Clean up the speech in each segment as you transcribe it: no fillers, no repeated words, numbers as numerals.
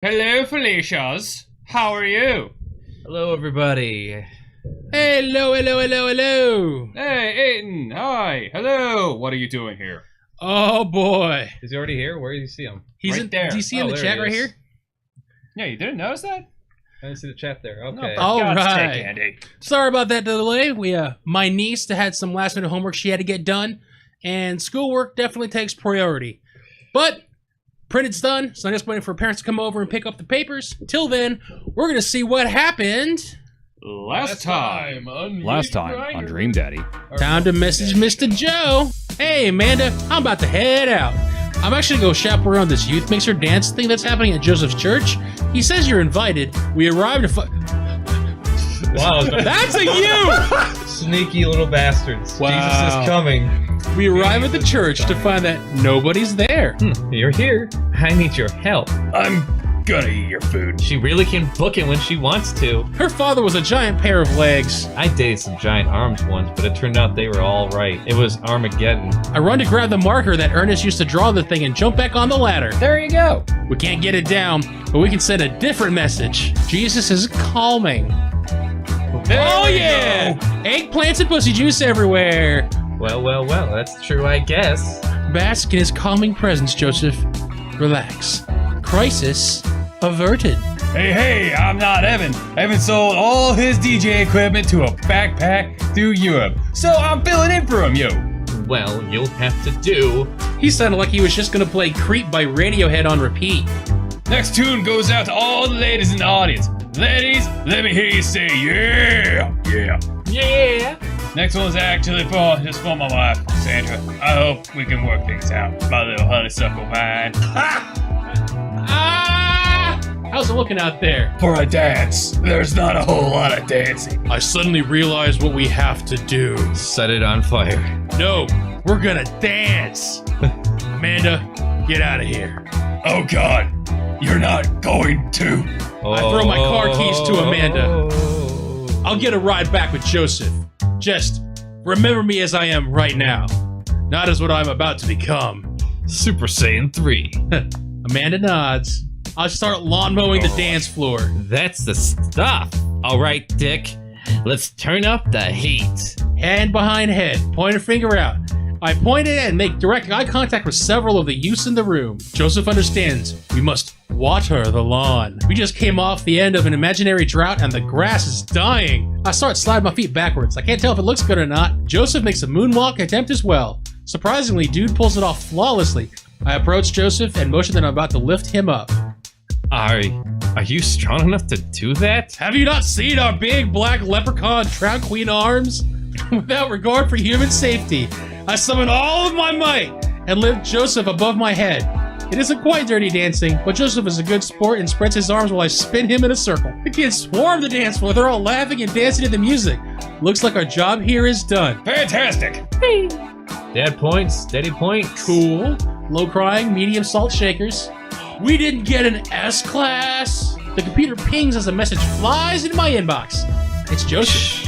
Hello, Felicias. How are you? Hello, everybody. Hello, hello, hello, hello. Hey, Aiden. Hi. Hello. What are you doing here? Oh boy. Is he already here? Where do you see him? He's Right in there. Do you see Oh, in the there chat he right is. here? Yeah, you didn't notice that? I didn't see the chat there. Okay. No, for All God's right. sake, Andy. Sorry about that delay. My niece had some last minute homework she had to get done, and schoolwork definitely takes priority. But printed's done, so I'm just waiting for parents to come over and pick up the papers. Till then, we're gonna see what happened. Last time. on Dream Daddy. Time to message Mr. Joe. Hey, Amanda, I'm about to head out. I'm actually gonna go chaperone this youth mixer dance thing that's happening at Joseph's church. He says you're invited. We arrived at Wow. That's a you! Sneaky little bastards. Wow. Jesus is coming. We arrive at the church to find that nobody's there. You're here. I need your help. I'm gonna eat your food. She really can book it when she wants to. Her father was a giant pair of legs. I dated some giant arms once, but it turned out they were all right. It was Armageddon. I run to grab the marker that Ernest used to draw the thing and jump back on the ladder. There you go. We can't get it down, but we can send a different message. Jesus is calming. There Oh we yeah! go. Eggplants and pussy juice everywhere. Well, that's true, I guess. Bask in his calming presence, Joseph. Relax. Crisis averted. Hey, I'm not Evan. Evan sold all his DJ equipment to a backpack through Europe. So I'm filling in for him, yo. Well, you'll have to do. He sounded like he was just gonna play Creep by Radiohead on repeat. Next tune goes out to all the ladies in the audience. Ladies, let me hear you say yeah. Yeah. Yeah. Next one's actually for my wife, Sandra. I hope we can work things out. My little honeysuckle vine. How's it looking out there? For a dance, there's not a whole lot of dancing. I suddenly realized what we have to do. Set it on fire. No, we're gonna dance. Amanda, get out of here. Oh God, you're not going to. I throw my car keys to Amanda. I'll get a ride back with Joseph. Just remember me as I am right now, not as what I'm about to become. Super Saiyan 3. Amanda nods. I'll start lawn mowing the dance floor. That's the stuff. All right, Dick. Let's turn up the heat. Hand behind head, pointer finger out. I point it and make direct eye contact with several of the youths in the room. Joseph understands. We must water the lawn. We just came off the end of an imaginary drought and the grass is dying. I start sliding my feet backwards. I can't tell if it looks good or not. Joseph makes a moonwalk attempt as well. Surprisingly, dude pulls it off flawlessly. I approach Joseph and motion that I'm about to lift him up. Are you strong enough to do that? Have you not seen our big black leprechaun trout queen arms? Without regard for human safety, I summon all of my might and lift Joseph above my head. It isn't quite dirty dancing, but Joseph is a good sport and spreads his arms while I spin him in a circle. The kids swarm the dance floor. They're all laughing and dancing to the music. Looks like our job here is done. Fantastic. Dad points, Daddy points. Cool. Low crying, medium salt shakers. We didn't get an S class. The computer pings as a message flies into my inbox. It's Joseph.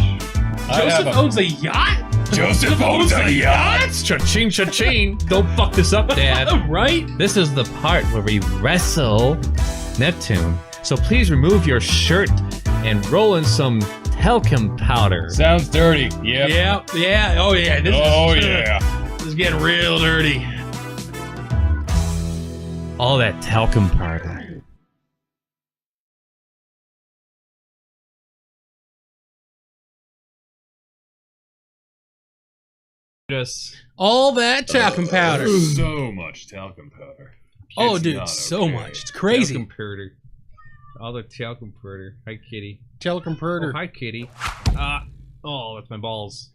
Joseph owns a yacht? Joseph owns a yacht? Cha-ching, cha-ching. Don't fuck this up, Dad. Right? This is the part where we wrestle Neptune. So please remove your shirt and roll in some talcum powder. Sounds dirty. Yep. Yeah. Oh, yeah. This is getting real dirty. All that talcum powder. Just All that talcum powder. So much talcum powder. Oh, It's dude, not so okay. much. It's crazy. talcum powder. All the talcum powder. Hi, kitty. Talcum Oh, powder. hi, kitty. Oh, that's my balls.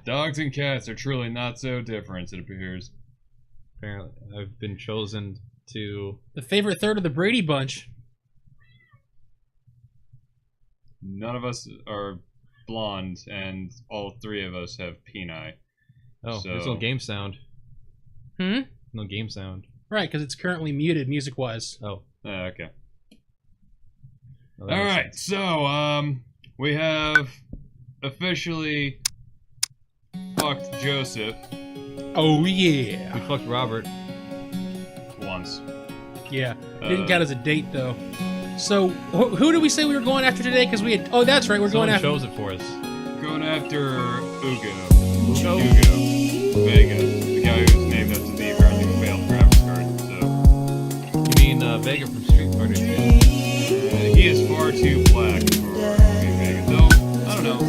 Dogs and cats are truly not so different, it appears. Apparently, I've been chosen to. The favorite third of the Brady Bunch. None of us are blonde, and all three of us have peni. Oh, So- there's no game sound. Hmm? No game sound. Right, because it's currently muted music-wise. Oh. Okay. Oh, that All makes right. sense. So, we have officially fucked Joseph Oh, yeah. We fucked Robert. once. Yeah, didn't count as a date though. So who did we say we were going after today? Because we had. Oh, that's right. We're going after. Shows it for us. Going after Hugo Vega, the guy who's named after the apparently failed graphics card. So You mean Vega from Street Fighter 2? he is far too black for being Vega. Though I don't know.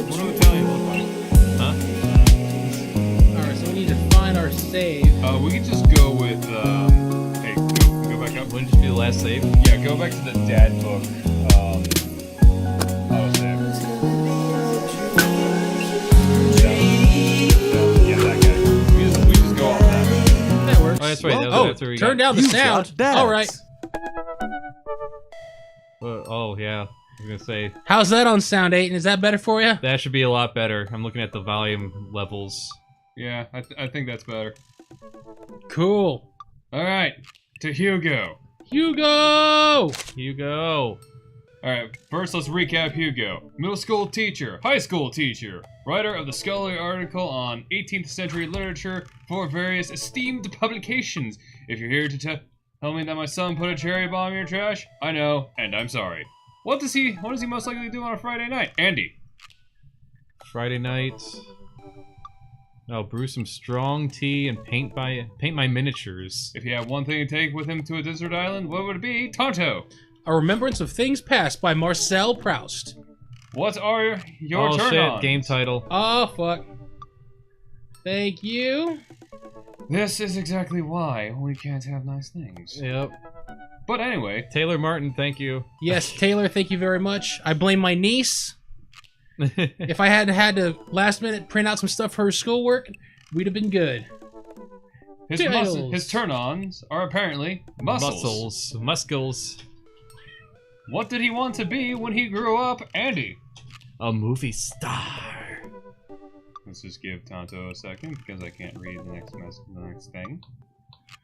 What do Italians look like? Huh? All right, so we need to find our save. We could just go with. Hey, go back up. Wouldn't just be the last save? Yeah, go back to the dad book. Yeah, that guy. We just go off that. That works. Oh, that's right. That's where we Turn got. down the sound. All right. Oh, yeah. I was going to say, How's that on sound, Aiden? Is that better for you? that should be a lot better. I'm looking at the volume levels. Yeah, I think that's better. Cool. All right, to Hugo. Hugo! Hugo! Alright, first let's recap Hugo. Middle school teacher, high school teacher, writer of the scholarly article on 18th century literature for various esteemed publications. If you're here to tell me that my son put a cherry bomb in your trash, I know, and I'm sorry. What does he most likely do on a Friday night? Andy. Friday night. Oh, brew some strong tea and paint my miniatures. If he had one thing to take with him to a desert island, what would it be? Tonto. A Remembrance of Things Past by Marcel Proust. What are your Oh shit, turn-ons? game title. Oh, fuck. Thank you. This is exactly why we can't have nice things. Yep. But anyway, Taylor Martin, thank you. Yes, Taylor, thank you very much. I blame my niece. If I hadn't had to last minute print out some stuff for her schoolwork, we'd have been good. his turn-ons are apparently muscles. Muscles. What did he want to be when he grew up, Andy? A movie star. Let's just give Tonto a second because I can't read the next thing.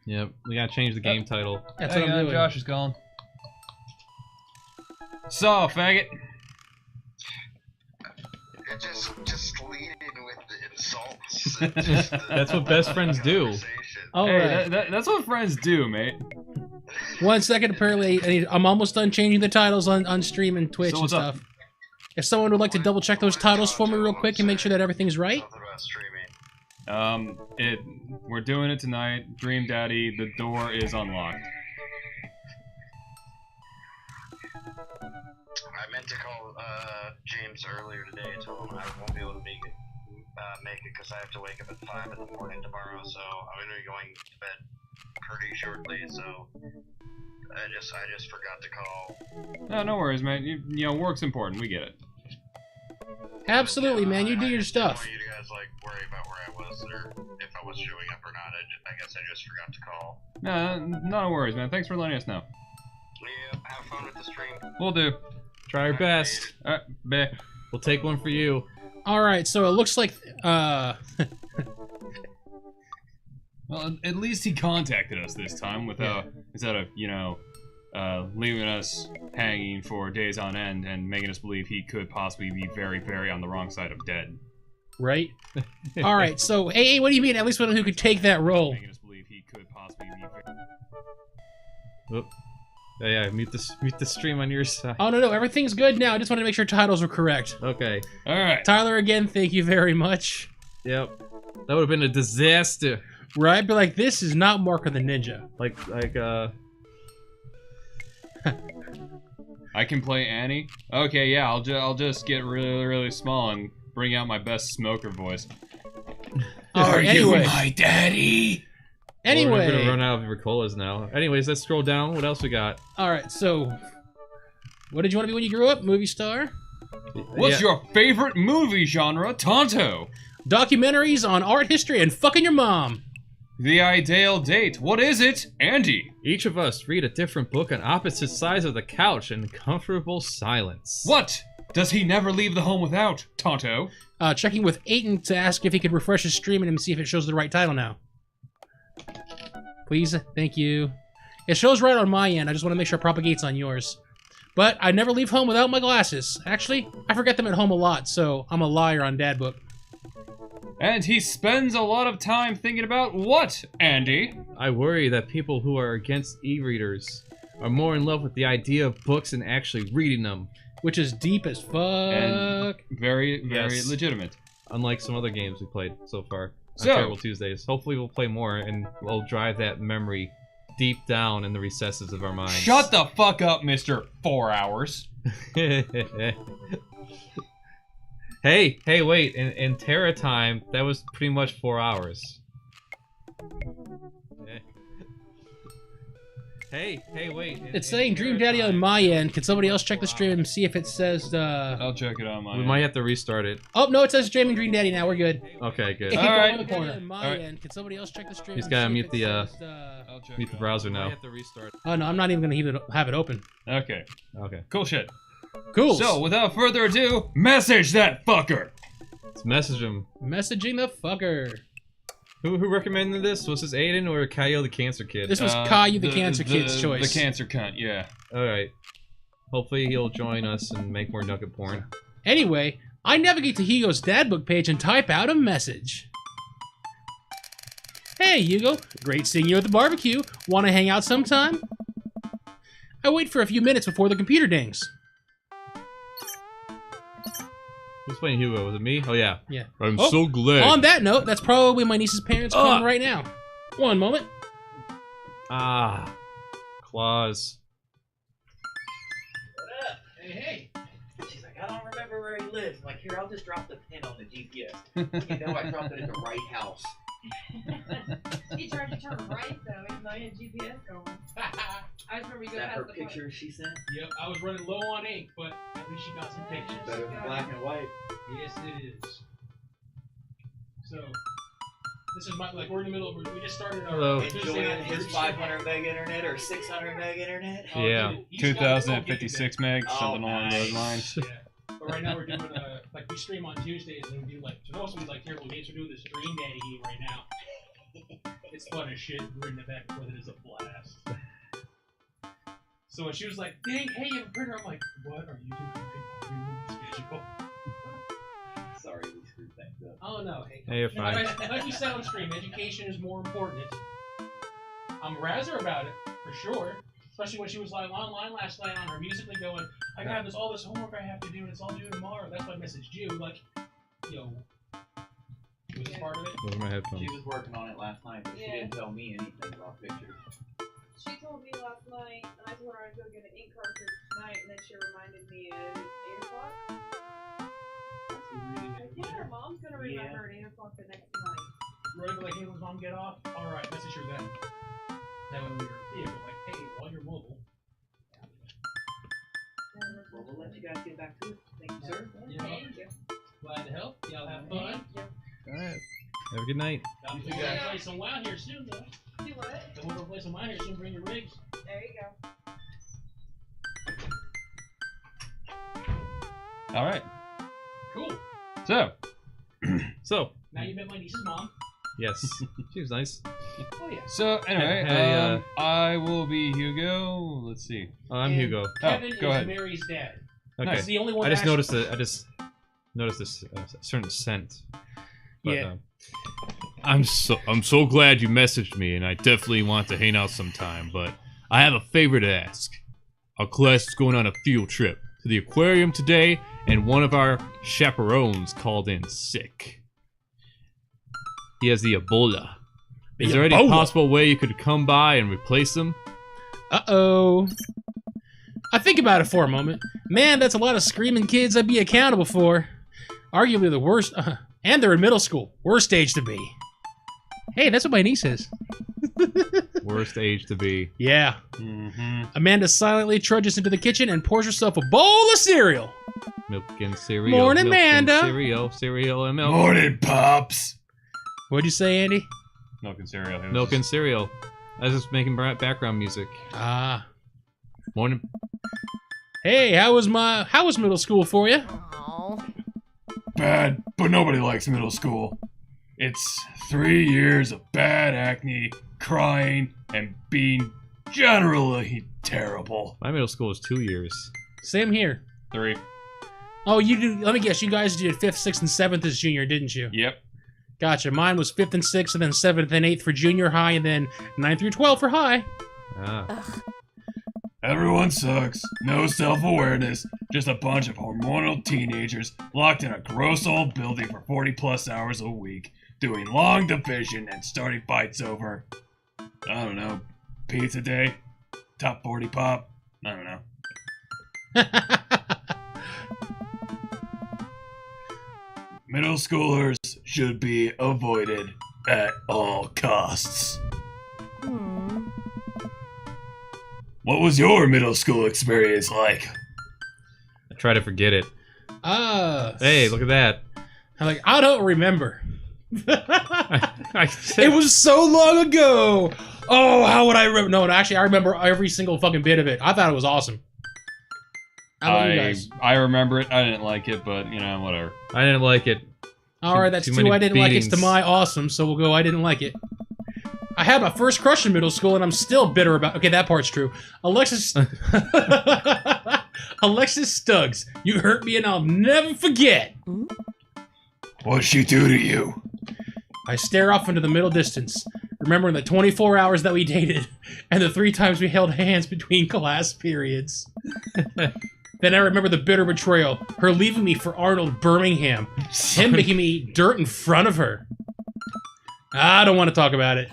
Yep, we gotta change the game title. That's what I'm doing. Josh is gone. So, faggot. Just lead in with the insults. That's what best friends do. All Hey, right. that's what friends do, mate. 1 second, apparently, I'm almost done changing the titles on stream and Twitch So and what's up? stuff. If someone would like to double check those titles for me real quick and make sure that everything's right. Something about streaming. We're doing it tonight. Dream Daddy, the door is unlocked. I meant to call James earlier today and tell him I won't be able to make it because I have to wake up at 5 in the morning tomorrow. So I'm gonna be going to bed pretty shortly. So I just forgot to call. No worries, man. You know, work's important. We get it. Absolutely, man. You do your I stuff. don't want you guys like worry about where I was or if I was showing up or not. I guess I just forgot to call. No worries, man. Thanks for letting us know. Yeah, have fun with the stream. We'll do. Try our best. Alright, bae. We'll take one for you. All right, so it looks like Well, at least he contacted us this time without instead of leaving us hanging for days on end and making us believe he could possibly be very, very on the wrong side of dead. right. All right, so hey, what do you mean? At least one who could take that role. Making us believe he could possibly be. Oop. Yeah, mute the stream on your side. Oh no, everything's good now. I just wanted to make sure titles were correct. Okay. All right. Tyler, again, thank you very much. Yep. That would have been a disaster. Right, be like, this is not Mark of the Ninja. I can play Annie. Okay, yeah. I'll just get really, really small and bring out my best smoker voice. All right, anyway. my daddy? We're gonna Anyway. run out of Ricolas now. Anyways, let's scroll down. What else we got? All right, so what did you want to be when you grew up? Movie star? What's your favorite movie genre, Tonto? Documentaries on art history and fucking your mom. The ideal date. What is it, Andy? Each of us read a different book on opposite sides of the couch in comfortable silence. What does he never leave the home without, Tonto? Checking with Aiden to ask if he could refresh his stream and see if it shows the right title now. Please, thank you. It shows right on my end. I just want to make sure it propagates on yours. But I never leave home without my glasses. Actually, I forget them at home a lot, so I'm a liar on Dad Book. And he spends a lot of time thinking about what, Andy? I worry that people who are against e-readers are more in love with the idea of books and actually reading them. Which is deep as fuck. And very, very Yes. legitimate. Unlike some other games we played so far on So- Terrible Tuesdays. Hopefully we'll play more and we'll drive that memory deep down in the recesses of our minds. Shut the fuck up, Mr. 4 hours. Hey, wait. In Terra time, that was pretty much 4 hours. Hey, wait. It's saying Dream Daddy on my end. Can somebody else check the stream and see if it says I'll check it on my We end. might have to restart it. Oh no, it says streaming Dream Daddy now. We're good. Okay, good. It can All go right. on the corner. On my All right. end. Can somebody else check the stream? He's and gotta see mute if the, it says, I'll check Meet the it browser Might now. have to restart. Oh no, I'm not even gonna have it open. on. Okay, Okay. cool shit. Cool. So, without further ado, message that fucker! Let's message him. Messaging the fucker. Who recommended this? Was this Aiden or Kaio the Cancer Kid? This was Caillou the Cancer Kid's choice. The cancer cunt, yeah. Alright. Hopefully he'll join us and make more nugget porn. Anyway, I navigate to Hugo's dadbook page and type out a message. Hey Hugo, great seeing you at the barbecue. Want to hang out sometime? I wait for a few minutes before the computer dings. Who's playing Hugo? Was it me? Oh yeah. Yeah. I'm Oh, so glad. On that note, that's probably my niece's parents calling right now. One moment. Ah. Claus. What up? Hey. She's like, I don't remember where he lives. I'm like, here, I'll just drop the pin on the GPS. You know I dropped it at the right house. He tried to turn right though, even though he had GPS going. I just remember you Is go that past her the picture she sent? Yep, I was running low on ink, but at least she got some pictures. Better than black and white. Yes, it is. So, this is my, like, we're in the middle of, we just started our... Hello. Enjoying his 500 meg internet or 600 meg internet? Yeah. 2056 meg, Oh, something along those nice. lines. Yeah. But right now we're doing, like, we stream on Tuesdays and we do, like, so most of these, like, terrible games, we're doing this Dream Daddy game right now. It's fun as shit, reading it back and forth, it is a blast. So when she was like, dang, hey, you have a printer, I'm like, what are you doing? Schedule. Sorry, we screwed things up. Oh no, hey. Hey, you're fine. Like we said on stream, education is more important. I'm razzer about it, for sure. Especially when she was like online last night on her Musically going, I got all this homework I have to do and it's all due tomorrow. That's why I messaged you, like, yo, was this part of it? Those are my headphones. She was working on it last night, but she Yeah. didn't tell me anything about pictures. She told me last night, and I told her I'd go get an ink cartridge tonight, and then she reminded me at 8 o'clock. Like, yeah, her mom's gonna remember at 8 o'clock the next night. Right, like, hey, when mom get off? Alright, message her then. Then when we were in the vehicle, like, hey, while you're mobile. Well, we'll let you guys get back to it. Thank you, sir. Yeah. Thank you. Glad to help. Y'all have fun. Thank you. Alright. Have a good night. We're gonna play some WoW here soon, though. Do what? So we're gonna play some WoW here soon. Bring your rigs. There you go. Alright, Cool. so, So, Now you met my niece's mom. yes. She was nice. Oh yeah. so anyway, Hey, I will be Hugo. Let's see. I'm And Hugo. Kevin go is ahead. Mary's dad. Okay. He's the only one. I just that noticed it. I just noticed this certain scent. But, Yeah. I'm so glad you messaged me, and I definitely want to hang out sometime. But I have a favor to ask. Our class is going on a field trip to the aquarium today, and one of our chaperones called in sick. He has the Ebola. Is there any Ebola? possible way you could come by and replace him? Uh-oh. I think about it for a moment. Man, that's a lot of screaming kids I'd be accountable for. Arguably the worst, and they're in middle school. Worst age to be. Hey, that's what my niece is. Worst age to be. Yeah. Mm-hmm. Amanda silently trudges into the kitchen and pours herself a bowl of cereal. Milk and cereal. Morning, milk and Amanda. Cereal and milk. Morning, Pops! What'd you say, Andy? Milk and cereal. Milk and cereal. I was just making background music. Ah. Morning. Hey, how was middle school for you? Bad, but nobody likes middle school. It's 3 years of bad acne, crying, and being generally terrible. My middle school was 2 years. Same here. 3. Oh, you do. Let me guess. You guys did 5th, 6th, and 7th as junior, didn't you? Yep. Gotcha. Mine was 5th and 6th, and then 7th and 8th for junior high, and then 9th through 12 for high. Ah. Everyone sucks. No self-awareness. Just a bunch of hormonal teenagers locked in a gross old building for 40+ hours a week, doing long division and starting fights over, I don't know, pizza day, top 40 pop, I don't know. Middle schoolers should be avoided at all costs. What was your middle school experience like? I try to forget it. Hey, look at that. I'm like, I don't remember. I It was so long ago. Oh, how would I remember? No, actually, I remember every single fucking bit of it. I thought it was awesome. How about you guys? I remember it. I didn't like it, but you know, whatever. I didn't like it. All right, that's too 2 many I didn't like. It's to beatings. my awesome, so we'll go I didn't like it. I had my first crush in middle school, and I'm still bitter about. Okay, that part's true. Alexis Stuggs, you hurt me, and I'll never forget. What'd she do to you? I stare off into the middle distance, remembering the 24 hours that we dated, and the 3 times we held hands between class periods. Then I remember the bitter betrayal, her leaving me for Arnold Birmingham, him making me eat dirt in front of her. I don't want to talk about it.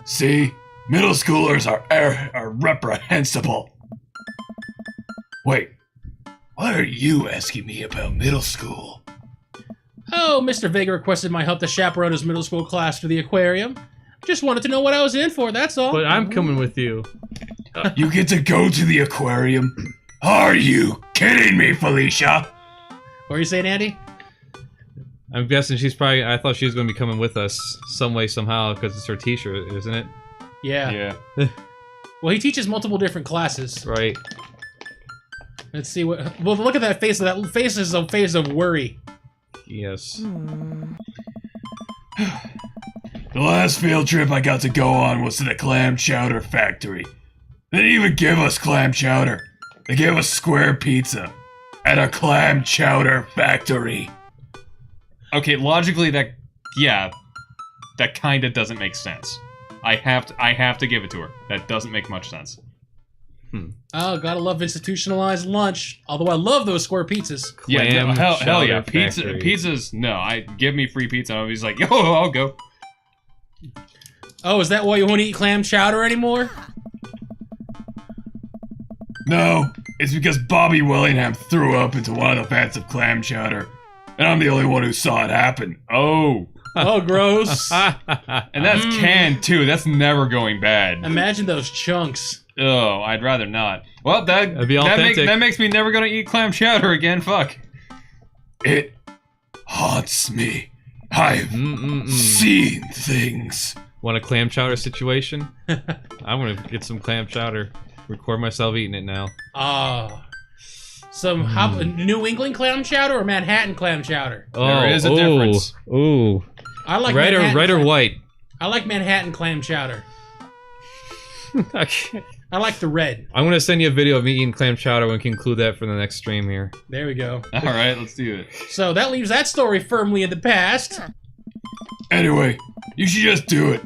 See, middle schoolers are reprehensible. Wait, why are you asking me about middle school? Oh, Mr. Vega requested my help to chaperone his middle school class to the aquarium. Just wanted to know what I was in for, that's all. But I'm coming with you. You get to go to the aquarium? Are you kidding me, Felicia? What are you saying, Andy? I'm guessing she's probably. I thought she was going to be coming with us some way, somehow, because it's her teacher, isn't it? Yeah. Well, he teaches multiple different classes. Right. Let's see what. Well, look at that face. That face is a face of worry. Yes. The last field trip I got to go on was to the clam chowder factory. They didn't even give us clam chowder. They gave us square pizza at a clam chowder factory. Okay, logically that kind of doesn't make sense. I have to give it to her. That doesn't make much sense. Oh, gotta love institutionalized lunch. Although I love those square pizzas. Yeah, no, hell yeah. Chowder Factory. Pizzas, no. Give me free pizza. And he's like, yo, I'll go. Oh, is that why you won't eat clam chowder anymore? No, it's because Bobby Willingham threw up into one of the vats of clam chowder. And I'm the only one who saw it happen. Oh. Oh, gross. And that's canned too. That's never going bad. Imagine those chunks. Oh, I'd rather not. Well, That'd be authentic. that makes me never gonna eat clam chowder again. Fuck. It haunts me. I've seen things. Want a clam chowder situation? I want to get some clam chowder. Record myself eating it now. Some New England clam chowder or Manhattan clam chowder? There is a difference. Ooh. I like Red or white? I like Manhattan clam chowder. Okay. I like the red. I'm gonna send you a video of me eating clam chowder. We can include that for the next stream here. There we go. All right, let's do it. So that leaves that story firmly in the past. Anyway, you should just do it.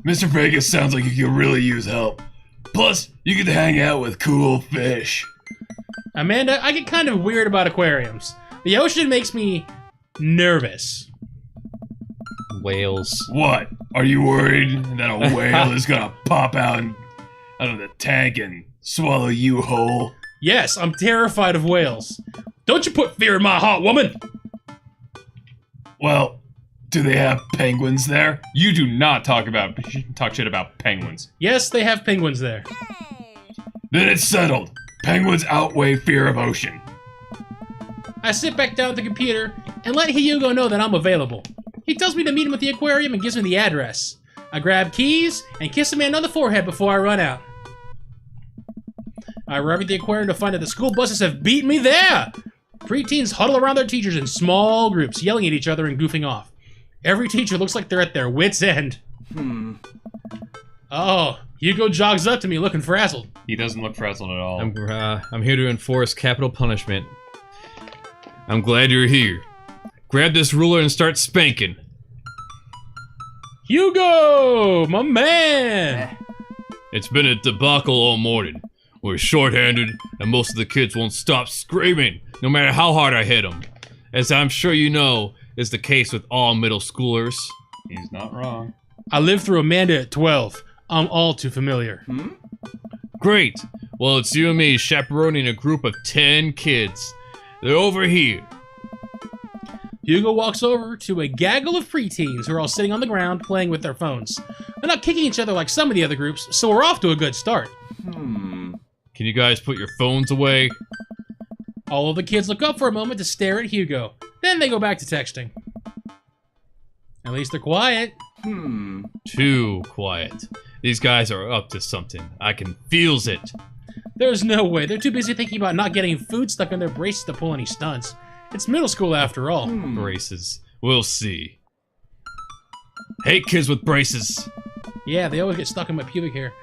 Mr. Vegas sounds like you could really use help. Plus, you get to hang out with cool fish. Amanda, I get kind of weird about aquariums. The ocean makes me nervous. Whales. What? Are you worried that a whale is gonna pop out of the tank and swallow you whole? Yes, I'm terrified of whales. Don't you put fear in my heart, woman! Well, do they have penguins there? You do not talk shit about penguins. Yes, they have penguins there. Then it's settled. Penguins outweigh fear of ocean. I sit back down at the computer and let Hugo know that I'm available. He tells me to meet him at the aquarium and gives me the address. I grab keys and kiss a man on the forehead before I run out. I arrive at the aquarium to find that the school buses have beat me there! Preteens huddle around their teachers in small groups, yelling at each other and goofing off. Every teacher looks like they're at their wits' end. Oh, Hugo jogs up to me looking frazzled. He doesn't look frazzled at all. I'm here to enforce capital punishment. I'm glad you're here. grab this ruler and start spanking. Hugo, my man. It's been a debacle all morning. We're shorthanded, and most of the kids won't stop screaming, no matter how hard I hit them. As I'm sure you know, is the case with all middle schoolers. He's not wrong. I lived through Amanda at 12. I'm all too familiar. Great. Well, it's you and me chaperoning a group of 10 kids. They're over here. Hugo walks over to a gaggle of preteens who are all sitting on the ground playing with their phones. They're not kicking each other like some of the other groups, so we're off to a good start. Can you guys put your phones away? All of the kids look up for a moment to stare at Hugo. Then they go back to texting. At least they're quiet. Too quiet. These guys are up to something. I can feels it. There's no way. They're too busy thinking about not getting food stuck in their braces to pull any stunts. It's middle school after all. Braces. We'll see. Hate kids with braces. Yeah, they always get stuck in my pubic hair.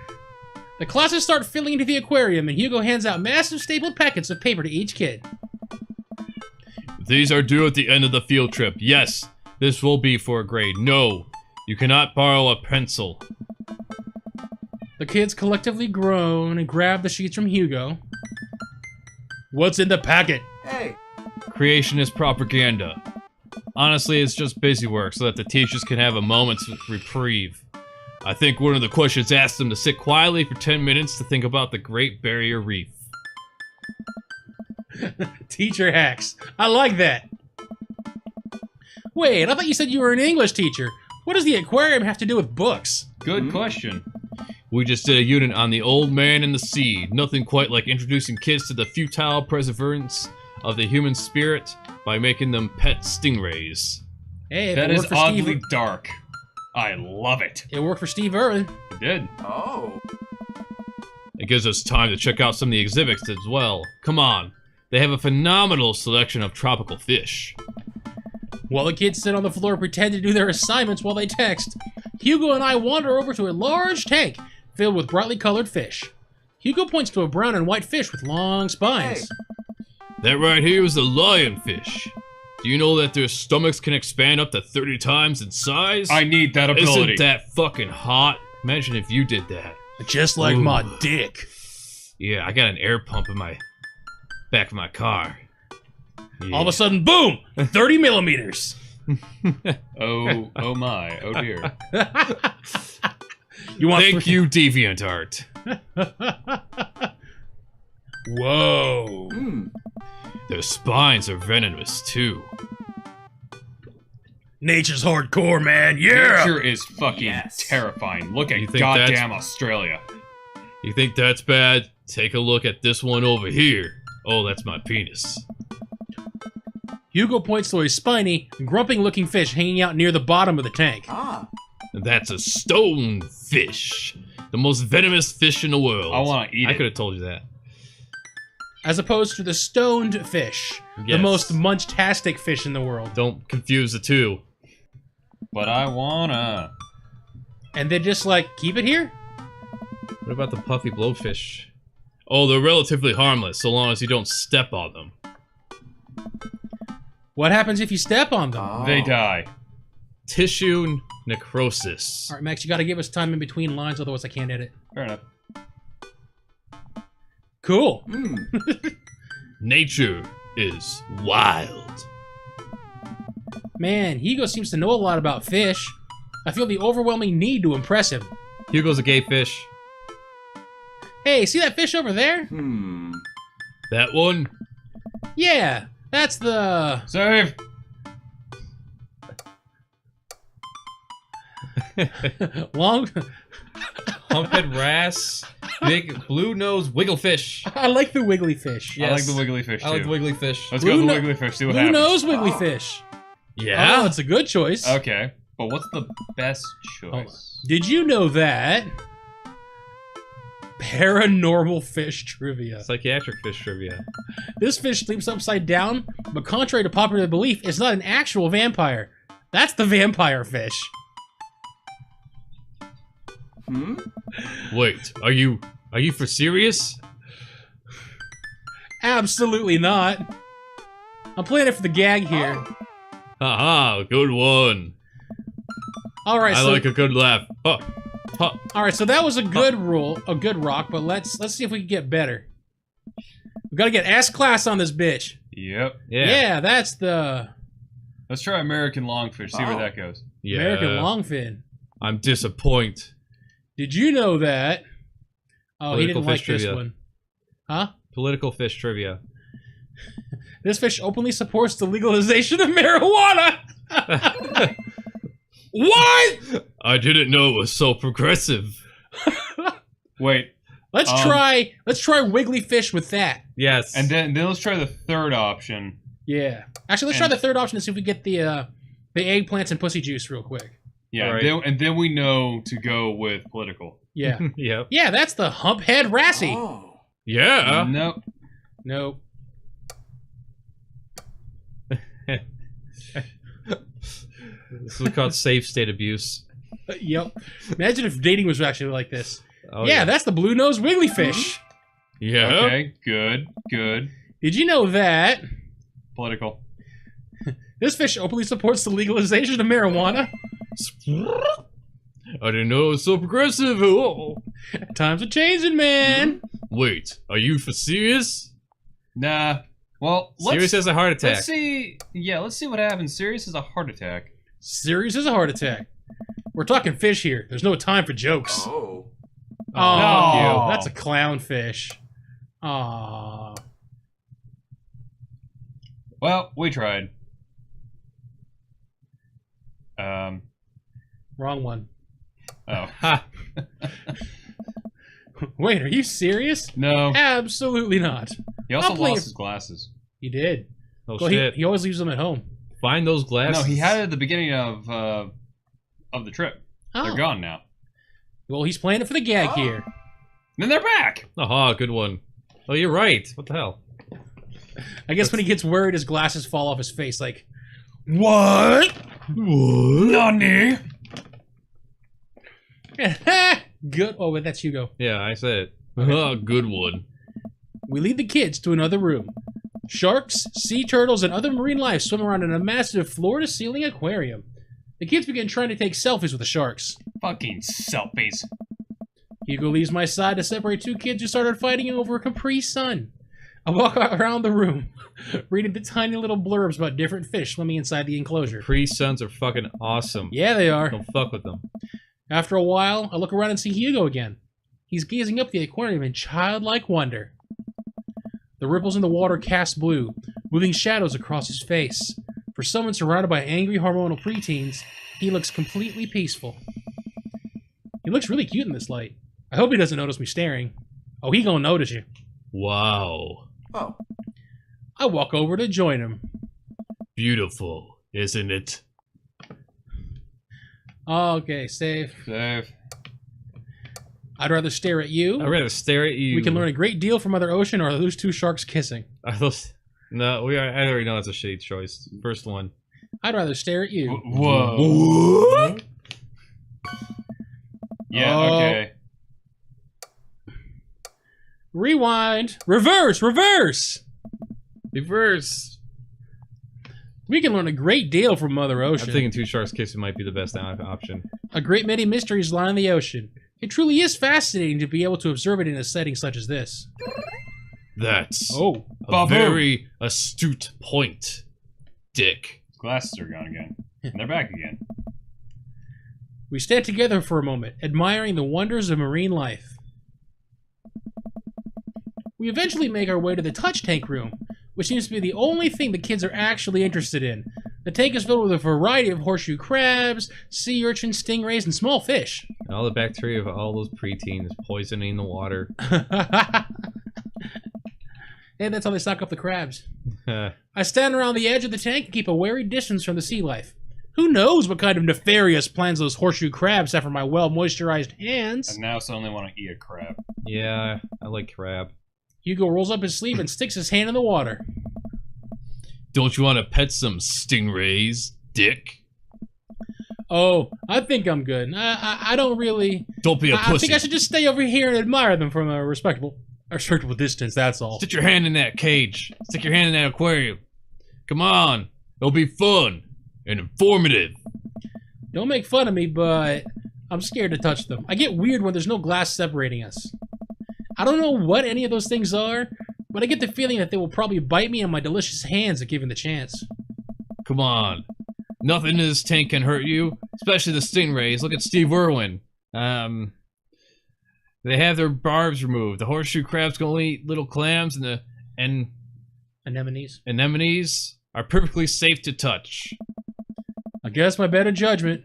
The classes start filling into the aquarium, and Hugo hands out massive stapled packets of paper to each kid. These are due at the end of the field trip. Yes, this will be for a grade. No, you cannot borrow a pencil. The kids collectively groan and grab the sheets from Hugo. What's in the packet? Creationist propaganda. Honestly, it's just busy work so that the teachers can have a moment's reprieve. I think one of the questions asked them to sit quietly for 10 minutes to think about the Great Barrier Reef. Teacher hacks. I like that. Wait, I thought you said you were an English teacher. What does the aquarium have to do with books? Good question. We just did a unit on the old man and the sea. Nothing quite like introducing kids to the futile perseverance of the human spirit by making them pet stingrays. Hey, That it is worked for oddly Steve. dark. I love it. It worked for Steve Irwin. It did. It gives us time to check out some of the exhibits as well. Come on. They have a phenomenal selection of tropical fish. While the kids sit on the floor and pretend to do their assignments while they text, Hugo and I wander over to a large tank filled with brightly colored fish. Hugo points to a brown and white fish with long spines. That right here is a lionfish. Do you know that their stomachs can expand up to 30 times in size? I need that ability. Isn't that fucking hot? Imagine if you did that. Just like Ooh. my dick. Yeah, I got an air pump in my back of my car. Yeah. All of a sudden, boom! 30 millimeters. Oh my. Oh dear. You want Thank you, DeviantArt. Whoa. Their spines are venomous too. Nature's hardcore, man. Yeah. Nature is fucking terrifying. Look You at think goddamn Australia. You think that's bad? Take a look at this one over here. Oh, that's my penis. Hugo points to a spiny, grumping-looking fish hanging out near the bottom of the tank. And that's a stonefish. The most venomous fish in the world. I want to eat I it. could have told you that. As opposed to the stoned fish, the Yes. most munchtastic fish in the world. Don't confuse the two. But I wanna. And they just like, keep it here? What about the puffy blowfish? Oh, they're relatively harmless so long as you don't step on them. What happens if you step on them? They die. Tissue necrosis. Alright, Max, you gotta give us time in between lines, otherwise I can't edit. Fair enough. Cool. Nature is wild. Man, Hugo seems to know a lot about fish. I feel the overwhelming need to impress him. Hugo's a gay fish. Hey, see that fish over there? That one? Yeah, that's the... Save! long... Humphead wrasse. Big blue nose wigglefish. I like the wiggly fish. Yeah. I like the wiggly fish too. I like the wiggly fish. Let's Blue go with the no- wiggly fish, see what Blue happens. nose wiggly fish. Yeah. Oh, it's a good choice. Okay, but what's the best choice? Did you know that? Paranormal fish trivia. Psychiatric fish trivia. This fish sleeps upside down, but contrary to popular belief, it's not an actual vampire. That's the vampire fish. Wait, are you for serious? Absolutely not. I'm playing it for the gag here. Haha, good one. All right, I so like a good laugh. Huh. Huh. all right, so that was a good rule, a good rock. But let's see if we can get better. We gotta get S class on this bitch. Yep. Yeah, that's the Let's try American Longfish, see where that goes. Yeah. American longfin. I'm disappointed. Did you know that? Oh, he Political didn't like fish this trivia. one. Huh? Political fish trivia. This fish openly supports the legalization of marijuana. What? I didn't know it was so progressive. Wait, Let's try wiggly fish with that. Yes. and then let's try the third option. Yeah. Actually, let's try the third option and see if we get the eggplants and pussy juice real quick. Yeah, Right. and then we know to go with political. Yeah. Yep. Yeah, that's the humphead Rassie. Oh. Yeah. Nope. Nope. This is called safe state abuse. Yep. Imagine if dating was actually like this. Oh, yeah, that's the blue nose wiggly fish. Yeah. Okay, good. Did you know that Political. this fish openly supports the legalization of marijuana? I didn't know it was so progressive. Oh. Times are changing, man. Wait, are you for serious? Nah. Well, Serious as a heart attack. let's see. Yeah, let's see what happens. Serious as a heart attack. Serious as a heart attack. We're talking fish here. There's no time for jokes. Oh. Oh, No. that's a clownfish. Aw. Well, we tried. Wrong one. Oh. Ha. Wait, are you serious? No. Absolutely not. He also I'll play lost it. his glasses. He did. Oh Well, shit. he always leaves them at home. Find those glasses. No, he had it at the beginning of the trip. Oh. They're gone now. Well, he's playing it for the gag here. And then they're back. Aha, good one. Oh, you're right. What the hell? I guess when he gets worried, his glasses fall off his face. Like, what? Nani? Good. Oh, wait, that's Hugo. Yeah, I said it. Oh, good one. We lead the kids to another room. Sharks, sea turtles, and other marine life swim around in a massive floor-to-ceiling aquarium. The kids begin trying to take selfies with the sharks. Fucking selfies. Hugo leaves my side to separate two kids who started fighting over a Capri Sun. I walk around the room, reading the tiny little blurbs about different fish swimming inside the enclosure. Pre-suns are fucking awesome. Yeah, they are. Don't fuck with them. After a while, I look around and see Hugo again. He's gazing up the aquarium in childlike wonder. The ripples in the water cast blue, moving shadows across his face. For someone surrounded by angry hormonal preteens, he looks completely peaceful. He looks really cute in this light. I hope he doesn't notice me staring. Oh, he gonna notice you. Wow. Oh. I walk over to join him. Beautiful, isn't it? Okay, save. Save. I'd rather stare at you. I'd rather stare at you. We can learn a great deal from Mother Ocean, or are those two sharks kissing? No, I already know that's a shitty choice. First one. I'd rather stare at you. Whoa. Yeah, Oh. okay. Rewind. Reverse. Reverse. Reverse. We can learn a great deal from Mother Ocean. I'm thinking two sharks kissing might be the best option. A great many mysteries lie in the ocean. It truly is fascinating to be able to observe it in a setting such as this. That's Oh. a Babu. very astute point, Dick. His glasses are gone again. And they're back again. We stand together for a moment, admiring the wonders of marine life. We eventually make our way to the touch tank room, which seems to be the only thing the kids are actually interested in. The tank is filled with a variety of horseshoe crabs, sea urchins, stingrays, and small fish. And all the bacteria of all those preteens poisoning the water. And that's how they stock up the crabs. I stand around the edge of the tank and keep a wary distance from the sea life. Who knows what kind of nefarious plans those horseshoe crabs have for my well-moisturized hands? And now suddenly want to eat a crab. Yeah, I like crab. Hugo rolls up his sleeve and sticks his hand in the water. Don't you want to pet some stingrays, Dick? Oh, I think I'm good. I don't really... Don't be a I pussy. think I should just stay over here and admire them from a respectable distance, that's all. Stick your hand in that cage. Stick your hand in that aquarium. Come on. It'll be fun. and informative. Don't make fun of me, but I'm scared to touch them. I get weird when there's no glass separating us. I don't know what any of those things are, but I get the feeling that they will probably bite me on my delicious hands if given the chance. Come on. Nothing in this tank can hurt you, especially the stingrays. Look at Steve Irwin. They have their barbs removed. The horseshoe crabs can only eat little clams, and the anemones are perfectly safe to touch. Against my better judgment,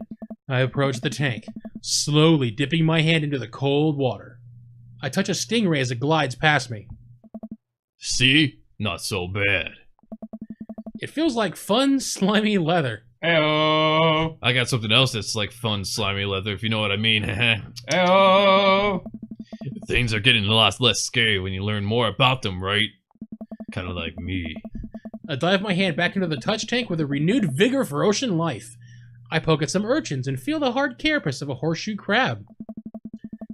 I approach the tank, slowly dipping my hand into the cold water. I touch a stingray as it glides past me. See? Not so bad. It feels like fun, slimy leather. Heyo. I got something else that's like fun, slimy leather, if you know what I mean. Heyo. Things are getting a lot less scary when you learn more about them, right? Kind of like me. I dive my hand back into the touch tank with a renewed vigor for ocean life. I poke at some urchins and feel the hard carapace of a horseshoe crab.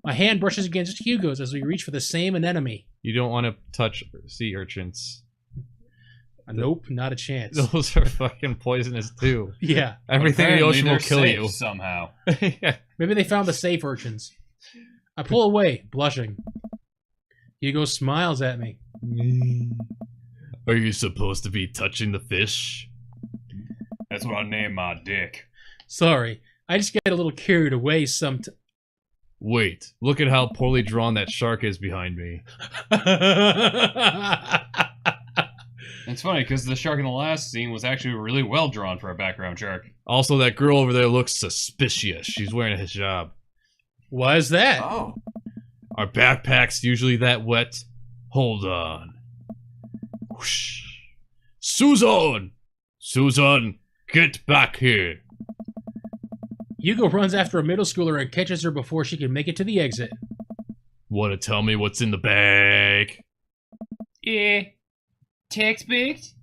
My hand brushes against Hugo's as we reach for the same anemone. You don't want to touch sea urchins. Nope, not a chance. Those are fucking poisonous too. Yeah. Everything in the Apparently ocean will they're kill safe you. somehow. Yeah. Maybe they found the safe urchins. I pull away, blushing. Hugo smiles at me. Are you supposed to be touching the fish? That's what I name my dick. Sorry, I just get a little carried away Wait, look at how poorly drawn that shark is behind me. It's funny because the shark in the last scene was actually really well drawn for a background shark. Also, that girl over there looks suspicious. She's wearing a hijab. Why is that? Oh. Are backpacks usually that wet? Hold on. Whoosh. Susan! Susan, get back here. Hugo runs after a middle schooler and catches her before she can make it to the exit. Wanna tell me what's in the bag? Yeah. Textbooks?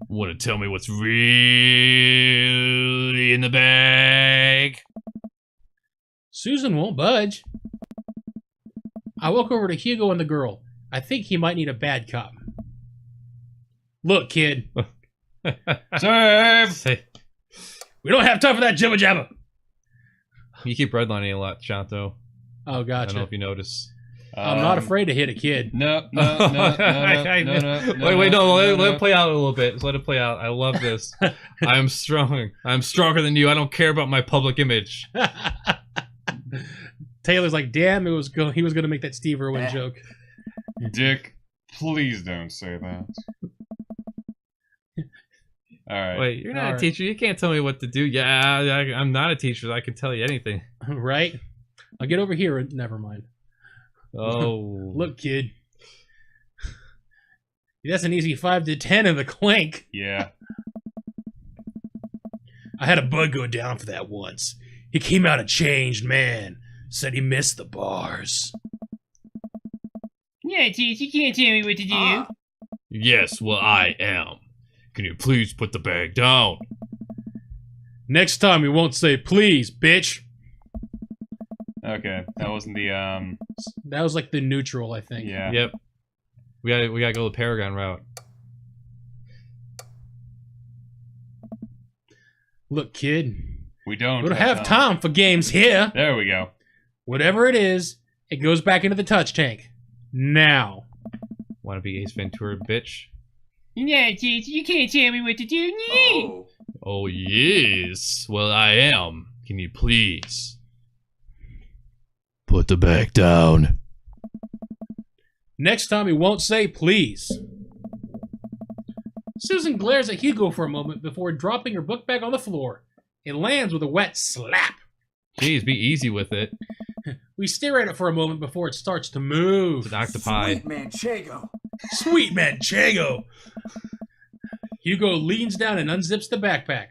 Wanna tell me what's really in the bag? Susan won't budge. I walk over to Hugo and the girl. I think he might need a bad cop. Look, kid. Save! Say, We don't have time for that jibba jabba. you keep redlining a lot, Chanto. Oh, I don't know gotcha. if you notice. I'm not afraid to hit a kid. No, no, no, no, no, no, Wait, no, let no. it play out a little bit. Just let it play out. I love this. I'm strong. I'm stronger than you. I don't care about my public image. Taylor's like, damn, he was going to make that Steve Irwin joke. Dick, please don't say that. Alright. Wait, you're not Alright. a teacher. You can't tell me what to do. Yeah, I'm not a teacher. I can tell you anything. Right? I'll get over here. Never mind. Oh. Look, kid. That's an easy 5 to 10 in the clank. Yeah. I had a bug go down for that once. He came out a changed man. Said he missed the bars. Yeah, teach, you can't tell me what to do. Yes, well, I am. Can you please put the bag down? Next time we won't say please, bitch. Okay. That wasn't the, That was like the neutral, I think. yeah. Yep. We gotta go the Paragon route. Look, kid. We don't. We don't have time for games here. There we go. Whatever it is, it goes back into the touch tank. Now. Wanna be Ace Ventura, bitch? Yeah, teach, you can't tell me what to do. Yeah. Oh. Oh, yes. Well, I am. Can you please put the bag down? Next time we won't say please. Susan glares at Hugo for a moment before dropping her book bag on the floor. It lands with a wet slap. Jeez, be easy with it. We stare at it for a moment before it starts to move. It's an octopi. Sweet Manchego. Sweet Manchego! Hugo leans down and unzips the backpack.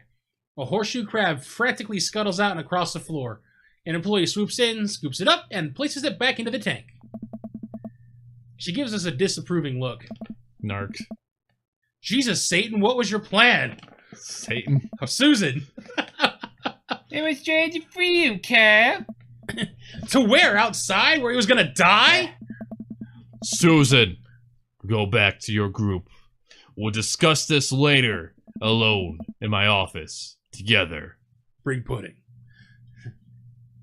A horseshoe crab frantically scuttles out and across the floor. An employee swoops in, scoops it up, and places it back into the tank. She gives us a disapproving look. Narc. Jesus, Satan, what was your plan? Satan. Oh, Susan! It was trying to free him, Cap. To where? Outside? Where he was gonna die? Susan, go back to your group. We'll discuss this later. alone in my office together. Bring pudding.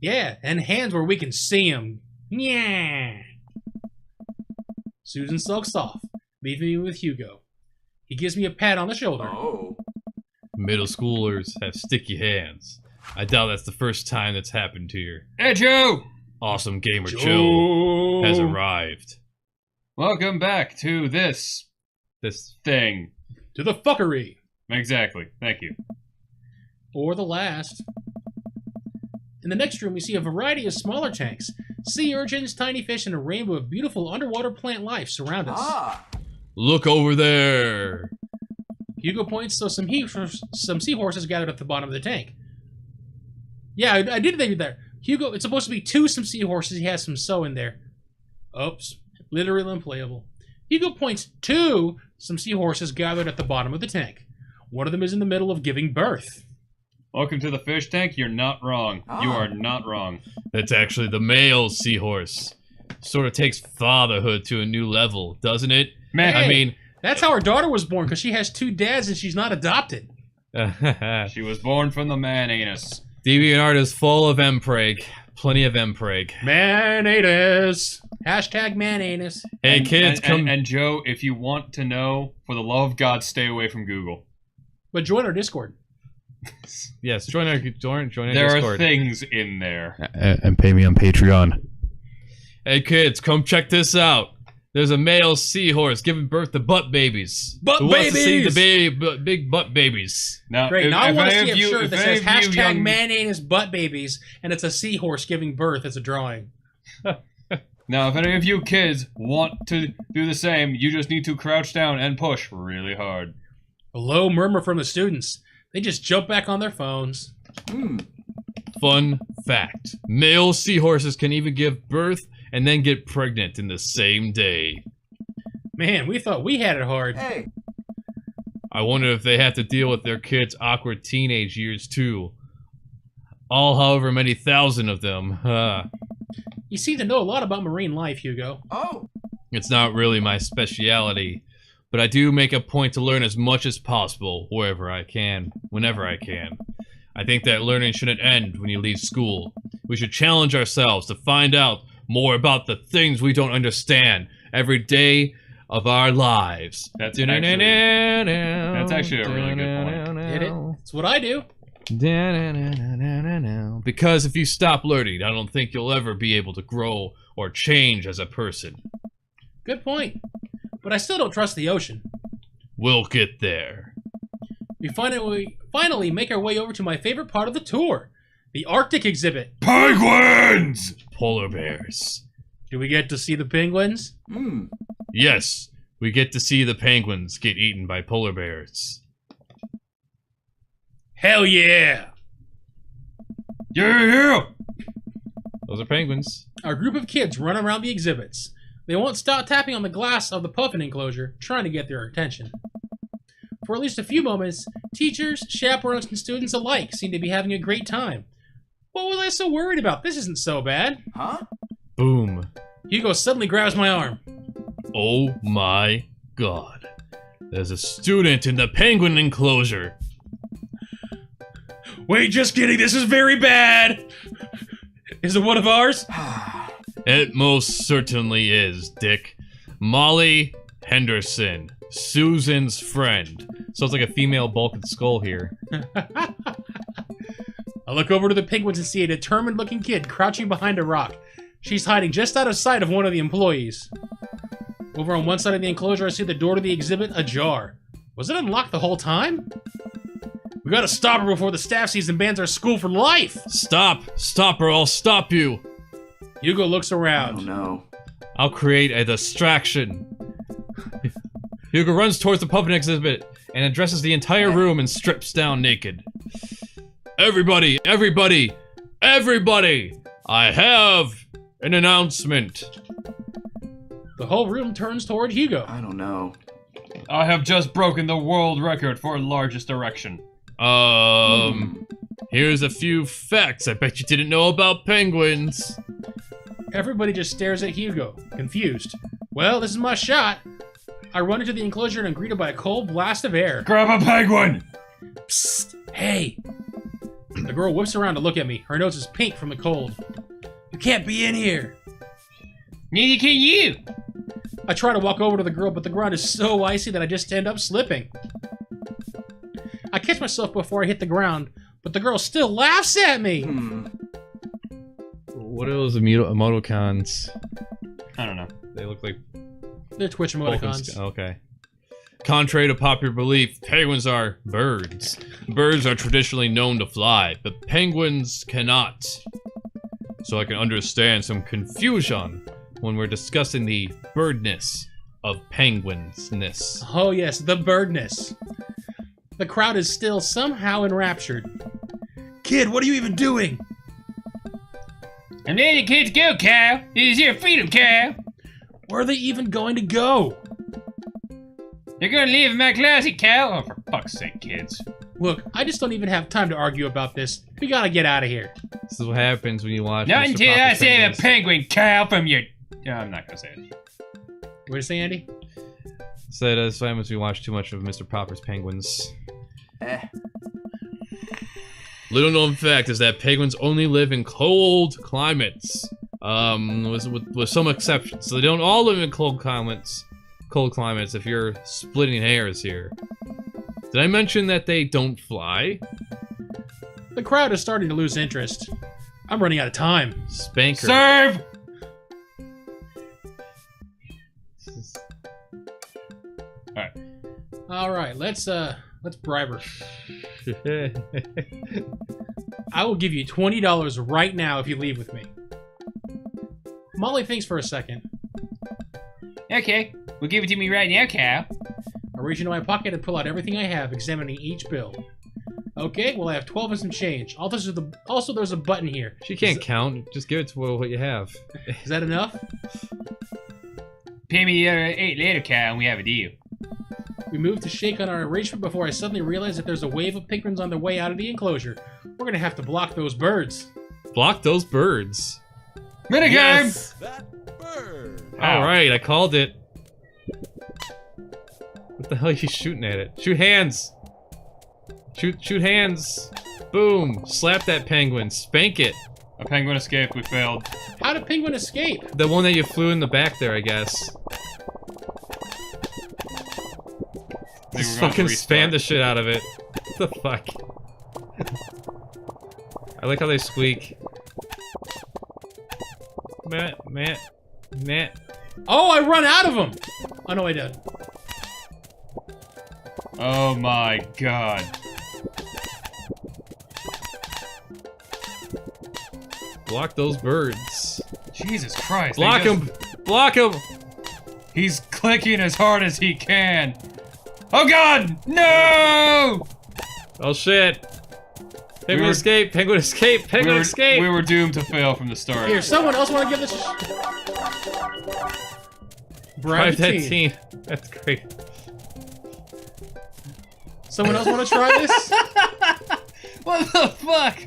Yeah, and hands where we can see them. Yeah. Susan sulks off, leaving me with Hugo. He gives me a pat on the shoulder. Oh. Middle schoolers have sticky hands. I doubt that's the first time that's happened to you. Hey, Joe! Awesome Gamer Joe has arrived. Welcome back to this thing. To the fuckery. Exactly. Thank you. Or the last. In the next room, we see a variety of smaller tanks. Sea urchins, tiny fish, and a rainbow of beautiful underwater plant life surround us. Ah. Look over there. Hugo points to some seahorses gathered at the bottom of the tank. Yeah, I did think that. Hugo, it's supposed to be some seahorses. He has some so in there. Oops. Literally unplayable. Hugo points to some seahorses gathered at the bottom of the tank. One of them is in the middle of giving birth. Welcome to the fish tank. You're not wrong. Ah. You are not wrong. That's actually the male seahorse. Sort of takes fatherhood to a new level, doesn't it? Man, I Hey. mean, That's how her daughter was born, because she has 2 dads and she's not adopted. she was born from the man anus. DeviantArt is full of mpreg. Plenty of mpreg. Man-anus. Hashtag man-anus. Hey And- kids, and, come. And Joe, if you want to know, for the love of God, stay away from Google. But join our Discord. Yes, join our Discord. There are things in there. And pay me on Patreon. Hey kids, come check this out. There's a male seahorse giving birth to butt babies. Butt Who wants to see babies! the big butt babies? Now, Great. if, Now I if want to any see of a you- shirt if that any says of you hashtag young- man-anus butt babies, and it's a seahorse giving birth as a drawing. Now, if any of you kids want to do the same, you just need to crouch down and push really hard. A low murmur from the students. They just jump back on their phones. Fun fact: male seahorses can even give birth and then get pregnant in the same day. Man, we thought we had it hard. Hey. I wonder if they have to deal with their kids' awkward teenage years too. All however many thousand of them. You seem to know a lot about marine life, Hugo. Oh. It's not really my speciality, but I do make a point to learn as much as possible wherever I can, whenever I can. I think that learning shouldn't end when you leave school. We should challenge ourselves to find out more about the things we don't understand every day of our lives. That's actually a really good point. Get it? That's what I do. Because if you stop learning, I don't think you'll ever be able to grow or change as a person. Good point. But I still don't trust the ocean. We'll get there. We finally make our way over to my favorite part of the tour, the Arctic exhibit. Penguins! Polar bears. Do we get to see the penguins? Yes, we get to see the penguins get eaten by polar bears. Hell yeah! Yeah! Those are penguins. Our group of kids run around the exhibits. They won't stop tapping on the glass of the puffin enclosure, trying to get their attention. For at least a few moments, teachers, chaperones, and students alike seem to be having a great time. What was I so worried about? This isn't so bad. Huh? Boom. Hugo suddenly grabs my arm. Oh my god. There's a student in the penguin enclosure. Wait, just kidding, this is very bad! Is it one of ours? It most certainly is, Dick. Molly Henderson, Susan's friend. Sounds like a female bulked skull here. I look over to the penguins and see a determined-looking kid crouching behind a rock. She's hiding just out of sight of one of the employees. Over on one side of the enclosure, I see the door to the exhibit ajar. Was it unlocked the whole time? We gotta stop her before the staff sees and bans our school for life! Stop! Stop or I'll stop you! Hugo looks Oh around. no. I'll create a distraction. Hugo runs towards the puppet exhibit and addresses the entire room and strips down naked. Everybody! Everybody! Everybody! I have an announcement. The whole room turns toward Hugo. I don't know. I have just broken the world record for largest erection. Here's a few facts I bet you didn't know about penguins. Everybody just stares at Hugo, confused. Well, this is my shot. I run into the enclosure and am greeted by a cold blast of air. Grab a penguin! Psst, hey! The girl whips around to look at me. Her nose is pink from the cold. You can't be in here! Neither can you. I try to walk over to the girl, but the ground is so icy that I just end up slipping. I catch myself before I hit the ground, but the girl still laughs at me! What are those emoticons? I don't know. They look like They're Twitch emoticons. Okay. Contrary to popular belief, penguins are birds. Birds are traditionally known to fly, but penguins cannot. So I can understand some confusion when we're discussing the birdness of penguinsness. Oh yes, the birdness. The crowd is still somehow enraptured. Kid, what are you even doing? I'm letting the kids go, Kyle. This is your freedom, Kyle. Where are they even going to go? They're gonna live in my closet, Kyle. Oh, for fuck's sake, kids. Look, I just don't even have time to argue about this. We gotta get out of here. This is what happens when you watch. Not Mr. until I Popper's save a Penguins. penguin, Kyle, from your... I'm not gonna say it. What did you say, Andy? So that's what happens when you watch too much of Mr. Popper's Penguins. Little known fact is that penguins only live in cold climates. With some exceptions. So they don't all live in cold climates. Cold climates, if you're splitting hairs here. Did I mention that they don't fly? The crowd is starting to lose interest. I'm running out of time. Spanker. Serve! Alright, let's bribe her. I will give you $20 right now if you leave with me. Molly thinks for a second. Okay, well give it to me right now, Kyle. I reach into my pocket and pull out everything I have, examining each bill. Okay, well I have 12 and some change. Also, there's a button here. She can't count. Just give it to what you have. Is that enough? Pay me the other 8 later, Kyle, and we have a deal. We move to shake on our arrangement before I suddenly realize that there's a wave of penguins on their way out of the enclosure. We're gonna have to block those birds. Block those birds. Minigame! Yes! Alright, I called it. What the hell are you shooting at it? Shoot hands! Shoot hands! Boom! Slap that penguin. Spank it. A penguin escaped. We failed. How did penguin escape? The one that you flew in the back there, I guess. Just fucking spam the shit out of it. What the fuck? I like how they squeak. Matt. Oh, I run out of them! Oh no, I did. Oh my god. Block those birds. Jesus Christ. they Block just- him! Block him! He's clicking as hard as he can. Oh god! No! Oh shit! Penguin escape! Penguin escape! Penguin escape! We were doomed to fail from the start. Here, someone else want to give this a Bribe that team. That's great. Someone else want to try this? What the fuck?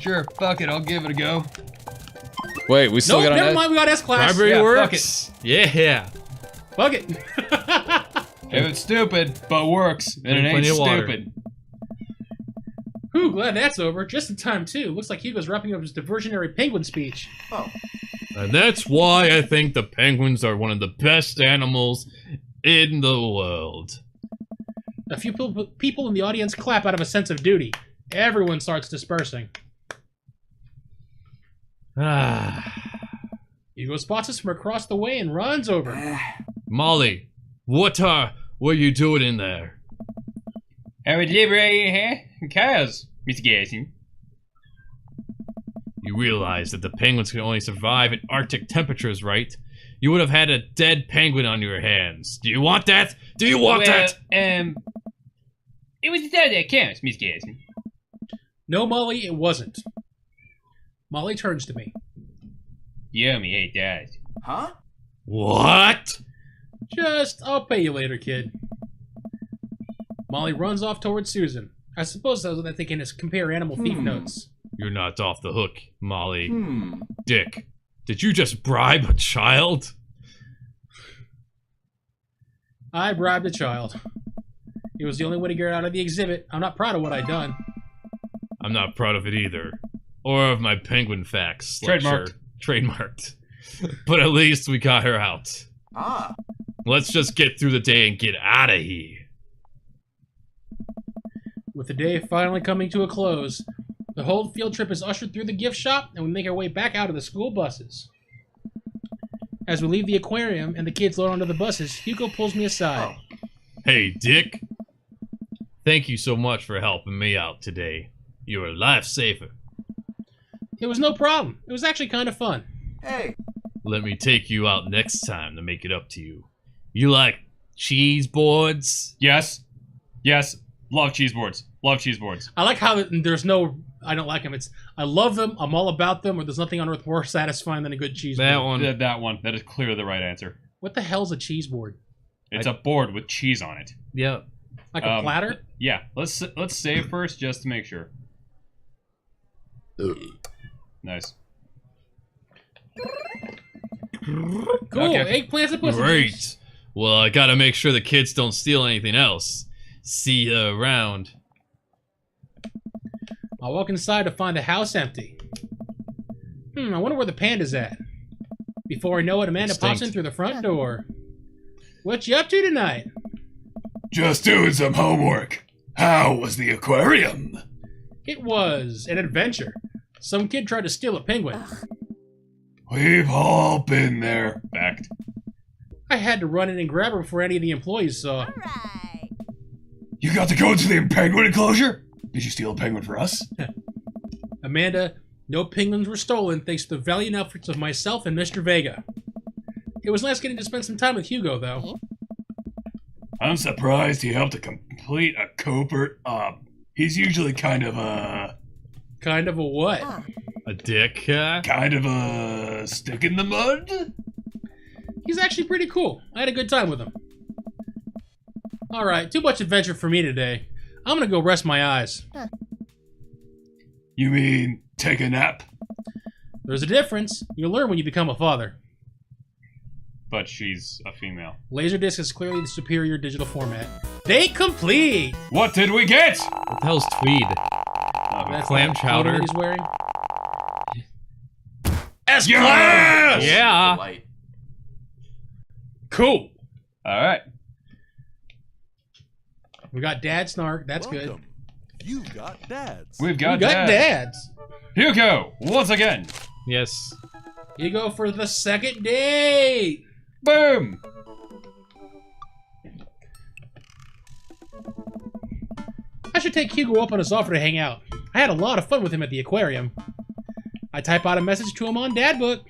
Sure, fuck it, I'll give it a go. Wait, we still Nope, got never mind, we got S-Class. Bribery Yeah, works! Yeah! Fuck it. If it's stupid, but works, then it ain't Plenty of water. stupid. Whew, glad that's over. Just in time, too. Looks like Hugo's wrapping up his diversionary penguin speech. And that's why I think the penguins are one of the best animals in the world. A few people in the audience clap out of a sense of duty. Everyone starts dispersing. Hugo spots us from across the way and runs over. Molly, what were you doing in there? I would live right in here. Kyle's, Mr. Garrison. You realize that the penguins can only survive in Arctic temperatures, right? You would have had a dead penguin on your hands. Do you want that? Do you want that? It was the thought that counts, Miss Garrison. No, Molly, it wasn't. Molly turns to me. You owe me $8. Huh? What? I'll pay you later, kid. Molly runs off towards Susan. I suppose that was what they can compare animal thief notes. You're not off the hook, Molly. Dick, did you just bribe a child? I bribed a child. It was the only way to get her out of the exhibit. I'm not proud of what I done. I'm not proud of it either. Or of my penguin facts. Trademarked. Trademarked. But at least we got her out. Ah. Let's just get through the day and get out of here. With the day finally coming to a close, the whole field trip is ushered through the gift shop, and we make our way back out of the school buses. As we leave the aquarium and the kids load onto the buses, Hugo pulls me aside. Hey, Dick. Thank you so much for helping me out today. You're a lifesaver. It was no problem. It was actually kind of fun. Hey. Let me take you out next time to make it up to you. You like cheese boards? Yes. Yes. Love cheese boards. Love cheese boards. I like how there's no, I don't like them. It's, I love them, I'm all about them, or there's nothing on earth more satisfying than a good cheese That board. one. That one. That is clearly the right answer. What the hell's a cheese board? It's a board with cheese on it. Yeah. Like a platter? Yeah. Let's save first just to make sure. Nice. Cool, Okay. eggplants and pussy. Great. Well, I gotta make sure the kids don't steal anything else. See you around. I walk inside to find the house empty. I wonder where the panda's at. Before I know it, Amanda pops in Extinct. through the front door. What you up to tonight? Just doing some homework. How was the aquarium? It was an adventure. Some kid tried to steal a penguin. We've all been there. Fact. I had to run in and grab her before any of the employees saw. You got to go to the penguin enclosure? Did you steal a penguin for us? Amanda, no penguins were stolen thanks to the valiant efforts of myself and Mr. Vega. It was nice getting to spend some time with Hugo, though. I'm surprised he helped to complete a covert op. He's usually kind of a what? A dick? kind of a stick in the mud? He's actually pretty cool. I had a good time with him. Alright, too much adventure for me today. I'm gonna go rest my eyes. You mean take a nap? There's a difference. You'll learn when you become a father. But she's a female. Laserdisc is clearly the superior digital format. Date complete! What did we get? What the hell's tweed? That's Clam the chowder. clothing he's wearing. Yes! Yeah. Light. Cool! Alright. We got Dad Snark. That's good. You got dads. We've We got, got Dad. Dads. Hugo, once again. Yes. You go for the second date. Boom! I should take Hugo up on his offer to hang out. I had a lot of fun with him at the aquarium. I type out a message to him on Dadbook.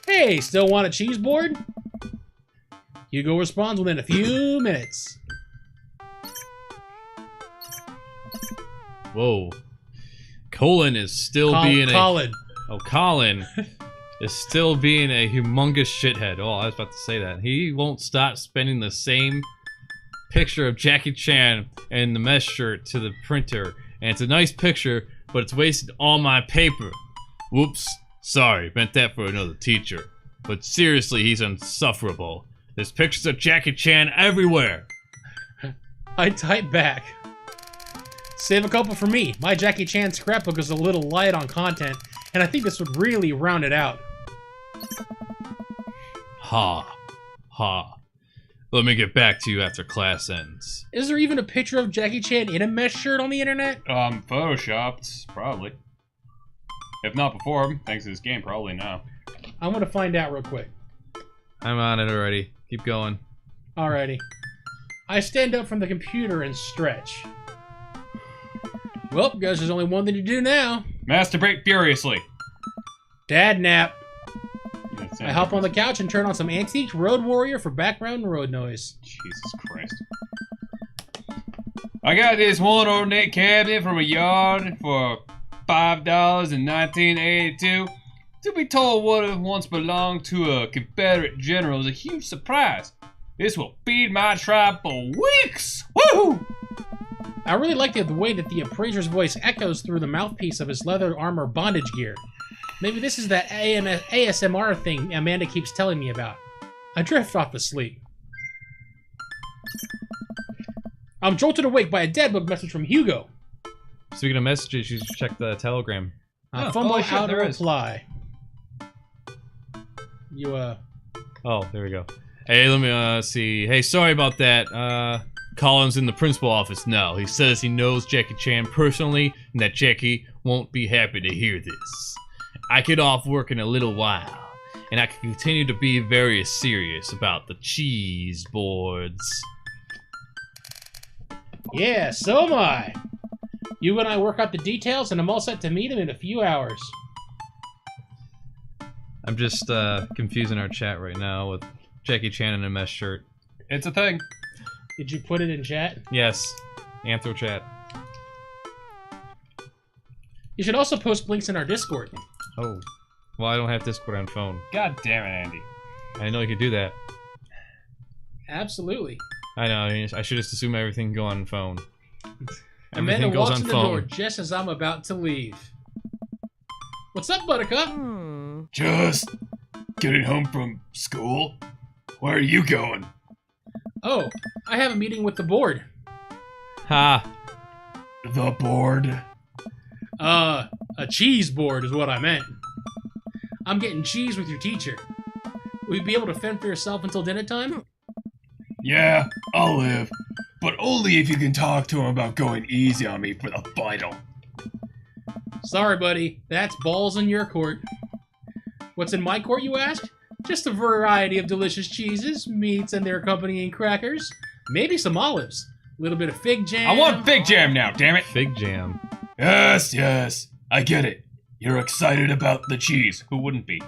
Hey, still want a cheese board? Hugo responds within a few minutes. Whoa. Colin is still being Colin. Colin is still being a humongous shithead. Oh, I was about to say that. He won't stop spending the same picture of Jackie Chan and the mesh shirt to the printer. And it's a nice picture, but it's wasted all my paper. Whoops. Sorry, meant that for another teacher. But seriously, he's insufferable. There's pictures of Jackie Chan everywhere. I type back. Save a couple for me. My Jackie Chan scrapbook is a little light on content, and I think this would really round it out. Ha. Ha. Let me get back to you after class ends. Is there even a picture of Jackie Chan in a mesh shirt on the internet? Photoshopped, probably. If not before, thanks to this game, probably now. I'm gonna find out real quick. I'm on it already. Keep going. Alrighty. I stand up from the computer and stretch. Well, guess there's only one thing to do now. Masturbate furiously. Dad nap. That's I hop on the couch and turn on some Antique Road Warrior for background road noise. Jesus Christ. I got this one ornate cabinet from a yard for $5 in 1982. To be told what it once belonged to a Confederate general is a huge surprise. This will feed my tribe for weeks. Woohoo! I really like the way that the appraiser's voice echoes through the mouthpiece of his leather armor bondage gear. Maybe this is that ASMR thing Amanda keeps telling me about. I drift off to sleep. I'm jolted awake by a deadbook message from Hugo. Speaking of messages, you should check the telegram. I Oh, fumble holy shit, out a there is. reply. You, Oh, there we go. Hey, let me see. Hey, sorry about that. Colin's in the principal office now. He says he knows Jackie Chan personally and that Jackie won't be happy to hear this. I get off work in a little while, and I can continue to be very serious about the cheese boards. yeah, so am I. You and I work out the details, and I'm all set to meet him in a few hours. I'm just confusing our chat right now with Jackie Chan in a mesh shirt. It's a thing. Did you put it in chat? Yes, Anthro chat. You should also post links in our Discord. Oh, well, I don't have Discord on phone. God damn it, Andy. I didn't know you could do that. Absolutely. I know. I should just assume everything can go on phone. Amanda Everything goes walks on in the door phone. just as I'm about to leave. What's up, Buttercup? Just getting home from school. Where are you going? Oh, I have a meeting with the board. Ha! The board? A cheese board is what I meant. I'm getting cheese with your teacher. Will you be able to fend for yourself until dinner time? Yeah, I'll live. But only if you can talk to him about going easy on me for the final. Sorry, buddy. That's balls in your court. What's in my court, you ask? Just a variety of delicious cheeses, meats, and their accompanying crackers. Maybe some olives. A little bit of fig jam. I want Fig Jam now, damn it. Fig jam. Yes, yes. I get it. You're excited about the cheese. Who wouldn't be?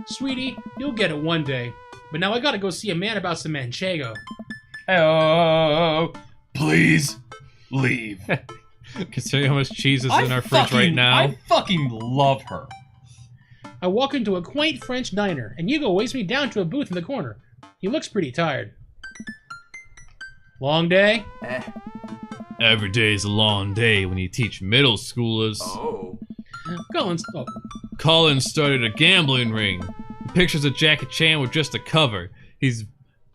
Sweetie, you'll get it one day. But now I gotta go see a man about some manchego. Oh, Please, leave. Considering how much cheese is in our fridge right now. I fucking love her. I walk into a quaint French diner, and Hugo waits me down to a booth in the corner. He looks pretty tired. Long day? Every day's a long day when you teach middle schoolers. Oh. Colin started a gambling ring. The pictures of Jackie Chan were just a cover. He's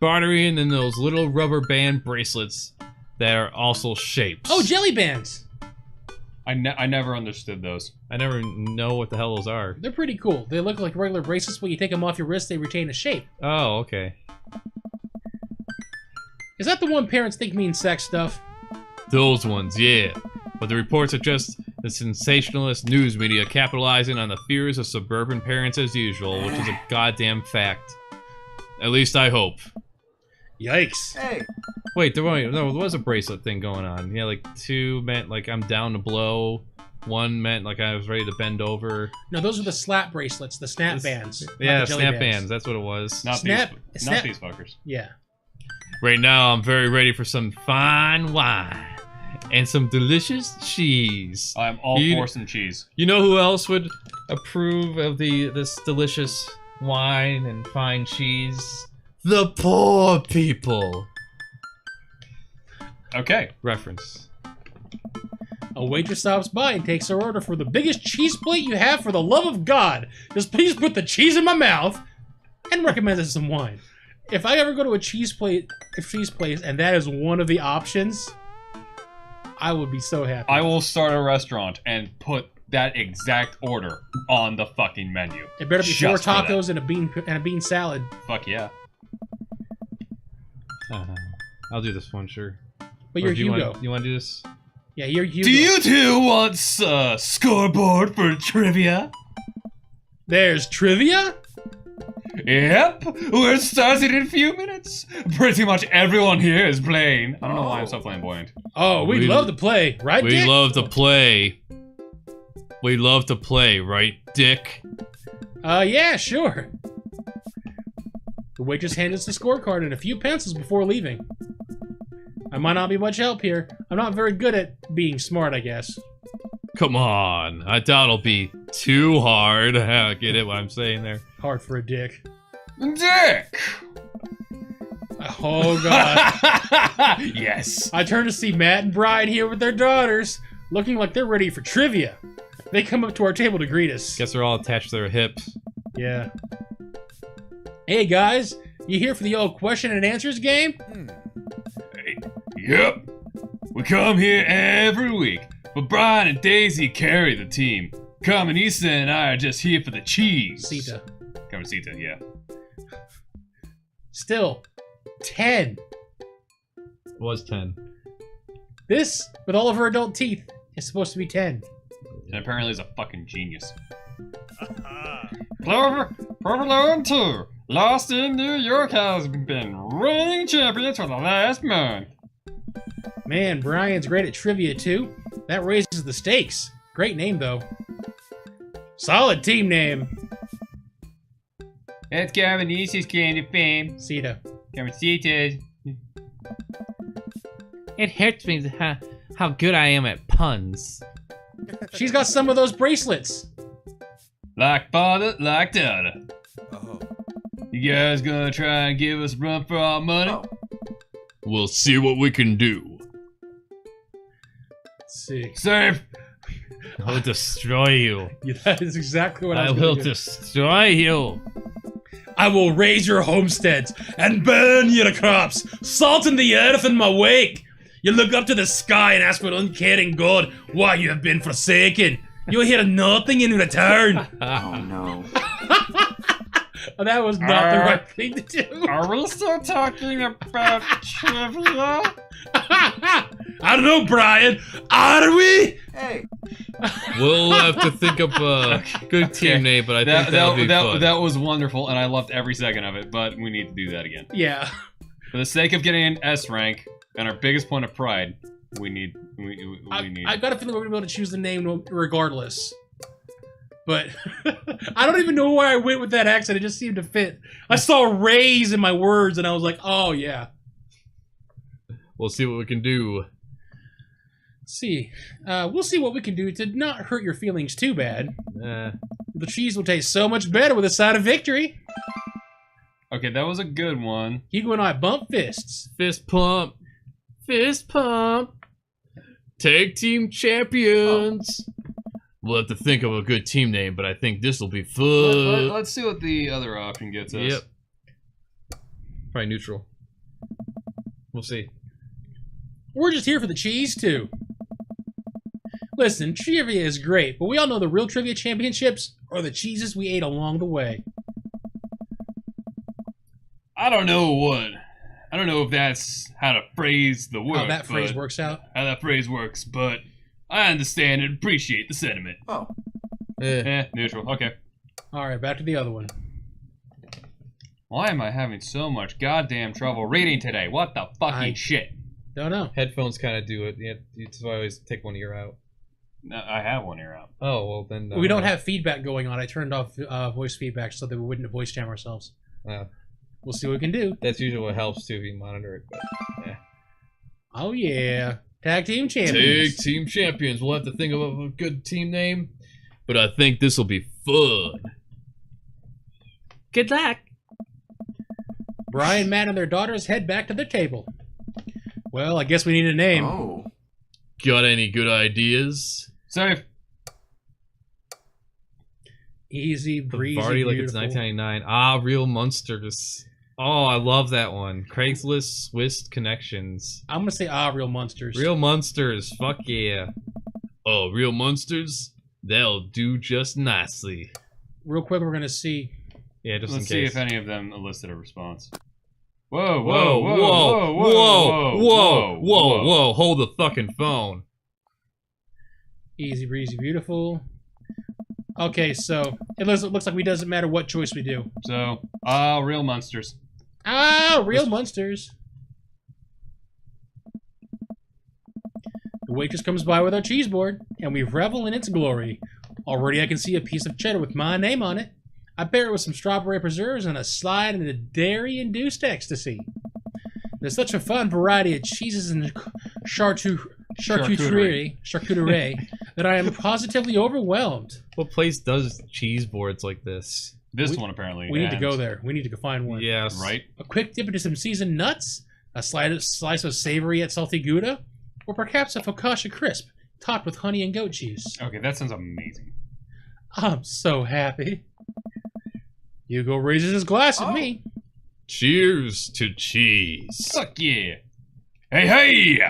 bartering in those little rubber band bracelets that are also shapes. Oh, jelly bands! I never understood those. I never know what the hell those are. They're pretty cool. They look like regular bracelets, but you take them off your wrist, they retain a shape. Oh, okay. Is that the one parents think means sex stuff? Those ones, yeah. But the reports are just the sensationalist news media capitalizing on the fears of suburban parents as usual, which is a goddamn fact. At least I hope. Yikes. Hey. Wait, there was a bracelet thing going on. Yeah, like 2 meant like I'm down to blow. 1 meant like I was ready to bend over. No, those are the slap bracelets, the snap bands. not Yeah, the jelly snap bands. That's what it was. Not Snap- these. snap- Not these fuckers. Yeah. Right now, I'm very ready for some fine wine and some delicious cheese. I'm all You- for some cheese. You know who else would approve of this delicious wine and fine cheese? The poor people. Okay. Reference. A waitress stops by and takes her order for the biggest cheese plate you have for the love of God. Just please put the cheese in my mouth and recommends us some wine. If I ever go to a cheese place and that is one of the options, I would be so happy. I will start a restaurant and put that exact order on the fucking menu. It better be Just 4 for that. tacos and a bean salad. Fuck yeah. I'll do this one, sure. But Or you're do you Hugo. you want to do this? Yeah, you're Hugo. Do you two want a scoreboard for trivia? There's trivia? Yep, we're starting in a few minutes. Pretty much everyone here is playing. I don't know why I'm so flamboyant. Oh, we'd We- love to play, right, We Dick? love to play. We love to play, right, Dick? Yeah, sure. The waitress hands us the scorecard and a few pencils before leaving. I might not be much help here. I'm not very good at being smart, I guess. Come on. I doubt it'll be too hard. Get it what I'm saying there? Hard for a dick. Dick! Oh, God. Yes. I turn to see Matt and Brian here with their daughters, looking like they're ready for trivia. They come up to our table to greet us. Guess they're all attached to their hips. Yeah. Hey, guys. You here for the old question and answers game? Yep. We come here every week, but Brian and Daisy carry the team. Carmenisa and I are just here for the cheese. Sita. Carmencita, yeah. Still, 10. It was 10. This, with all of her adult teeth, is supposed to be 10. And apparently is a fucking genius. Clover Lone 2, Lost in New York, has been reigning champions for the last month. Man, Brian's great at trivia too. That raises the stakes. Great name though. Solid team name. That's Carmenice's claim to fame. Sita. Carmencita's. It hurts me how good I am at puns. She's got some of those bracelets. Like father, like daughter. Oh. You guys gonna try and give us a run for our money? We'll see what we can do. Let's see. Save! I will destroy you. Yeah, that is exactly what I I was will gonna do. destroy you. I will raise your homesteads and burn your crops, salt in the earth in my wake. You look up to the sky and ask for an uncaring God why you have been forsaken. You'll hear nothing in return. Oh no. That was not the right thing to do. Are we still talking about trivia? I don't know, Brian. Are we? Hey. We'll have to think up a good team name, but I think that'll be fun. That was wonderful, and I loved every second of it, but we need to do that again. Yeah. For the sake of getting an S rank, and our biggest point of pride, we need... I got a feeling we're going to be able to choose the name regardless. But I don't even know where I went with that accent. It just seemed to fit. I saw raise in my words, and I was like, oh, yeah. We'll see what we can do. Let's see. We'll see what we can do to not hurt your feelings too bad. The cheese will taste so much better with a side of victory. Okay, that was a good one. Hugo and I bump fists. Fist pump. Fist pump. Tag team champions. We'll have to think of a good team name, but I think this will be fun. Let's see what the other option gets us. Yep. Probably neutral. We'll see. We're just here for the cheese, too. Listen, trivia is great, but we all know the real trivia championships are the cheeses we ate along the way. I don't know if that's how to phrase the word. How that phrase works out. How that phrase works, but I understand and appreciate the sentiment. Oh. Neutral. Okay. Alright, back to the other one. Why am I having so much goddamn trouble reading today? What the fucking shit? Don't know. Headphones kind of do it. That's why I always take one ear out. No, I have one ear out. Oh, well then... We don't have feedback going on. I turned off voice feedback so that we wouldn't voice jam ourselves. We'll see what we can do. That's usually what helps too if you monitor it. But, yeah. Oh yeah. Tag team champions. Tag team champions. We'll have to think of a good team name. But I think this will be fun. Good luck. Brian, Matt, and their daughters head back to their table. Well, I guess we need a name. Oh. Got any good ideas? Safe. Easy, breezy, Vardy like it's beautiful. 1999. Ah, Real Monsters. Oh, I love that one. Craigslist Swiss Connections. I'm gonna say Real Monsters. Real Monsters. Fuck yeah. Oh, Real Monsters? They'll do just nicely. Real quick, we're gonna see. Yeah, just Let's in see case. if any of them elicited a response. Whoa, whoa, whoa, whoa, whoa, whoa, whoa. Hold the fucking phone. Easy, breezy, beautiful. Okay, so it looks like it doesn't matter what choice we do. So, Real Monsters. Real Monsters. The waitress comes by with our cheese board, and we revel in its glory. Already I can see a piece of cheddar with my name on it. I pair it with some strawberry preserves and a slide into dairy-induced ecstasy. There's such a fun variety of cheeses and charcuterie that I am positively overwhelmed. What place does cheese boards like this? This one apparently. We need to go there. We need to go find one. Yes. Right? A quick dip into some seasoned nuts, a slice of savory yet salty Gouda, or perhaps a focaccia crisp topped with honey and goat cheese. Okay, that sounds amazing. I'm so happy. Hugo raises his glass at me. Cheers to cheese. Fuck yeah. Hey, hey!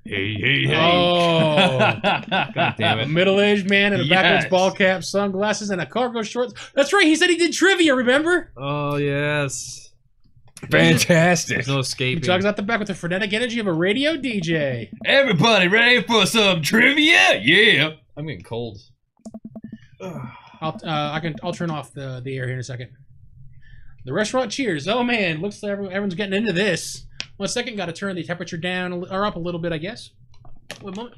Hey. Oh, God damn a it. middle-aged man in a backwards Yes. ball cap, sunglasses, and a cargo shorts. That's right. He said he did trivia. Remember? Oh, yes. Fantastic. There's no He escaping. jogs out the back with the frenetic energy of a radio DJ. Everybody ready for some trivia? Yeah. I'm getting cold. I'll turn off the air here in a second. The restaurant cheers. Oh man, looks like everyone's getting into this. 1 second, got to turn the temperature down or up a little bit, I guess. One moment.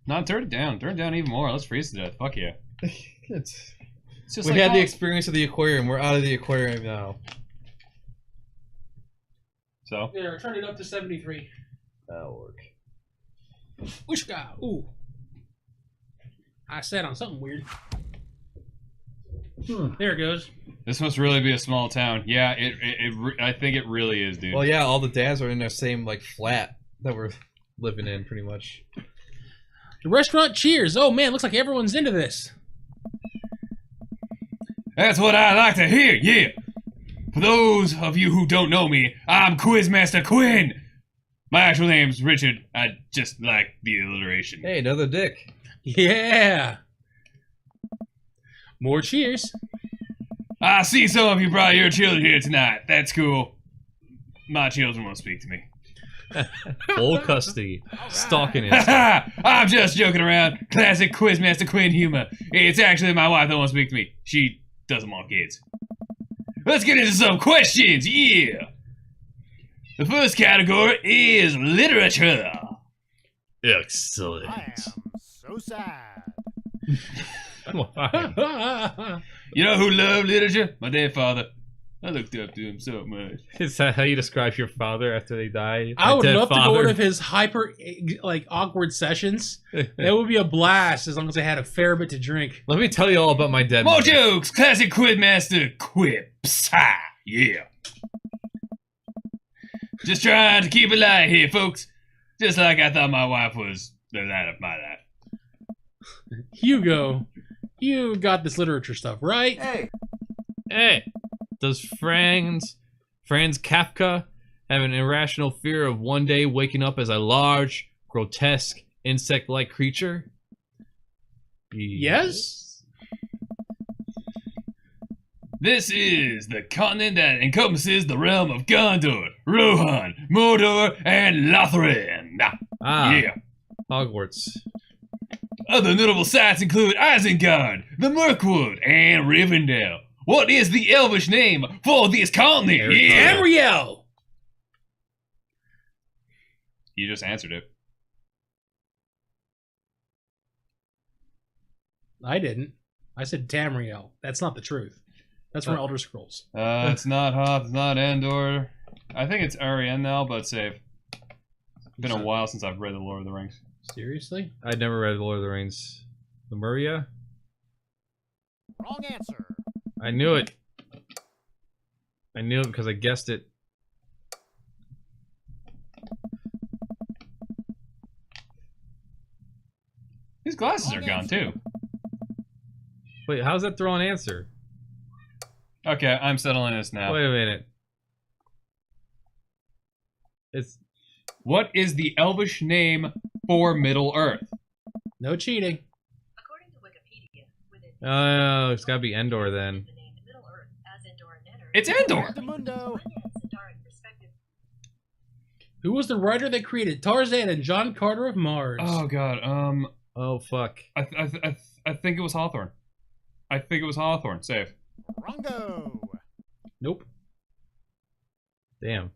No, turn it down. Turn it down even more. Let's freeze to death. Fuck yeah. It's just we like had the college. experience of the aquarium. We're out of the aquarium now. So, There, turn it up to 73. That'll work. Whooshka. Ooh. I sat on something weird. There it goes. this must really be a small town. Yeah, I think it really is, dude. Well, yeah, all the dads are in their same like flat that we're living in, pretty much. The restaurant cheers. Oh man, looks like everyone's into this. That's what I like to hear, yeah. For those of you who don't know me, I'm Quizmaster Quinn. My actual name's Richard. I just like the alliteration. Hey, another dick. Yeah. More cheers. I see some of you brought your children here tonight. That's cool. My children won't speak to me. Full custody. Stalking it. I'm just joking around. Classic Quizmaster Quinn humor. It's actually my wife that won't speak to me. She doesn't want kids. Let's get into some questions, yeah. The first category is literature. Excellent. So sad. Why? You know who loved literature? My dead father. I looked up to him so much. Is that how you describe your father after they die? I A would dead love to go father? one of his hyper, like, awkward sessions. That would be a blast as long as I had a fair bit to drink. Let me tell you all about my dead More mother. jokes. Classic Quizmaster quips. Ha! Yeah. Just trying to keep it light here, folks. Just like I thought my wife was the light of my life. Hugo, you got this literature stuff, right? Hey, does Franz Kafka have an irrational fear of one day waking up as a large, grotesque, insect-like creature? Yes? This is the continent that encompasses the realm of Gondor, Rohan, Mordor, and Lothlorien. Ah, Yeah. Hogwarts. Other notable sites include Isengard, the Mirkwood, and Rivendell. What is the Elvish name for this continent? Yeah. Tamriel! You just answered it. I didn't. I said Tamriel. That's not the truth. That's from Elder Scrolls. It's not Hoth, it's not Endor. I think it's Ariane now, but safe. It's been a while since I've read The Lord of the Rings. Seriously? I'd never read Lord of the Rings. Lemuria? Wrong answer. I knew it. I knew it because I guessed it. These glasses are gone too. Wait, how's that throw an answer? Okay, I'm settling this now. Wait a minute. It's What is the Elvish name for Middle Earth? No cheating. According to Wikipedia, within oh, it's gotta be Endor then. the name Middle Earth as Endor and Nenner. It's Endor! Mundo. Who was the writer that created Tarzan and John Carter of Mars? Oh god, Oh fuck. I think it was Hawthorne. I think it was Hawthorne. Safe. Wrongo. Nope. Damn.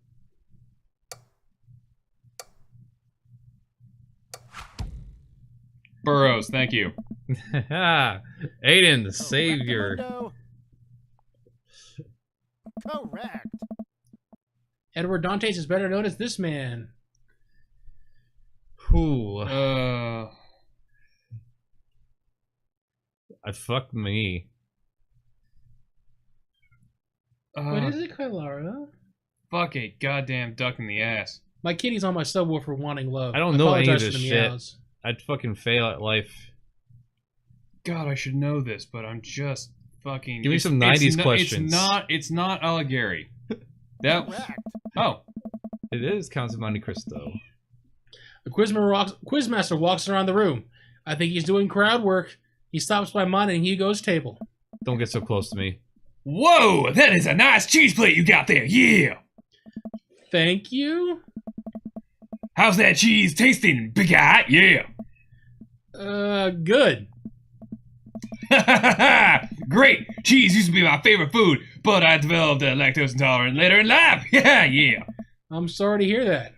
Burroughs, thank you. Aiden, the savior. Mundo. Correct. Edward Dantes is better known as this man. Whew. Fuck me. What is it, Kylara? Fuck a goddamn duck in the ass. My kitty's on my subwoofer wanting love. I don't know any of Apologize this for the shit. meows. I'd fucking fail at life. God, I should know this, but I'm just fucking. Give me it's- some it's 90s no- questions. It's not Allegheny. That. Correct. Oh. It is Count of Monte Cristo. The quizmaster walks around the room. I think he's doing crowd work. He stops by mine and Hugo's table. Don't get so close to me. Whoa, that is a nice cheese plate you got there. Yeah. Thank you. How's that cheese tasting, big guy? Yeah. Good. Great. Cheese used to be my favorite food, but I developed lactose intolerance later in life. Yeah. I'm sorry to hear that.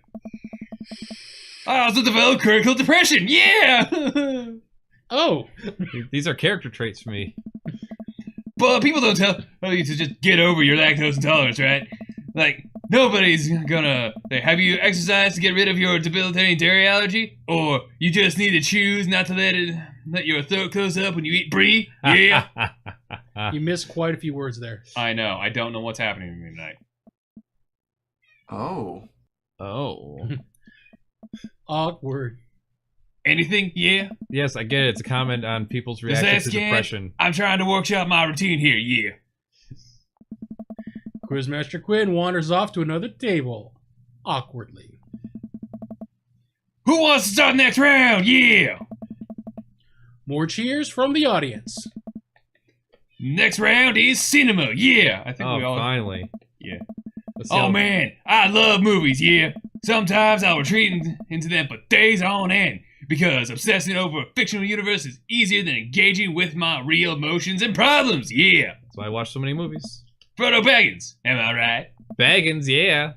I also developed critical depression. Yeah. Oh. These are character traits for me. But people don't tell you to just get over your lactose intolerance, right? Like, nobody's gonna have you exercise to get rid of your debilitating dairy allergy, or you just need to choose not to let your throat close up when you eat brie. Yeah. You missed quite a few words there. I know. I don't know what's happening to me tonight. Oh. Awkward. Anything? Yeah. Yes, I get it. It's a comment on people's Does that reaction to scan? depression. I'm trying to workshop my routine here. Yeah. Quizmaster Quinn wanders off to another table. Awkwardly. Who wants to start the next round? Yeah. More cheers from the audience. Next round is cinema. Yeah. I think Oh, we all. finally. Yeah. Let's see Oh how- man, I love movies. Yeah. Sometimes I'll retreat into them for days on end because obsessing over a fictional universe is easier than engaging with my real emotions and problems. Yeah. That's why I watch so many movies. Frodo Baggins. Am I right? Baggins, yeah.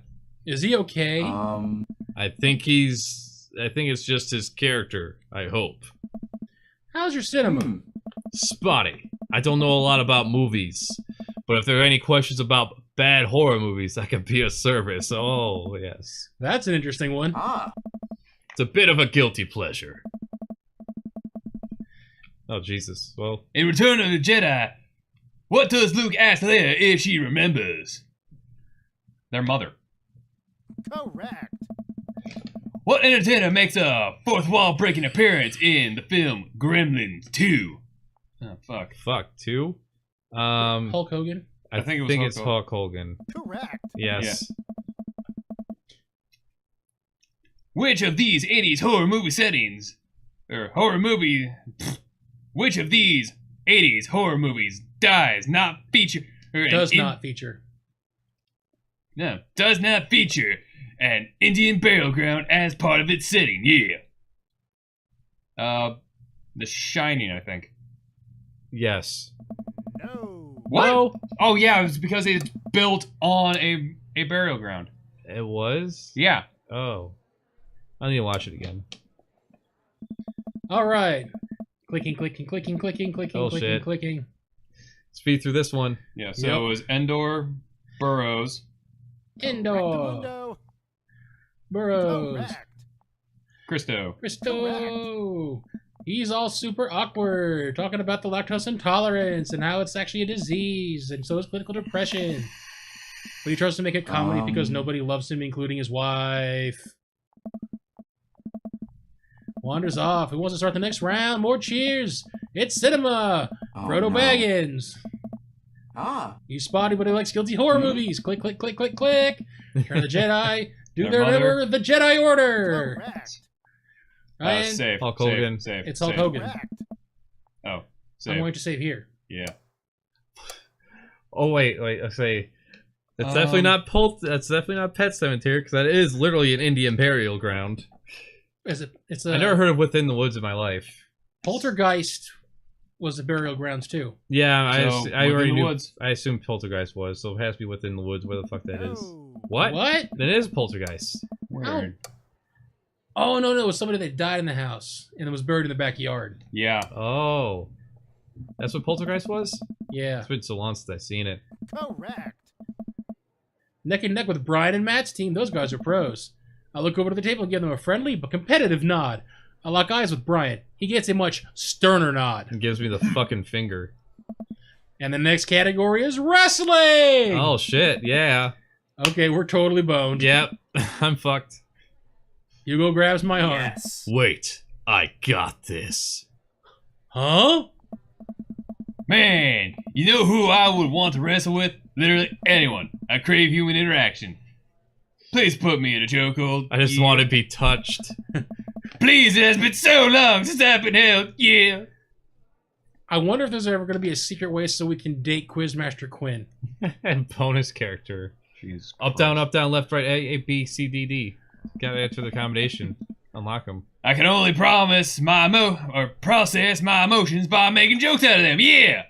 Is he okay? I think it's just his character, I hope. How's your cinema? Spotty. I don't know a lot about movies, but if there are any questions about bad horror movies, I can be of service. Oh, yes. That's an interesting one. It's a bit of a guilty pleasure. Oh, Jesus. Well, In Return of the Jedi, what does Luke ask Leia if she remembers? Their mother. Correct. What entertainer makes a fourth wall breaking appearance in the film Gremlins 2? Oh, fuck. fuck, two? I Hulk Hogan. think, think it was it's Hulk Hulk Hogan. Correct. Yes. Which of these 80s horror movie settings, or horror movie, which of these 80s horror movies does not feature, Does not feature. does not feature an Indian burial ground as part of its setting? Yeah. The Shining, I think. Yes. No. What? No, Oh yeah, it was because it's built on a burial ground. it was? Yeah. Oh. I need to watch it again. All right. Clicking, clicking, clicking, clicking, clicking, Oh, clicking, shit. clicking. Speed through this one. Yeah. So Yep. it was Endor, Burrows, Indoor. Correctamundo. Burrows. Correct. Christo. Christo. He's all super awkward, talking about the lactose intolerance and how it's actually a disease, and so is clinical depression. But he tries to make it comedy because nobody loves him, including his wife. Wanders off. Who wants to start the next round? More cheers. It's cinema. Frodo Baggins. He's spotty, but he likes guilty horror movies. Click, click, click, click, click. Turn of the Jedi. Do Their they mother. remember the Jedi Order? Correct. Ryan, Save. Hulk save, Hogan. Save. it's Hulk save. Hogan. Correct. Oh. I'm Save. going to save here. Yeah. Oh, wait. I say. It's definitely not That's definitely not Pet Cemetery, because that is literally an Indian burial ground. It's I never heard of Within the Woods in my life. Poltergeist was the burial grounds too. Yeah, So, I Within already the knew. Woods. I assumed Poltergeist was, so it has to be Within the Woods. Where the fuck that is? No. What? What? Then it is Poltergeist. Weird. Oh no, it was somebody that died in the house and it was buried in the backyard. Yeah. Oh, that's what Poltergeist was. Yeah. It's been so long since I've seen it. Correct. Neck and neck with Brian and Matt's team. Those guys are pros. I look over to the table and give them a friendly but competitive nod. I lock eyes with Brian. He gets a much sterner nod. It gives me the fucking finger. And the next category is wrestling. Oh shit! Yeah. Okay, we're totally boned. Yep. I'm fucked. Hugo grabs my arm. Yes. Wait, I got this. Huh? Man, you know who I would want to wrestle with? Literally anyone. I crave human interaction. Please put me in a chokehold. I just yeah. want to be touched. Please, it has been so long since I've been held. Yeah. I wonder if there's ever going to be a secret way so we can date Quizmaster Quinn. And bonus character. Jesus Up, down, left, right, A, B, C, D, D. Gotta answer the combination. Unlock them. I can only process my emotions by making jokes out of them. Yeah.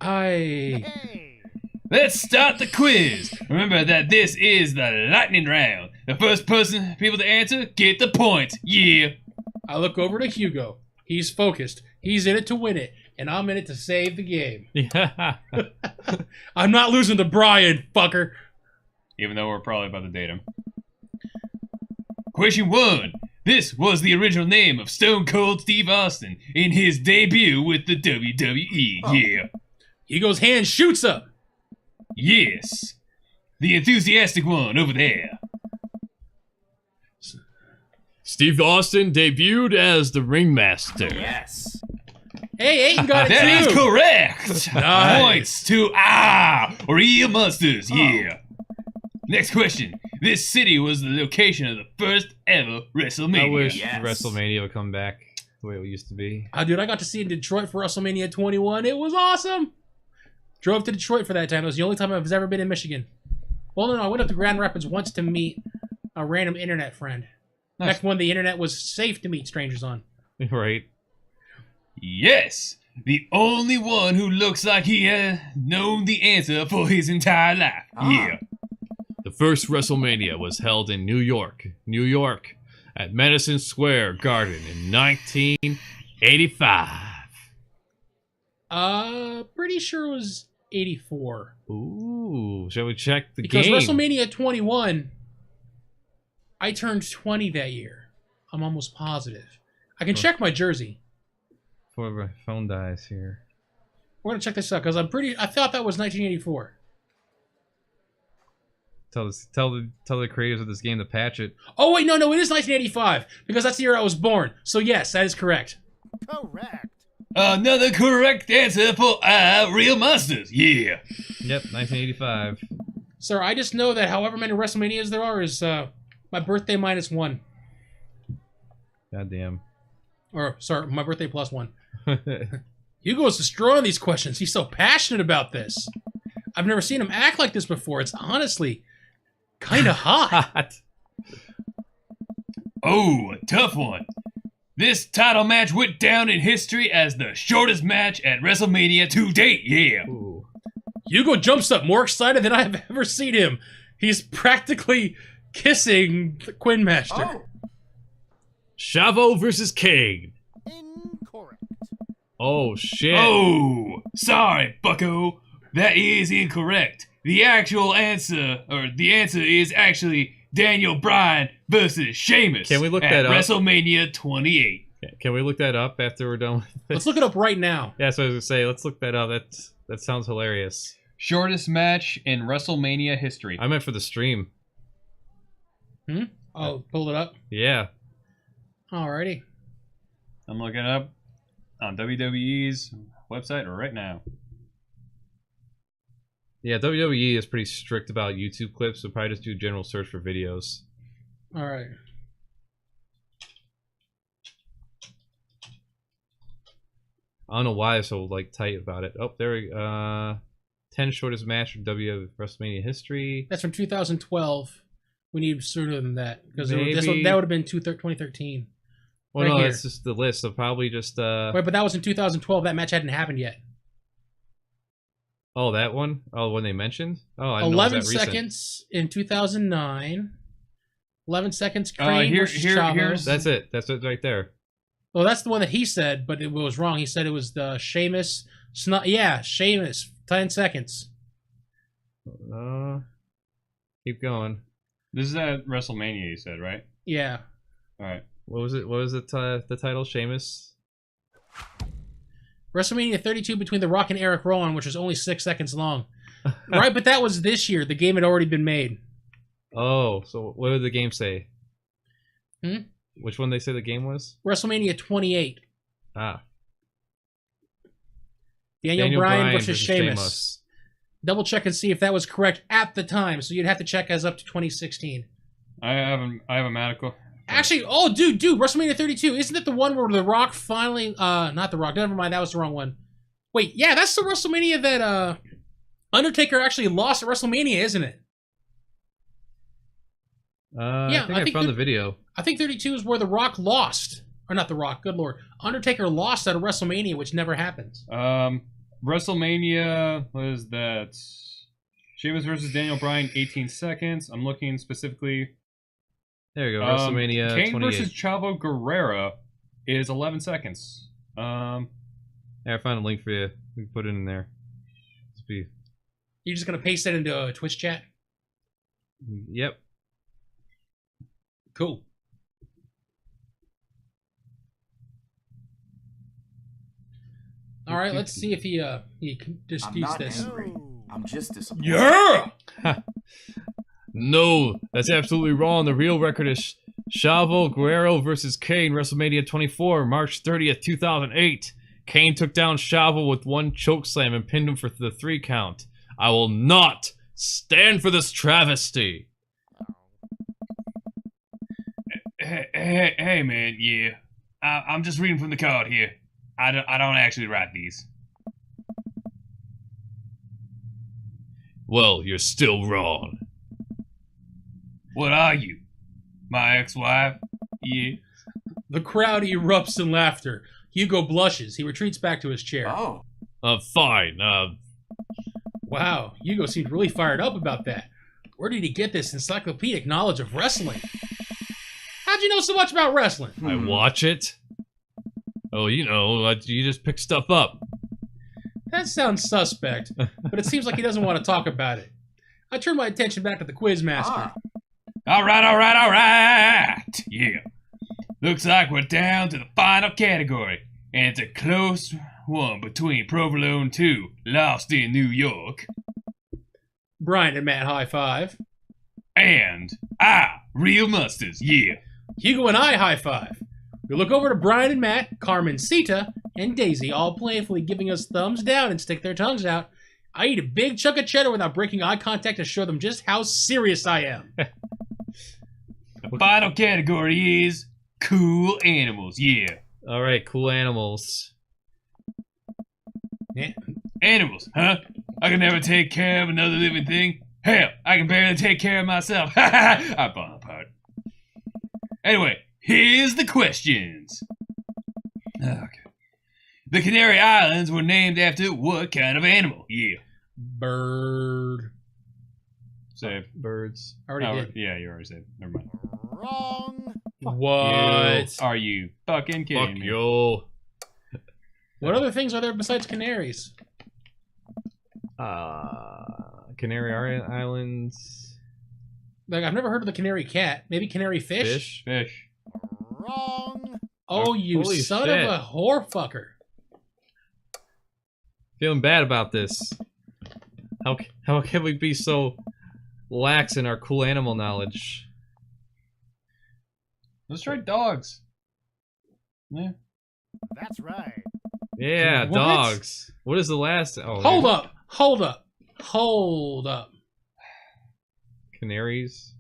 Hey. Let's start the quiz. Remember that this is the lightning round. The first people to answer get the points. Yeah. I look over to Hugo. He's focused. He's in it to win it. And I'm in it to save the game. Yeah. I'm not losing to Brian, fucker. Even though we're probably about to date him. Question 1. This was the original name of Stone Cold Steve Austin in his debut with the WWE. Yeah. Hugo's hand shoots up. Yes. The enthusiastic one over there. Steve Austin debuted as the ringmaster. Yes. Hey, Aiden got it That is too. correct. Nice. Points to Real Monsters. Yeah. Next question. This city was the location of the first ever WrestleMania. I wish Yes. WrestleMania would come back the way it used to be. Dude, I got to see it in Detroit for WrestleMania 21. It was awesome. Drove to Detroit for that time. It was the only time I've ever been in Michigan. Well, no, I went up to Grand Rapids once to meet a random internet friend. Nice. Back when the internet was safe to meet strangers on. Right. Yes. The only one who looks like he has known the answer for his entire life. Yeah. The first WrestleMania was held in New York, at Madison Square Garden in 1985. Pretty sure it was 84. Ooh, shall we check the Because game? WrestleMania 21, I turned 20 that year. I'm almost positive. I can check my jersey. Before my phone dies here. We're gonna check this out because I thought that was 1984. Tell the creators of this game to patch it. Oh wait, no, it is 1985 because that's the year I was born. So yes, that is correct. Correct. Another correct answer for Real Monsters. Yeah. Yep, 1985. Sir, I just know that however many WrestleManias there are is my birthday minus one. Goddamn. Or sorry, my birthday plus one. Hugo's destroying these questions. He's so passionate about this. I've never seen him act like this before. It's honestly kind of hot. Oh, a tough one. This title match went down in history as the shortest match at WrestleMania to date. Yeah. Ooh. Hugo jumps up more excited than I've ever seen him. He's practically kissing the Quinn Master. Oh. Chavo versus Kane. Incorrect. Oh shit. Oh, sorry, bucko. That is incorrect. The actual answer, is actually Daniel Bryan versus Sheamus. Can we look at that up? WrestleMania 28. Can we look that up after we're done with this? Let's look it up right now. Yeah, so I was gonna say, let's look that up. That sounds hilarious. Shortest match in WrestleMania history. I meant for the stream. Oh, pull it up. Yeah. Alrighty. I'm looking it up on WWE's website right now. Yeah, WWE is pretty strict about YouTube clips, so probably just do a general search for videos. Alright. I don't know why they're so like tight about it. Oh, there we 10 shortest match from WrestleMania history. That's from 2012. We need sooner than that because that Maybe. would have been 2013. Well, right no, here. that's just the list. So probably just Wait, but that was in 2012. That match hadn't happened yet. Oh, that one? Oh, when they mentioned? Oh, I didn't know it was 11 that recent. seconds in 2009. 11 seconds. Crane versus Chavo. here's- That's it. That's it right there. Well, that's the one that he said, but it was wrong. He said it was the Sheamus. Yeah, Sheamus. 10 seconds. Keep going. This is at WrestleMania, you said, right? Yeah. All right. What was it? What was it? The title? Sheamus. WrestleMania 32 between The Rock and Eric Rowan, which was only 6 seconds long. Right, but that was this year. The game had already been made. Oh, so what did the game say? Hmm? Which one they say the game was? WrestleMania 28. Ah. Daniel Bryan versus Sheamus. double check and see if that was correct at the time. So you'd have to check as up to 2016. I have a medical. Actually, oh, dude, WrestleMania 32. Isn't it the one where The Rock finally, not The Rock, never mind, that was the wrong one. Wait, yeah, that's the WrestleMania that, Undertaker actually lost at WrestleMania, isn't it? I think I found the video. I think 32 is where The Rock lost. Or not The Rock, good lord. Undertaker lost at a WrestleMania, which never happens. WrestleMania, what is that? Sheamus versus Daniel Bryan, 18 seconds. I'm looking specifically. There you go, WrestleMania Kane 28. versus Chavo Guerrero is 11 seconds. Yeah, I found a link for you. We can put it in there. Let's be. You're just going to paste that into a Twitch chat? Yep. Cool. All right, let's see if he disputes this. Angry. I'm just disappointed. Yeah! No, that's absolutely wrong. The real record is Chavo Guerrero versus Kane, WrestleMania 24, March 30th, 2008. Kane took down Chavo with one chokeslam and pinned him for the 3 count. I will not stand for this travesty. Hey, man, yeah. I'm just reading from the card here. I don't actually write these. Well, you're still wrong. What are you? My ex-wife? Yeah. The crowd erupts in laughter. Hugo blushes. He retreats back to his chair. Oh. Fine. Wow, Hugo seemed really fired up about that. Where did he get this encyclopedic knowledge of wrestling? How'd you know so much about wrestling? I watch it. Oh, you know, you just pick stuff up. That sounds suspect, but it seems like he doesn't want to talk about it. I turn my attention back to the Quizmaster. All right. Yeah. Looks like we're down to the final category, and it's a close one between Provolone 2, Lost in New York, Brian and Matt high five. and Real Mustards, yeah. Hugo and I high five. We look over to Brian and Matt, Carmen Sita, and Daisy, all playfully giving us thumbs down and stick their tongues out. I eat a big chunk of cheddar without breaking eye contact to show them just how serious I am. The final category is Cool Animals, yeah. All right, cool animals. Yeah. Animals, huh? I can never take care of another living thing. Hell, I can barely take care of myself. I fall apart. Anyway, here's the questions. Okay. The Canary Islands were named after what kind of animal? Yeah. Bird. Save. Birds. Already did. Yeah, you already saved. Never mind. Wrong. What? Are you fucking kidding Fuck me? you. What other things are there besides canaries? Canary Islands. Like, I've never heard of the canary cat. Maybe canary fish? Fish. Wrong. Oh, you Holy son shit. of a whore fucker. Feeling bad about this. How can we be so lax in our cool animal knowledge? Let's try dogs. Yeah. That's right. Yeah, What? dogs. What is the last? Oh, Hold up. Hold up. Hold up. Canaries.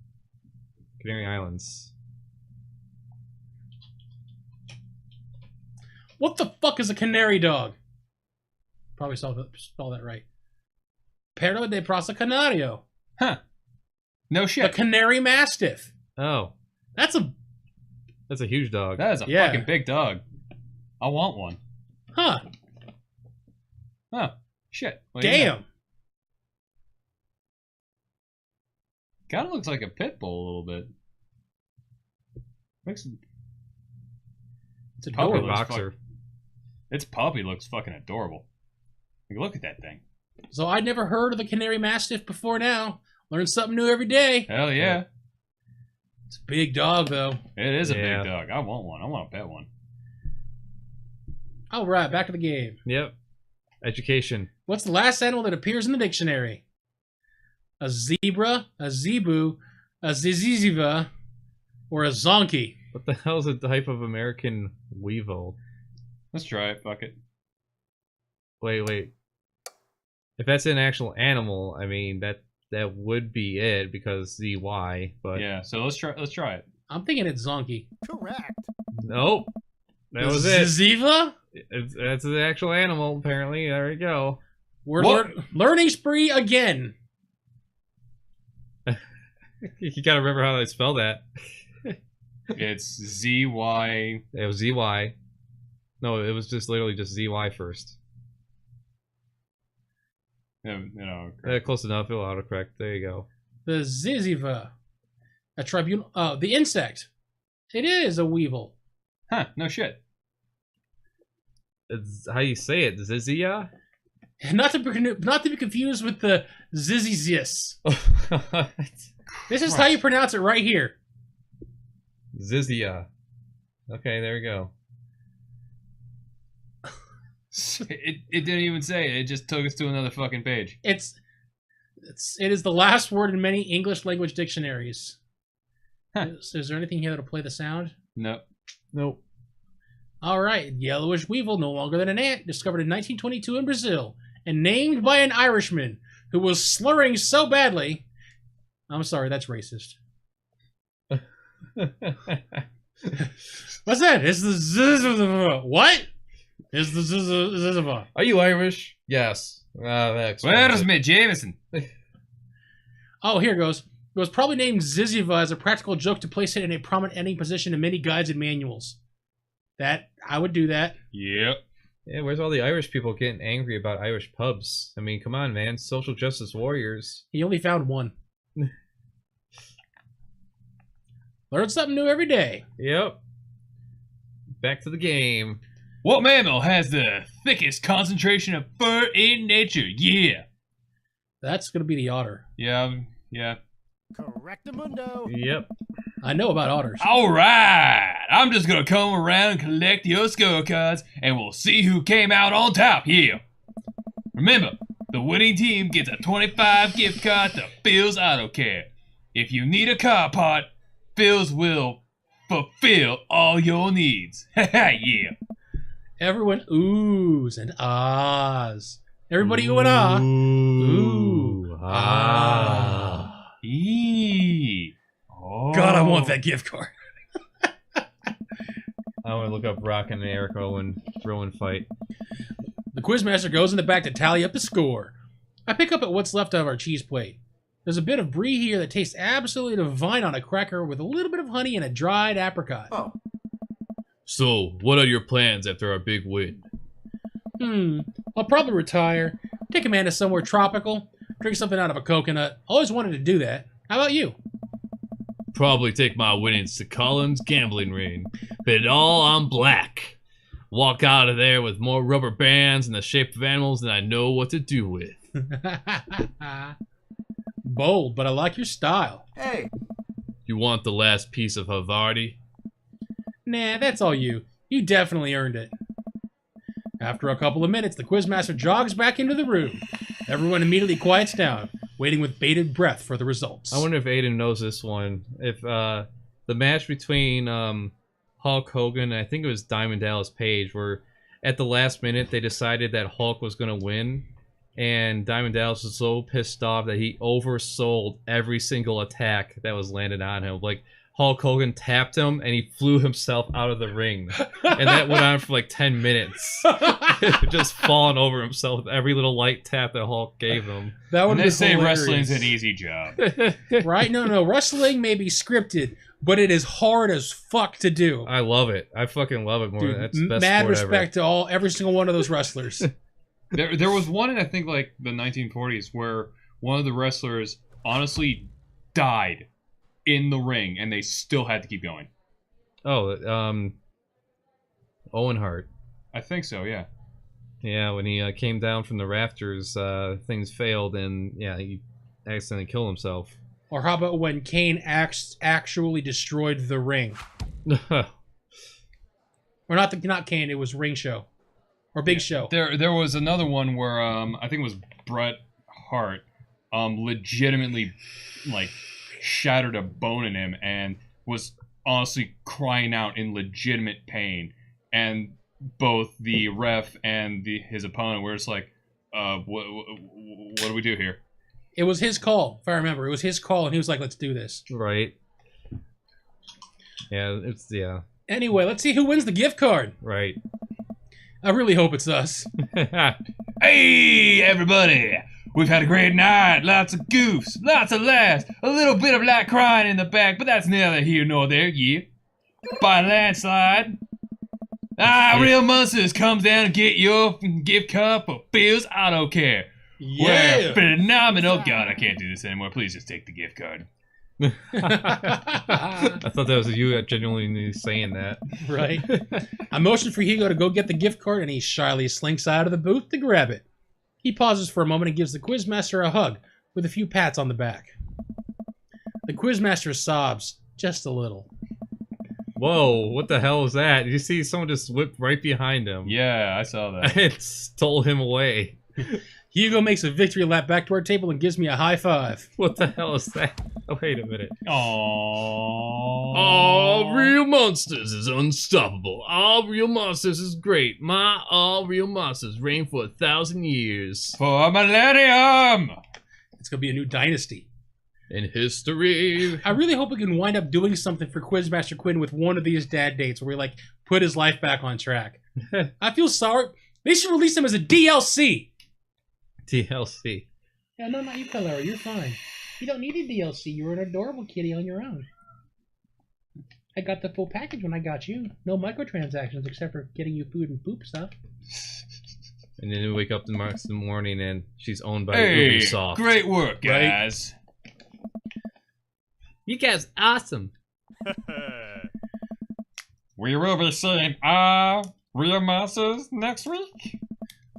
Canary Islands. What the fuck is a canary dog? Probably spelled that right. Perro de Praça Canario. Huh. No The shit. canary mastiff. Oh, That's a... that's a huge dog. That is a Yeah. fucking big dog. I want one. Huh. Huh. Shit. What do you know? Damn. Kind of looks like a pit bull a little bit. Looks. It's Puppy Or a adorable. looks boxer. Its puppy looks fucking adorable. Like, look at that thing. So I'd never heard of the canary mastiff before now. Learn something new every day. Hell yeah. It's a big dog, though. It is a Yeah. big dog. I want one. I want to pet one. All right, back to the game. Yep. Education. What's the last animal that appears in the dictionary? A zebra, a zebu, a ziziziva, or a zonkey? What the hell is a type of American weevil? Let's try it. Fuck it. Wait. If that's an actual animal, I mean that would be it because ZY. But Yeah, so let's try it. I'm thinking it's Zonkey. Correct. nope, that was it. Ziva? That's an actual animal. Apparently, there we go. We're What? learning spree again. You gotta remember how they spell that. It's ZY. It was ZY. No, it was just literally just ZY first. Close enough. It'll autocorrect. There you go. The Ziziva. A tribunal. The insect. It is a weevil. Huh? No shit. It's how you say it. Zizia? Not to be confused with the Zizizis. This is how you pronounce it right here. Zizia. Okay, there we go. It didn't even say it. It just took us to another fucking page. It is the last word in many English language dictionaries. Huh. Is there anything here that'll play the sound? No. Nope. All right, yellowish weevil, no longer than an ant, discovered in 1922 in Brazil and named by an Irishman who was slurring so badly. I'm sorry, that's racist. What's that? It's the what? It's the Ziziva. Are you Irish? Yes. Where's me, Jameson? Oh, here goes. It was probably named Ziziva as a practical joke to place it in a prominent ending position in many guides and manuals. That I would do that. Yep. Yeah, where's all the Irish people getting angry about Irish pubs? I mean, come on, man. Social justice warriors. He only found one. Learn something new every day. Yep. Back to the game. What mammal has the thickest concentration of fur in nature? Yeah. That's going to be the otter. Yeah. Correctamundo. Yep. I know about otters. All right. I'm just going to come around and collect your scorecards, and we'll see who came out on top here. Remember, the winning team gets a 25 gift card to Phil's Auto Care. If you need a car part, Phil's will fulfill all your needs. Yeah. Everyone oohs and ahs. Everybody ooh and ah. Ooh. Ah. Eee. Oh. God, I want that gift card. I want to look up Rock and Eric Owen throwing fight. The quizmaster goes in the back to tally up the score. I pick up at what's left of our cheese plate. There's a bit of brie here that tastes absolutely divine on a cracker with a little bit of honey and a dried apricot. Oh. So, what are your plans after our big win? I'll probably retire, take Amanda somewhere tropical, drink something out of a coconut. Always wanted to do that. How about you? Probably take my winnings to Colin's gambling ring. Bet it all on black. Walk out of there with more rubber bands in the shape of animals than I know what to do with. Bold, but I like your style. Hey. You want the last piece of Havarti? Nah, that's all you. You definitely earned it. After a couple of minutes, the quizmaster jogs back into the room. Everyone immediately quiets down, waiting with bated breath for the results. I wonder if Aiden knows this one. If the match between Hulk Hogan and I think it was Diamond Dallas Page, where at the last minute they decided that Hulk was going to win, and Diamond Dallas was so pissed off that he oversold every single attack that was landed on him. Like, Hulk Hogan tapped him and he flew himself out of the ring. And that went on for like 10 minutes. Just falling over himself with every little light tap that Hulk gave him. That would They be say hilarious. wrestling's an easy job. Right? No. Wrestling may be scripted, but it is hard as fuck to do. I love it. I fucking love it more. Dude, That's the best mad sport respect to every single one of those wrestlers. There was one in I think like the 1940s where one of the wrestlers honestly died in the ring and they still had to keep going. Oh, Owen Hart. I think so, yeah. Yeah, when he came down from the rafters, things failed and yeah, he accidentally killed himself. Or how about when Kane actually destroyed the ring? Or not Kane, it was Ring Show. Or Big Show. There was another one where I think it was Bret Hart legitimately like shattered a bone in him and was honestly crying out in legitimate pain, and both the ref and his opponent were just like, what do we do here? It was his call, if I remember. It was his call, and he was like, let's do this. Right. Yeah, yeah. Anyway, let's see who wins the gift card. Right. I really hope it's us. Hey, everybody! We've had a great night. Lots of goofs, lots of laughs, a little bit of light crying in the back, but that's neither here nor there, yeah. By a landslide. Real Monsters comes down and get your gift card for Phil's Auto Care. Yeah. We're phenomenal. God, I can't do this anymore. Please just take the gift card. I thought that was you genuinely saying that. Right. I motioned for Hugo to go get the gift card, and he shyly slinks out of the booth to grab it. He pauses for a moment and gives the Quizmaster a hug, with a few pats on the back. The Quizmaster sobs, just a little. Whoa, what the hell is that? Did you see someone just whipped right behind him? Yeah, I saw that. It stole him away. Hugo makes a victory lap back to our table and gives me a high five. What the hell is that? Oh, wait a minute. Aww. All Real Monsters is unstoppable. All Real Monsters is great. My All Real Monsters reign for 1,000 years. For a millennium! It's going to be a new dynasty. In history. I really hope we can wind up doing something for Quizmaster Quinn with one of these dad dates where we, like, put his life back on track. I feel sorry. They should release him as a DLC. DLC. Yeah, no, not you, Calera. You're fine. You don't need a DLC. You're an adorable kitty on your own. I got the full package when I got you. No microtransactions except for getting you food and poop stuff. And then we wake up the next morning and she's owned by Hey, Ubisoft. great work, guys. Right? You guys awesome. We will be seeing Real Monsters next week.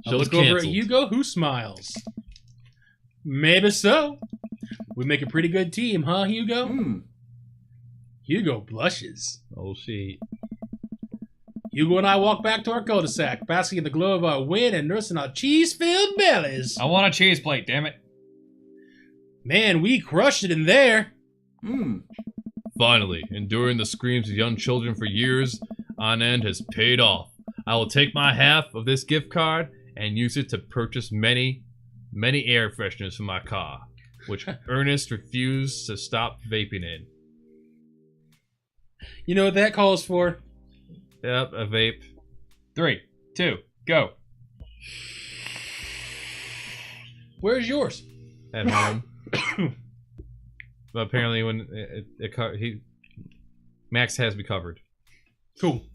I'll look over at Hugo, who smiles. Maybe so. We make a pretty good team, huh, Hugo? Hugo blushes. Oh, shit. Hugo and I walk back to our cul-de-sac, basking in the glow of our win and nursing our cheese-filled bellies. I want a cheese plate, damn it. Man, we crushed it in there. Finally, enduring the screams of young children for years on end has paid off. I will take my half of this gift card and use it to purchase many air fresheners for my car, which Ernest refused to stop vaping in. You know what that calls for? Yep, a vape. 3, 2, go. Where's yours? At home. But apparently when Max has me covered. Cool.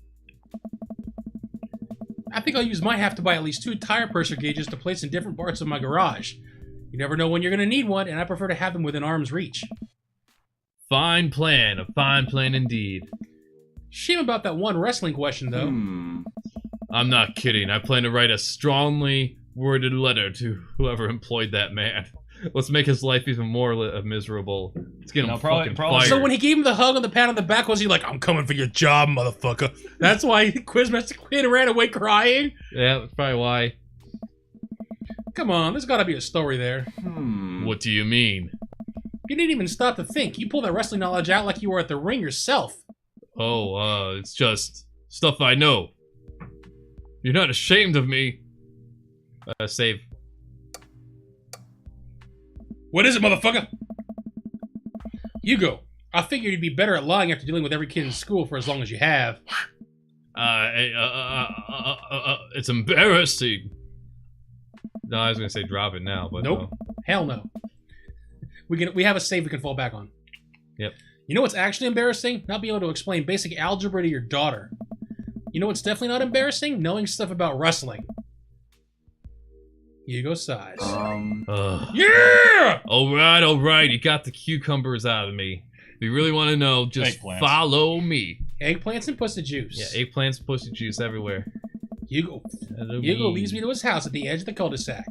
I think I'll use my half to buy at least 2 tire pressure gauges to place in different parts of my garage. You never know when you're going to need one, and I prefer to have them within arm's reach. Fine plan. A fine plan indeed. Shame about that one wrestling question, though. I'm not kidding. I plan to write a strongly worded letter to whoever employed that man. Let's make his life even more miserable. Let's get him fucking fired. So when he gave him the hug on the pat on the back, was he like, I'm coming for your job, motherfucker? That's why Quizmaster Quinn ran away crying? Yeah, that's probably why. Come on, there's gotta be a story there. What do you mean? You didn't even stop to think. You pulled that wrestling knowledge out like you were at the ring yourself. Oh, it's just stuff I know. You're not ashamed of me. Save. What is it, motherfucker? Hugo, I figured you'd be better at lying after dealing with every kid in school for as long as you have. It's embarrassing. No, I was gonna say drop it now, but nope. no. Hell no. We have a save we can fall back on. Yep. You know what's actually embarrassing? Not being able to explain basic algebra to your daughter. You know what's definitely not embarrassing? Knowing stuff about wrestling. Hugo sighs. Yeah! Alright, you got the cucumbers out of me. If you really want to know, just follow me. Eggplants and pussy juice. Yeah, eggplants, pussy juice everywhere. Hugo leads me to his house at the edge of the cul-de-sac.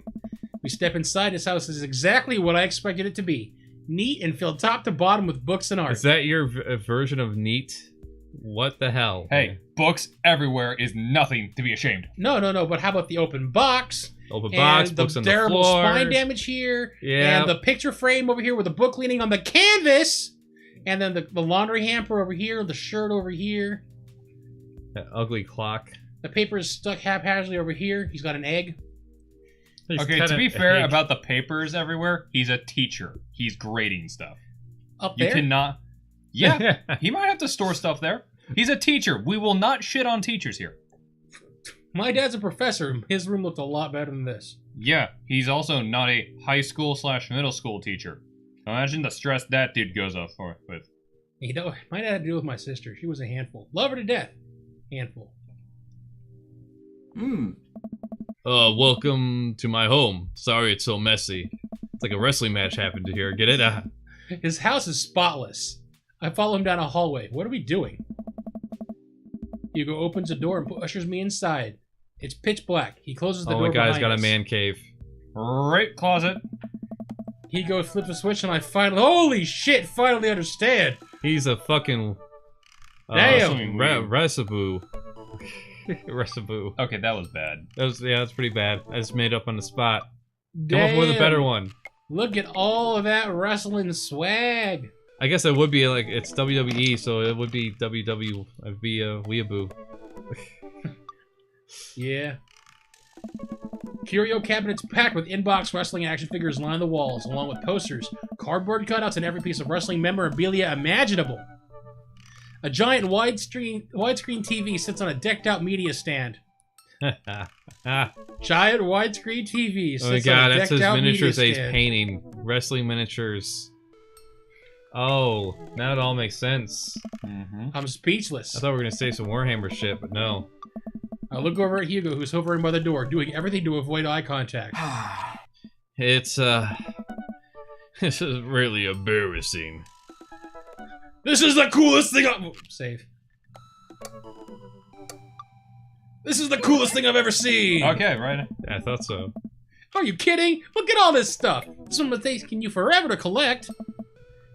We step inside. His house is exactly what I expected it to be. Neat and filled top to bottom with books and art. Is that your version of neat? What the hell? Hey, books everywhere is nothing to be ashamed. No, but how about the open box? Open box, books on the floor. And the terrible spine damage here. Yeah. And the picture frame over here with the book leaning on the canvas. And then the laundry hamper over here, the shirt over here. That ugly clock. The paper is stuck haphazardly over here. He's got an egg. Okay, to be fair about the papers everywhere, he's a teacher. He's grading stuff. Up You there? cannot. Yeah, he might have to store stuff there. He's a teacher. We will not shit on teachers here. My dad's a professor. His room looked a lot better than this. Yeah, he's also not a high school / middle school teacher. Imagine the stress that dude goes off with. You know, my dad had to deal with my sister. She was a handful. Love her to death. Handful. Welcome to my home. Sorry it's so messy. It's like a wrestling match happened here. Get it? His house is spotless. I follow him down a hallway. What are we doing? Hugo opens a door and ushers me inside. It's pitch black. He closes the Oh door my god, he's behind got a us. man cave. Right closet. Hugo flips a switch and I finally... Holy shit! Finally understand! He's a fucking... Damn! Recipe. Recipe. Okay, that was bad. That's pretty bad. I just made up on the spot. Come Damn. up with a better one. Look at all of that wrestling swag. I guess it would be like, it's WWE, so it would be WW, it'd be Weeaboo. Yeah. Curio cabinets packed with in-box wrestling action figures line the walls, along with posters, cardboard cutouts, and every piece of wrestling memorabilia imaginable. A giant widescreen TV sits on a decked-out media stand. Giant widescreen TV sits Oh my god, on a that's his decked-out media miniatures that he's stand. painting. Wrestling miniatures. Oh, now it all makes sense. I'm speechless. I thought we were gonna say some Warhammer shit, but no. I look over at Hugo, who's hovering by the door, doing everything to avoid eye contact. It's, this is really embarrassing. This is the coolest thing I've... Save. This is the coolest thing I've ever seen! Okay, right. Yeah, I thought so. Are you kidding? Look at all this stuff! This one would taken you forever to collect.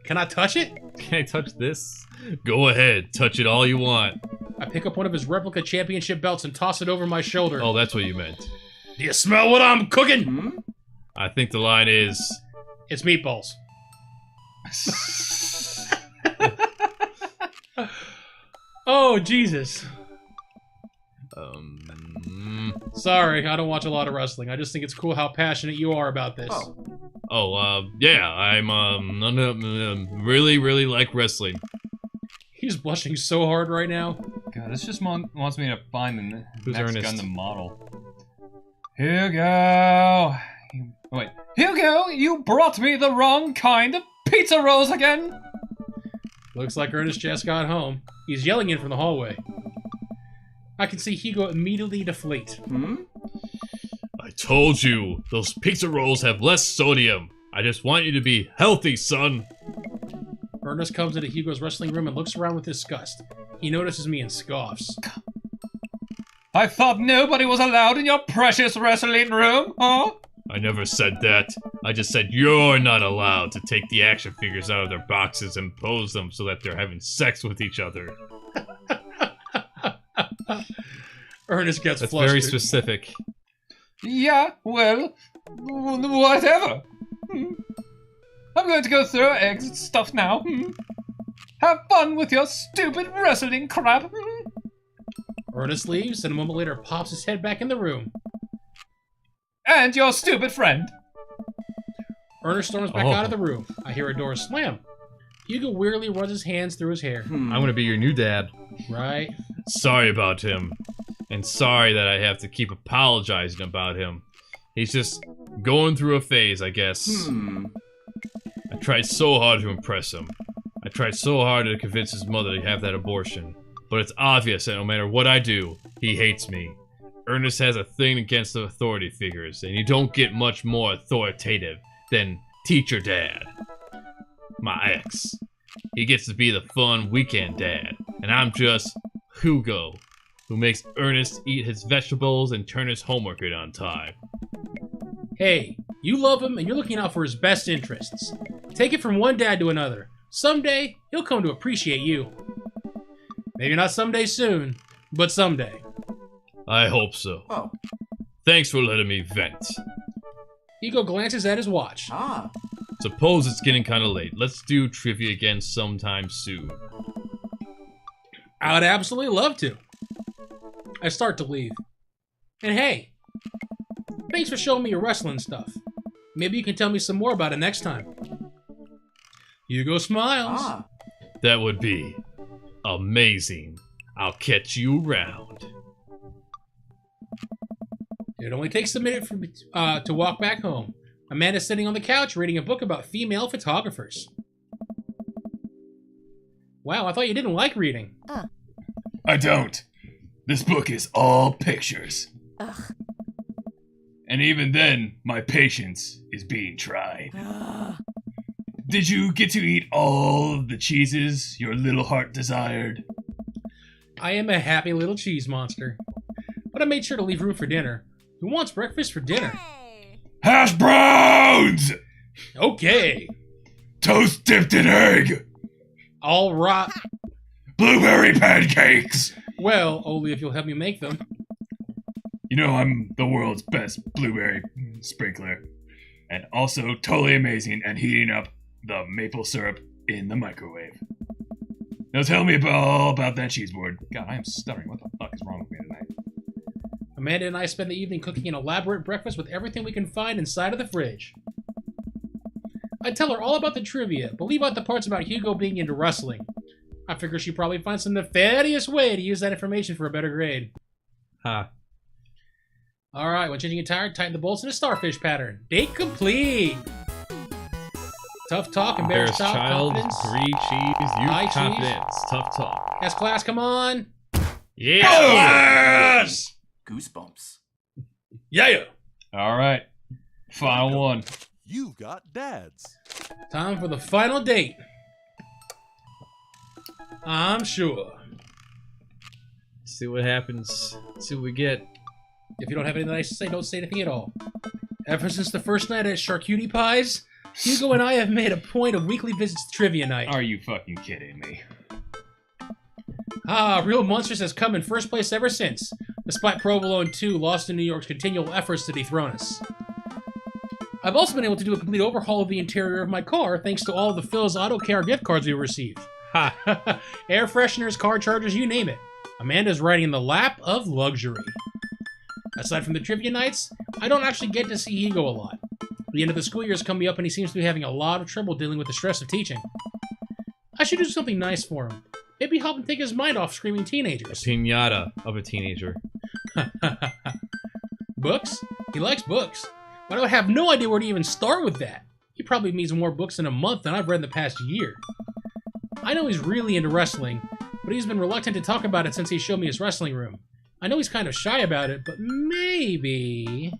Can I touch it? Can I touch this? Go ahead, touch it all you want. I pick up one of his replica championship belts and toss it over my shoulder. Oh, that's what you meant. Do you smell what I'm cooking? I think the line is... It's meatballs. Oh, Jesus. Sorry, I don't watch a lot of wrestling. I just think it's cool how passionate you are about this. Yeah, I'm, really, really like wrestling. He's blushing so hard right now. God, this just wants me to find the Who's next Ernest? Gundam model. Hugo! Wait. Hugo, you brought me the wrong kind of pizza rolls again! Looks like Ernest just got home. He's yelling in from the hallway. I can see Hugo immediately deflate. I told you, those pizza rolls have less sodium. I just want you to be healthy, son. Ernest comes into Hugo's wrestling room and looks around with disgust. He notices me and scoffs. I thought nobody was allowed in your precious wrestling room, huh? I never said that. I just said you're not allowed to take the action figures out of their boxes and pose them so that they're having sex with each other. Ernest gets That's flustered. very specific. Yeah, well, whatever. I'm going to go throw eggs and stuff now. Have fun with your stupid wrestling crap. Ernest leaves, and a moment later pops his head back in the room. And your stupid friend. Ernest storms back out of the room. I hear a door slam. Hugo wearily runs his hands through his hair. I'm gonna be your new dad. Right? Sorry about him. And sorry that I have to keep apologizing about him. He's just going through a phase, I guess. I tried so hard to impress him. I tried so hard to convince his mother to have that abortion. But it's obvious that no matter what I do, he hates me. Ernest has a thing against the authority figures, and you don't get much more authoritative than teacher dad. My ex. He gets to be the fun weekend dad, and I'm just Hugo, who makes Ernest eat his vegetables and turn his homework in on time. Hey, you love him and you're looking out for his best interests. Take it from one dad to another. Someday, he'll come to appreciate you. Maybe not someday soon, but someday. I hope so. Oh. Thanks for letting me vent. Hugo glances at his watch. Suppose it's getting kinda late. Let's do trivia again sometime soon. I would absolutely love to. I start to leave. And hey, Thanks for showing me your wrestling stuff. Maybe you can tell me some more about it next time. Hugo smiles. That would be amazing. I'll catch you around. It only takes a minute for me to walk back home. Amanda's sitting on the couch reading a book about female photographers. Wow, I thought you didn't like reading. I don't. This book is all pictures. And even then, my patience is being tried. Did you get to eat all of the cheeses your little heart desired? I am a happy little cheese monster. But I made sure to leave room for dinner. Who wants breakfast for dinner? Hash browns! Okay. Toast dipped in egg! All right. Blueberry pancakes! Well, only if you'll help me make them. You know I'm the world's best blueberry sprinkler. And also totally amazing at heating up the maple syrup in the microwave. Now tell me all about that cheese board. God, I am stuttering. What the fuck is wrong with me tonight? Amanda and I spend the evening cooking an elaborate breakfast with everything we can find inside of the fridge. I tell her all about the trivia, but leave out the parts about Hugo being into wrestling. I figure she'd probably find some nefarious way to use that information for a better grade. Ha. Alright, when changing a tire, tighten the bolts in a starfish pattern. Date complete! Tough talk, embarrassed Child, confidence. 3 cheese, High youth cheese. confidence, tough talk. S class, come on! Yeah! Goosebumps. Yeah! Alright. Final one. You've got dads. Time for the final date. I'm sure. See what happens. See what we get. If you don't have anything nice to say, don't say anything at all. Ever since the first night at Charcuterie Pies, Hugo and I have made a point of weekly visits to trivia night. Are you fucking kidding me? Real Monsters has come in first place ever since, despite Provolone 2 Lost in New York's continual efforts to dethrone us. I've also been able to do a complete overhaul of the interior of my car thanks to all of the Phil's Auto Care gift cards we received. Ha! Air fresheners, car chargers, you name it. Amanda's riding in the lap of luxury. Aside from the trivia nights, I don't actually get to see Hugo a lot. The end of the school year is coming up and he seems to be having a lot of trouble dealing with the stress of teaching. I should do something nice for him. Maybe help him take his mind off screaming teenagers. Pinata of a teenager. Books? He likes books. But I would have no idea where to even start with that. He probably needs more books in a month than I've read in the past year. I know he's really into wrestling, but he's been reluctant to talk about it since he showed me his wrestling room. I know he's kind of shy about it, but maybe...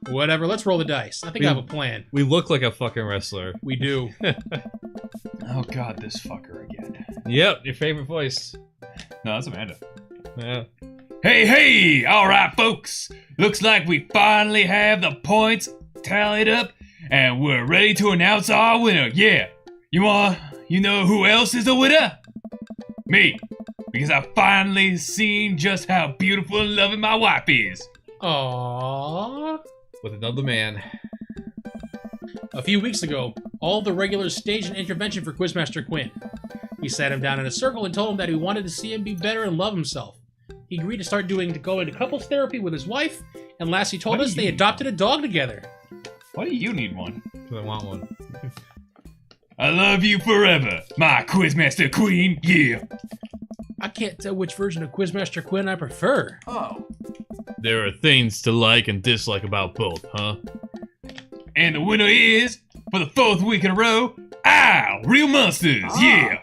Whatever, let's roll the dice. I think I have a plan. We look like a fucking wrestler. We do. Oh god, this fucker again. Yep, your favorite voice. No, that's Amanda. Yeah. Hey! Alright, folks! Looks like we finally have the points tallied up, and we're ready to announce our winner. Yeah! You know who else is the winner? Me! Because I've finally seen just how beautiful and loving my wife is. Aww. With another man. A few weeks ago, all the regulars staged an intervention for Quizmaster Quinn. He sat him down in a circle and told him that he wanted to see him be better and love himself. He agreed to go into couples therapy with his wife, and last he told us they adopted a dog together. Why do you need one? Because I want one. I love you forever, my Quizmaster Queen, yeah! I can't tell which version of Quizmaster Quinn I prefer. Oh. There are things to like and dislike about both, huh? And the winner is, for the 4th week in a row, Real Monsters, yeah!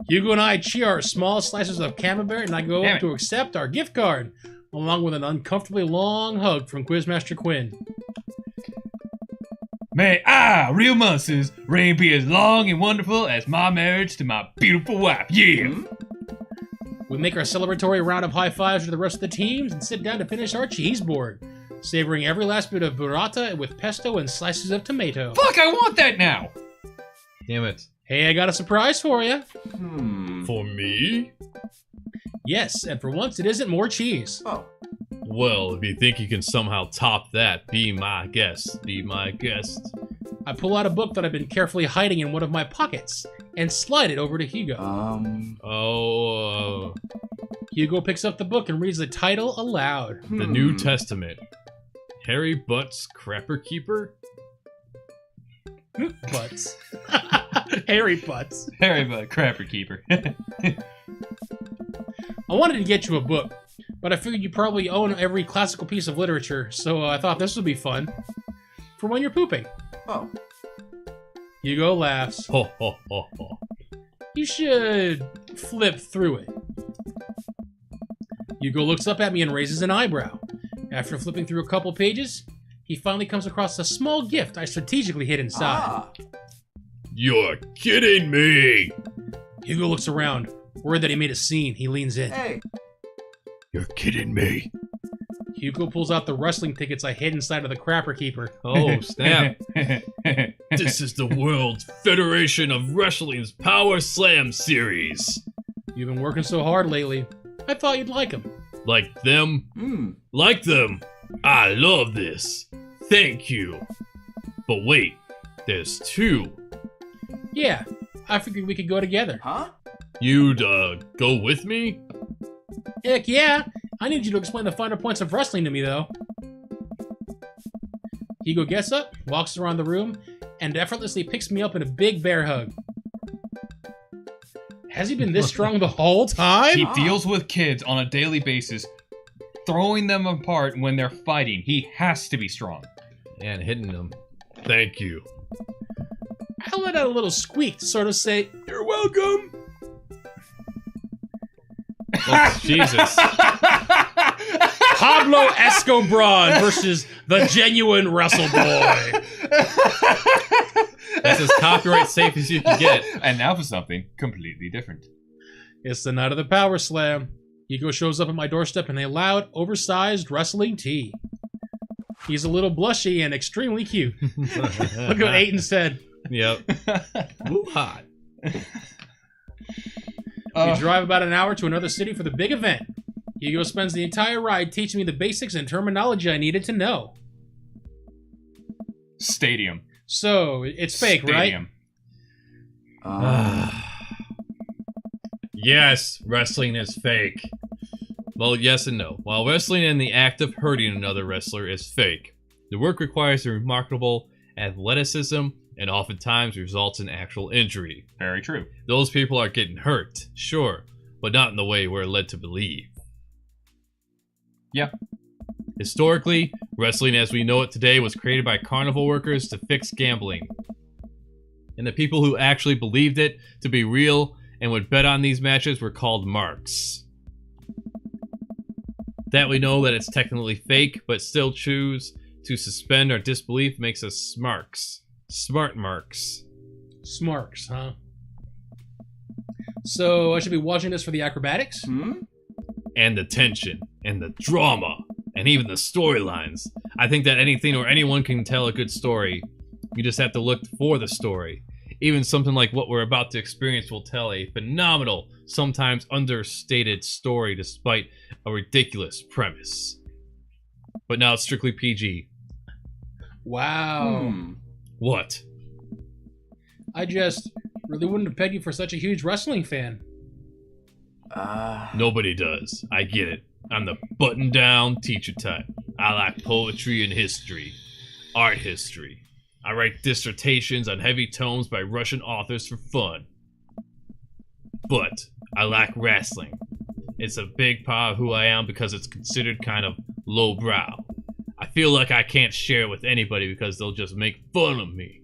Hugo and I cheer our small slices of camembert, and I go up to accept our gift card, along with an uncomfortably long hug from Quizmaster Quinn. May Real Monsters, reign be as long and wonderful as my marriage to my beautiful wife, yeah! We make our celebratory round of high fives with the rest of the teams and sit down to finish our cheese board, savoring every last bit of burrata with pesto and slices of tomato. Fuck, I want that now! Damn it. Hey, I got a surprise for you. For me? Yes, and for once it isn't more cheese. Oh. Well, if you think you can somehow top that, be my guest. Be my guest. I pull out a book that I've been carefully hiding in one of my pockets and slide it over to Hugo. Hugo picks up the book and reads the title aloud. The New Testament. Harry Butts Crapper Keeper? Butts. Harry Butts. Harry Butt, Crapper Keeper. I wanted to get you a book, but I figured you probably own every classical piece of literature, so I thought this would be fun for when you're pooping. Oh. Hugo laughs. Ho ho ho ho. You should flip through it. Hugo looks up at me and raises an eyebrow. After flipping through a couple pages, he finally comes across a small gift I strategically hid inside. Ah. You're kidding me! Hugo looks around. Worried that he made a scene, he leans in. Hey. You're kidding me. Hugo pulls out the wrestling tickets I hid inside of the Crapper Keeper. Oh, snap. This is the World Federation of Wrestling's Power Slam Series. You've been working so hard lately. I thought you'd like them. Like them? Like them. I love this. Thank you. But wait, there's two. Yeah, I figured we could go together. Huh? You'd, go with me? Heck yeah! I need you to explain the finer points of wrestling to me, though. Hugo gets up, walks around the room, and effortlessly picks me up in a big bear hug. Has he been this strong the whole time? He deals with kids on a daily basis, throwing them apart when they're fighting. He has to be strong. And hitting them. Thank you. I let out a little squeak to sort of say, "You're welcome." Oh, Jesus. Pablo Escobar versus the genuine Wrestle Boy. That's as copyright safe as you can get. And now for something completely different. It's the night of the Power Slam. Hugo shows up at my doorstep in a loud, oversized wrestling tee. He's a little blushy and extremely cute. Look what Aiden said. Yep. Woo hot. We drive about an hour to another city for the big event. Hugo spends the entire ride teaching me the basics and terminology I needed to know. Stadium. So, it's fake, Stadium. right? Yes, wrestling is fake. Well, yes and no. While wrestling and the act of hurting another wrestler is fake, the work requires a remarkable athleticism and oftentimes results in actual injury. Very true. Those people are getting hurt, sure, but not in the way we're led to believe. Yeah. Historically, wrestling as we know it today was created by carnival workers to fix gambling. And the people who actually believed it to be real and would bet on these matches were called marks. That we know that it's technically fake, but still choose to suspend our disbelief makes us smarks. Smart marks. Smarks, huh? So, I should be watching this for the acrobatics? And the tension, and the drama, and even the storylines. I think that anything or anyone can tell a good story. You just have to look for the story. Even something like what we're about to experience will tell a phenomenal, sometimes understated story despite a ridiculous premise. But now it's strictly PG. Wow. What? I just really wouldn't have pegged you for such a huge wrestling fan. Nobody does. I get it. I'm the button-down teacher type. I like poetry and history. Art history. I write dissertations on heavy tomes by Russian authors for fun. But I like wrestling. It's a big part of who I am because it's considered kind of lowbrow. I feel like I can't share it with anybody because they'll just make fun of me.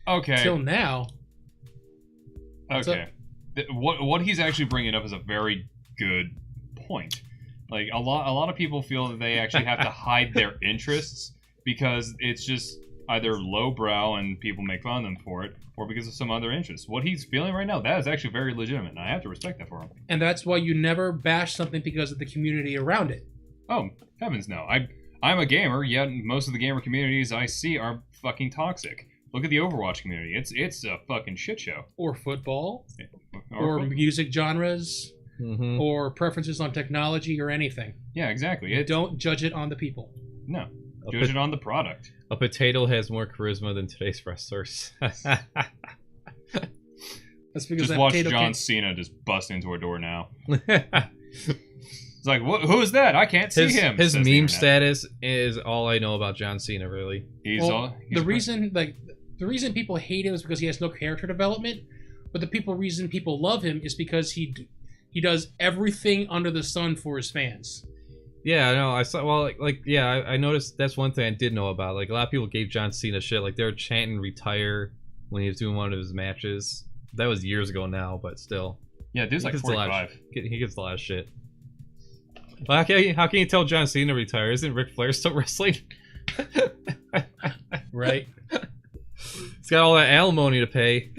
Okay. Till now. Okay. What he's actually bringing up is a very good point. Like a lot of people feel that they actually have to hide their interests because it's just either lowbrow and people make fun of them for it, or because of some other interest. What he's feeling right now, that is actually very legitimate, and I have to respect that for him. And that's why you never bash something because of the community around it. Oh, heavens no. I'm a gamer, yet most of the gamer communities I see are fucking toxic. Look at the Overwatch community. It's a fucking shit show. Or football. Or music genres. Mm-hmm. Or preferences on technology or anything. Yeah, exactly. Don't judge it on the people. No. Judge it on the product. A potato has more charisma than today's wrestlers. That's because just that watch potato John can't... Cena just bust into our door now. It's like, who's that? I can't see him. His says the meme internet. status is all I know about John Cena, really. He's Well, all. the reason people hate him is because he has no character development, but the reason people love him is because he does everything under the sun for his fans. Yeah, I know. I saw. Well, I noticed that's one thing I did know about. Like, a lot of people gave John Cena shit. Like, they were chanting "retire" when he was doing one of his matches. That was years ago now, but still. Yeah, dude's like 45. He gets a lot of shit. Well, how can you tell John Cena to retire? Isn't Ric Flair still wrestling? Right. He's got all that alimony to pay.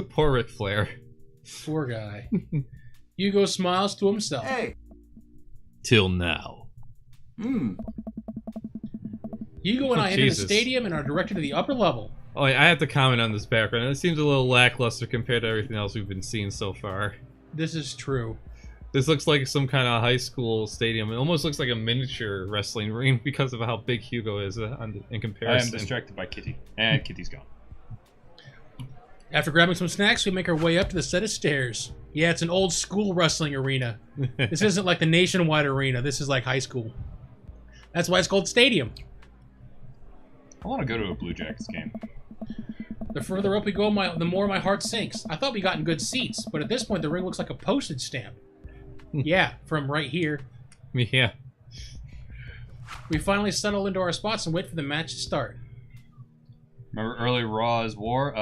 Poor Ric Flair. Poor guy. Hugo smiles to himself. Hey. Till now. Hugo and I enter the Jesus. stadium and are directed to the upper level. Oh, I have to comment on this background. It seems a little lackluster compared to everything else we've been seeing so far. This is true. This looks like some kind of high school stadium. It almost looks like a miniature wrestling ring because of how big Hugo is in I comparison. am distracted by Kitty, and Kitty's gone. After grabbing some snacks, we make our way up to the set of stairs. Yeah, it's an old school wrestling arena. This isn't like the nationwide arena. This is like high school. That's why it's called stadium. I want to go to a Blue Jackets game. The further up we go, the more my heart sinks. I thought we gotten good seats, but at this point the ring looks like a postage stamp. Yeah, from right here. Yeah. We finally settle into our spots and wait for the match to start. Remember early Raw's War?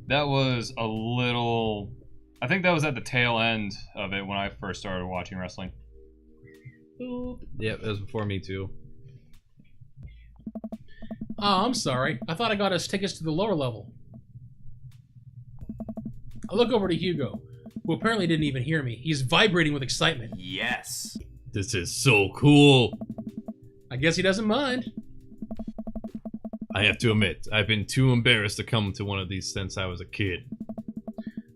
That was a little... I think that was at the tail end of it when I first started watching wrestling. Yep, it was before me too. Oh, I'm sorry. I thought I got us tickets to the lower level. I look over to Hugo, who apparently didn't even hear me. He's vibrating with excitement. Yes. This is so cool. I guess he doesn't mind. I have to admit, I've been too embarrassed to come to one of these since I was a kid.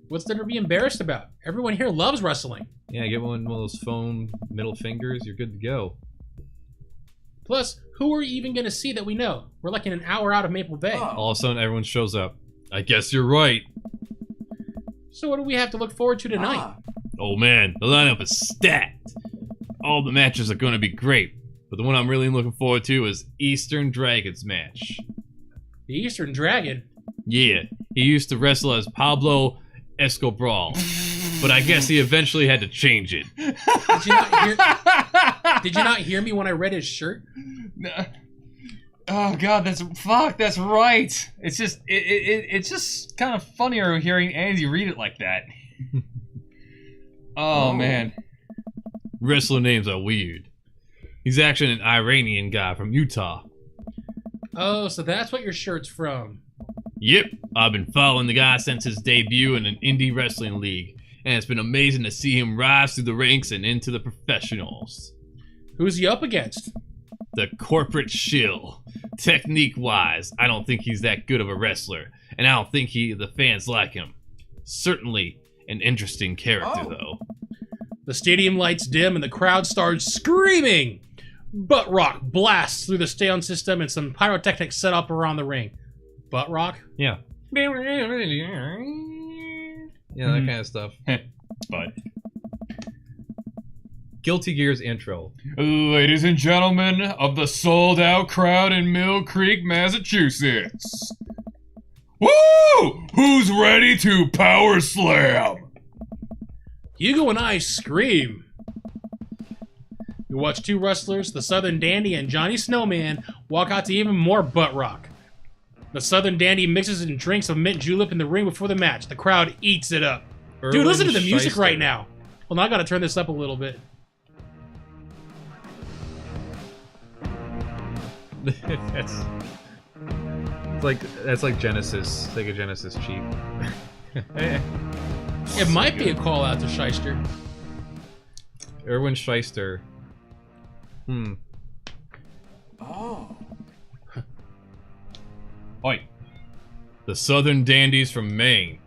What's there to be embarrassed about? Everyone here loves wrestling. Yeah, get one of those foam middle fingers, you're good to go. Plus, who are we even going to see that we know? We're like in an hour out of Maple Bay. All of a sudden, everyone shows up. I guess you're right. So what do we have to look forward to tonight? Oh man, the lineup is stacked. All the matches are going to be great, but the one I'm really looking forward to is Eastern Dragon's match. The Eastern Dragon? Yeah, he used to wrestle as Pablo Escobar, but I guess he eventually had to change it. Did you not hear me when I read his shirt? Oh god, that's right. It's just it's just kind of funnier hearing Andy read it like that. Oh man. Wrestler names are weird. He's actually an Iranian guy from Utah. Oh, so that's what your shirt's from. Yep, I've been following the guy since his debut in an indie wrestling league, and it's been amazing to see him rise through the ranks and into the professionals. Who's he up against? The corporate shill. Technique-wise, I don't think he's that good of a wrestler, and I don't think the fans like him. Certainly an interesting character, though. The stadium lights dim and the crowd starts screaming. Butt Rock blasts through the sound system and some pyrotechnics set up around the ring. Butt Rock? Yeah. Yeah, that kind of stuff. But Guilty Gear's intro. ladies and gentlemen of the sold-out crowd in Mill Creek, Massachusetts. Woo! Who's ready to power slam? Hugo and I scream. We watch two wrestlers, the Southern Dandy and Johnny Snowman, walk out to even more butt rock. The Southern Dandy mixes and drinks a mint julep in the ring before the match. The crowd eats it up. Dude, listen to the music right now. Well, now I gotta turn this up a little bit. that's like Genesis. Sega Genesis cheap. It might be a call out to Shyster. Erwin Shyster. Oh. Oi. The Southern Dandies from Maine.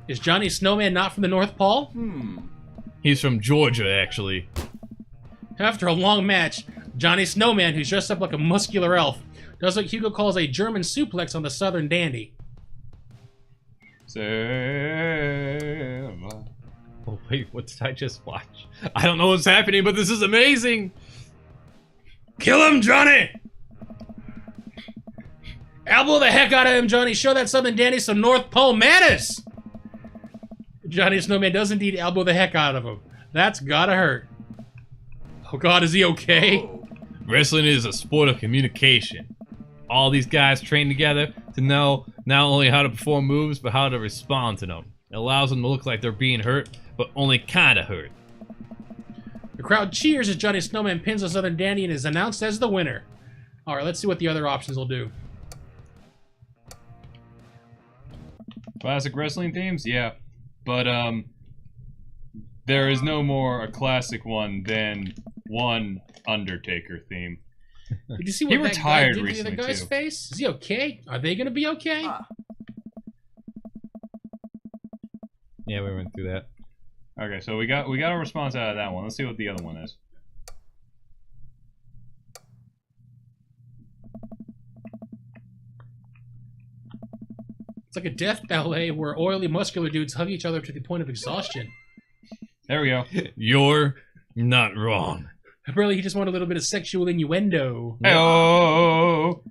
Is Johnny Snowman not from the North Pole? He's from Georgia, actually. After a long match, Johnny Snowman, who's dressed up like a muscular elf, does what Hugo calls a German suplex on the Southern Dandy. Save. Oh Wait, what did I just watch? I don't know what's happening, but this is amazing! Kill him, Johnny! Elbow the heck out of him, Johnny. Show that Southern Danny some North Pole manners! Johnny Snowman does indeed elbow the heck out of him. That's gotta hurt. Oh god, is he okay? Wrestling is a sport of communication. All these guys train together to know not only how to perform moves, but how to respond to them. It allows them to look like they're being hurt, but only kinda hurt. The crowd cheers as Johnny Snowman pins the Southern Dandy and is announced as the winner. Alright, let's see what the other options will do. Classic wrestling themes? Yeah. But, there is no more a classic one than one Undertaker theme. Did you see He what that retired guy did to the recently, other guy's too. face? Is he okay? Are they gonna be okay? Yeah, we went through that. Okay, so we got a response out of that one. Let's see what the other one is. It's like a death ballet where oily, muscular dudes hug each other to the point of exhaustion. There we go. You're not wrong. Apparently, he just wanted a little bit of sexual innuendo. Hey-oh!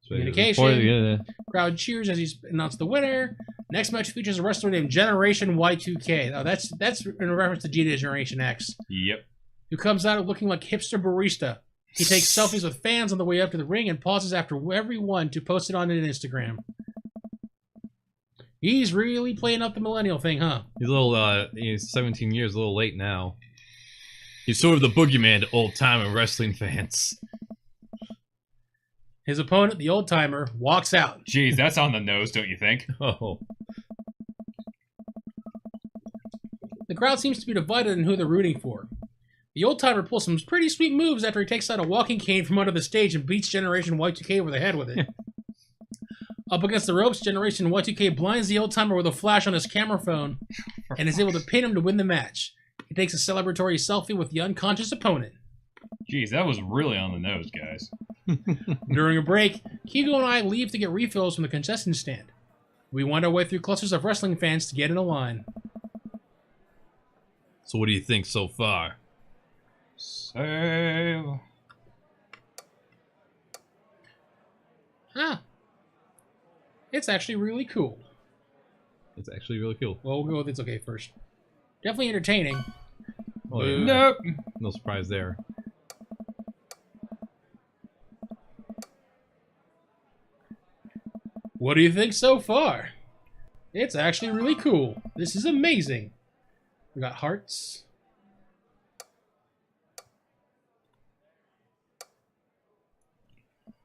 Communication. Crowd cheers as he's announced the winner. Next match features a wrestler named Generation Y2K. Oh, that's in reference to Generation X. Yep. Who comes out looking like hipster barista. He takes selfies with fans on the way up to the ring and pauses after every one to post it on an Instagram. He's really playing up the millennial thing, huh? He's a little, he's 17 years, a little late now. He's sort of the boogeyman to old-timer wrestling fans. His opponent, the old timer, walks out. Jeez, that's on the nose, don't you think? Oh. The crowd seems to be divided on who they're rooting for. The old timer pulls some pretty sweet moves after he takes out a walking cane from under the stage and beats Generation Y2K over the head with it. Up against the ropes, Generation Y2K blinds the old timer with a flash on his camera phone and is able to pin him to win the match. He takes a celebratory selfie with the unconscious opponent. Jeez, that was really on the nose, guys. During a break, Hugo and I leave to get refills from the concession stand. We wind our way through clusters of wrestling fans to get in a line. So what do you think so far? Save. Huh. It's actually really cool. It's actually really cool. Well, we'll go with it's okay first. Definitely entertaining. Oh, yeah. Nope. No surprise there. What do you think so far? It's actually really cool. This is amazing. We got hearts.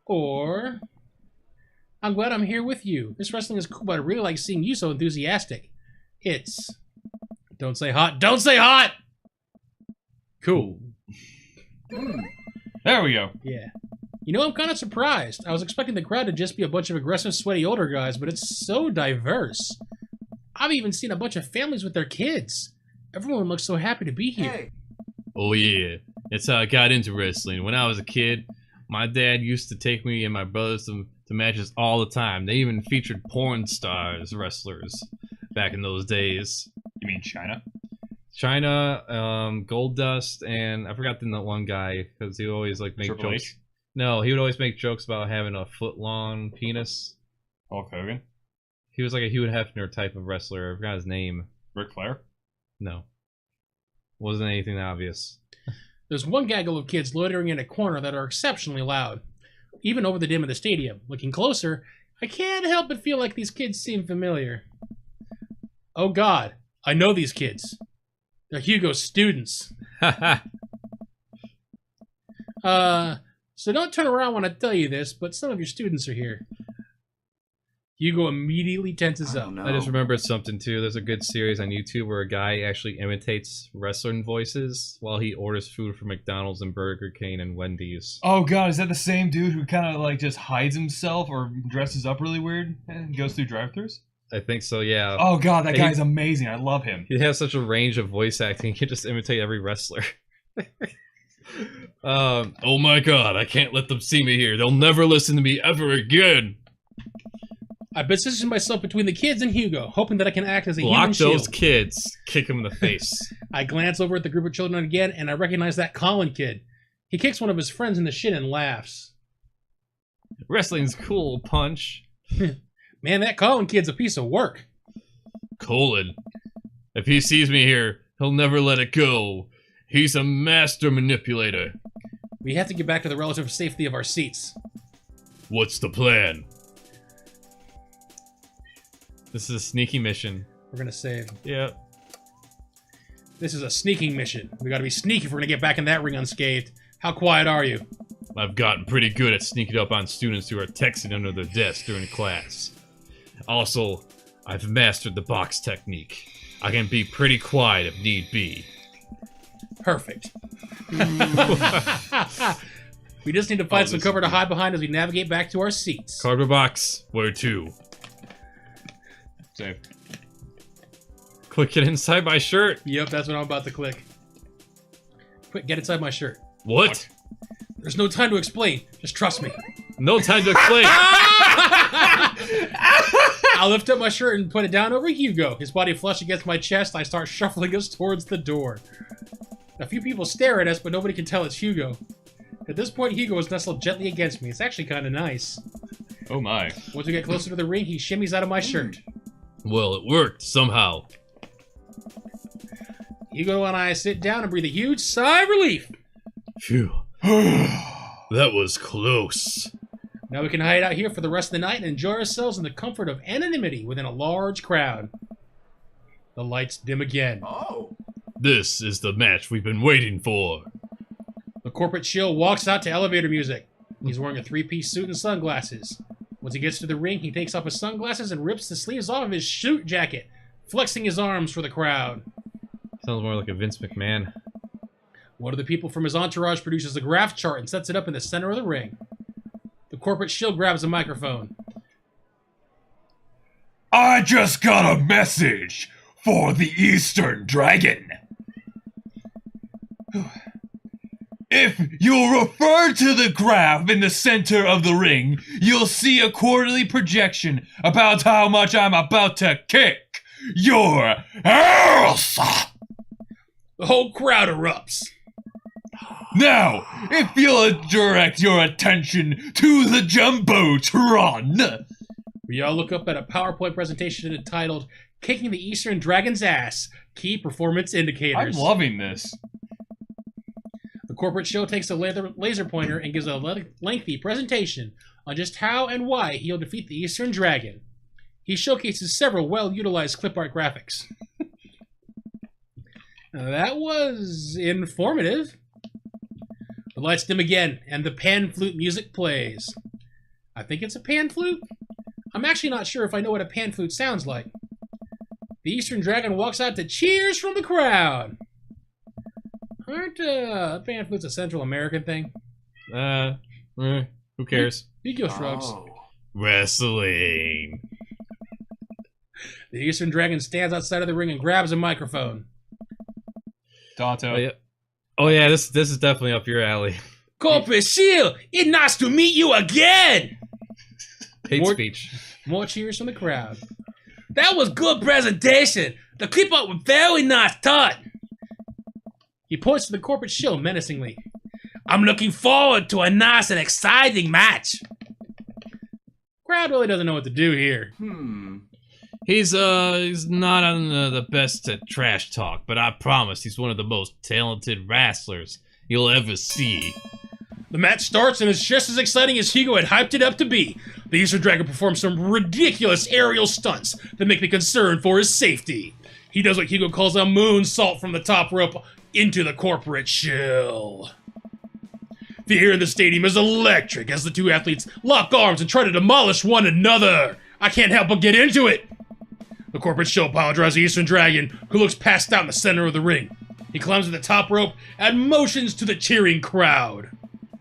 Or, I'm glad I'm here with you. This wrestling is cool, but I really like seeing you so enthusiastic. It's, don't say hot, don't say hot! Cool. There we go. Yeah. You know, I'm kind of surprised. I was expecting the crowd to just be a bunch of aggressive, sweaty older guys, but it's so diverse. I've even seen a bunch of families with their kids. Everyone looks so happy to be here. Hey. Oh yeah, that's how I got into wrestling. When I was a kid, my dad used to take me and my brothers to matches all the time. They even featured porn stars, wrestlers, back in those days. You mean China? China, Goldust, and I forgot the one guy because he would always like make Triple jokes. H? No, he would always make jokes about having a foot-long penis. Hulk Hogan? He was like a Hugh Hefner type of wrestler. I forgot his name. Ric Flair? No, wasn't anything obvious. There's one gaggle of kids loitering in a corner that are exceptionally loud, even over the dim of the stadium. Looking closer, I can't help but feel like these kids seem familiar. Oh god, I know these kids. They're Hugo's students. So don't turn around when I tell you this, but some of your students are here. Hugo immediately tenses up. I just remembered something too. There's a good series on YouTube where a guy actually imitates wrestling voices while he orders food from McDonald's and Burger King and Wendy's. Oh god, is that the same dude who kind of like just hides himself or dresses up really weird and goes through drive-thrus? I think so, yeah. Oh god, that guy's amazing. I love him. He has such a range of voice acting. He can just imitate every wrestler. Oh my god, I can't let them see me here. They'll never listen to me ever again. I position myself between the kids and Hugo, hoping that I can act as a human Block shield. those kids. Kick him in the face. I glance over at the group of children again, and I recognize that Colin kid. He kicks one of his friends in the shin and laughs. Wrestling's cool, Punch. Man, that Colin kid's a piece of work. Colin. If he sees me here, he'll never let it go. He's a master manipulator. We have to get back to the relative safety of our seats. What's the plan? This is a sneaky mission. We're gonna save. Yep. This is a sneaking mission. We gotta be sneaky if we're gonna get back in that ring unscathed. How quiet are you? I've gotten pretty good at sneaking up on students who are texting under their desks during class. Also, I've mastered the box technique. I can be pretty quiet if need be. Perfect. We just need to find some cover to hide behind as we navigate back to our seats. Cardboard box, where to? Save. Quick, get inside my shirt. Yep, that's what I'm about to click. Quick, get inside my shirt. What? There's no time to explain. Just trust me. No time to explain. I'll lift up my shirt and put it down over Hugo. His body flush against my chest. I start shuffling us towards the door. A few people stare at us, but nobody can tell it's Hugo. At this point, Hugo is nestled gently against me. It's actually kind of nice. Oh my. Once we get closer to the ring, he shimmies out of my shirt. Well, it worked somehow. Hugo and I sit down and breathe a huge sigh of relief. Phew. That was close. Now we can hide out here for the rest of the night and enjoy ourselves in the comfort of anonymity within a large crowd. The lights dim again. Oh. This is the match we've been waiting for. The corporate shill walks out to elevator music. He's wearing a three-piece suit and sunglasses. Once he gets to the ring, he takes off his sunglasses and rips the sleeves off of his suit jacket, flexing his arms for the crowd. Sounds more like a Vince McMahon. One of the people from his entourage produces a graph chart and sets it up in the center of the ring. The corporate shill grabs a microphone. I just got a message for the Eastern Dragon. If you'll refer to the graph in the center of the ring, you'll see a quarterly projection about how much I'm about to kick your ass. The whole crowd erupts. Now, if you'll direct your attention to the Jumbotron. We all look up at a PowerPoint presentation entitled Kicking the Eastern Dragon's Ass, Key Performance Indicators. I'm loving this. The corporate show takes a laser pointer and gives a lengthy presentation on just how and why he'll defeat the Eastern Dragon. He showcases several well-utilized clip art graphics. That was informative. The lights dim again, and the pan flute music plays. I think it's a pan flute? I'm actually not sure if I know what a pan flute sounds like. The Eastern Dragon walks out to cheers from the crowd. Aren't pan flutes a Central American thing? Who cares? Yu-Gi-Oh! Shrugs. Wrestling. The Eastern Dragon stands outside of the ring and grabs a microphone. Dato. Oh yeah, this is definitely up your alley. Corporate Shield, it's nice to meet you again! Hate speech. More cheers from the crowd. That was good presentation. The clip art was very nice done. He points to the corporate shield menacingly. I'm looking forward to a nice and exciting match. Crowd really doesn't know what to do here. He's not on the best at trash talk, but I promise he's one of the most talented wrestlers you'll ever see. The match starts and it's just as exciting as Hugo had hyped it up to be. The Eastern Dragon performs some ridiculous aerial stunts that make me concerned for his safety. He does what Hugo calls a moonsault from the top rope into the corporate shill. The air in the stadium is electric as the two athletes lock arms and try to demolish one another. I can't help but get into it. The corporate shill pile drives the Eastern Dragon, who looks passed out in the center of the ring. He climbs to the top rope and motions to the cheering crowd.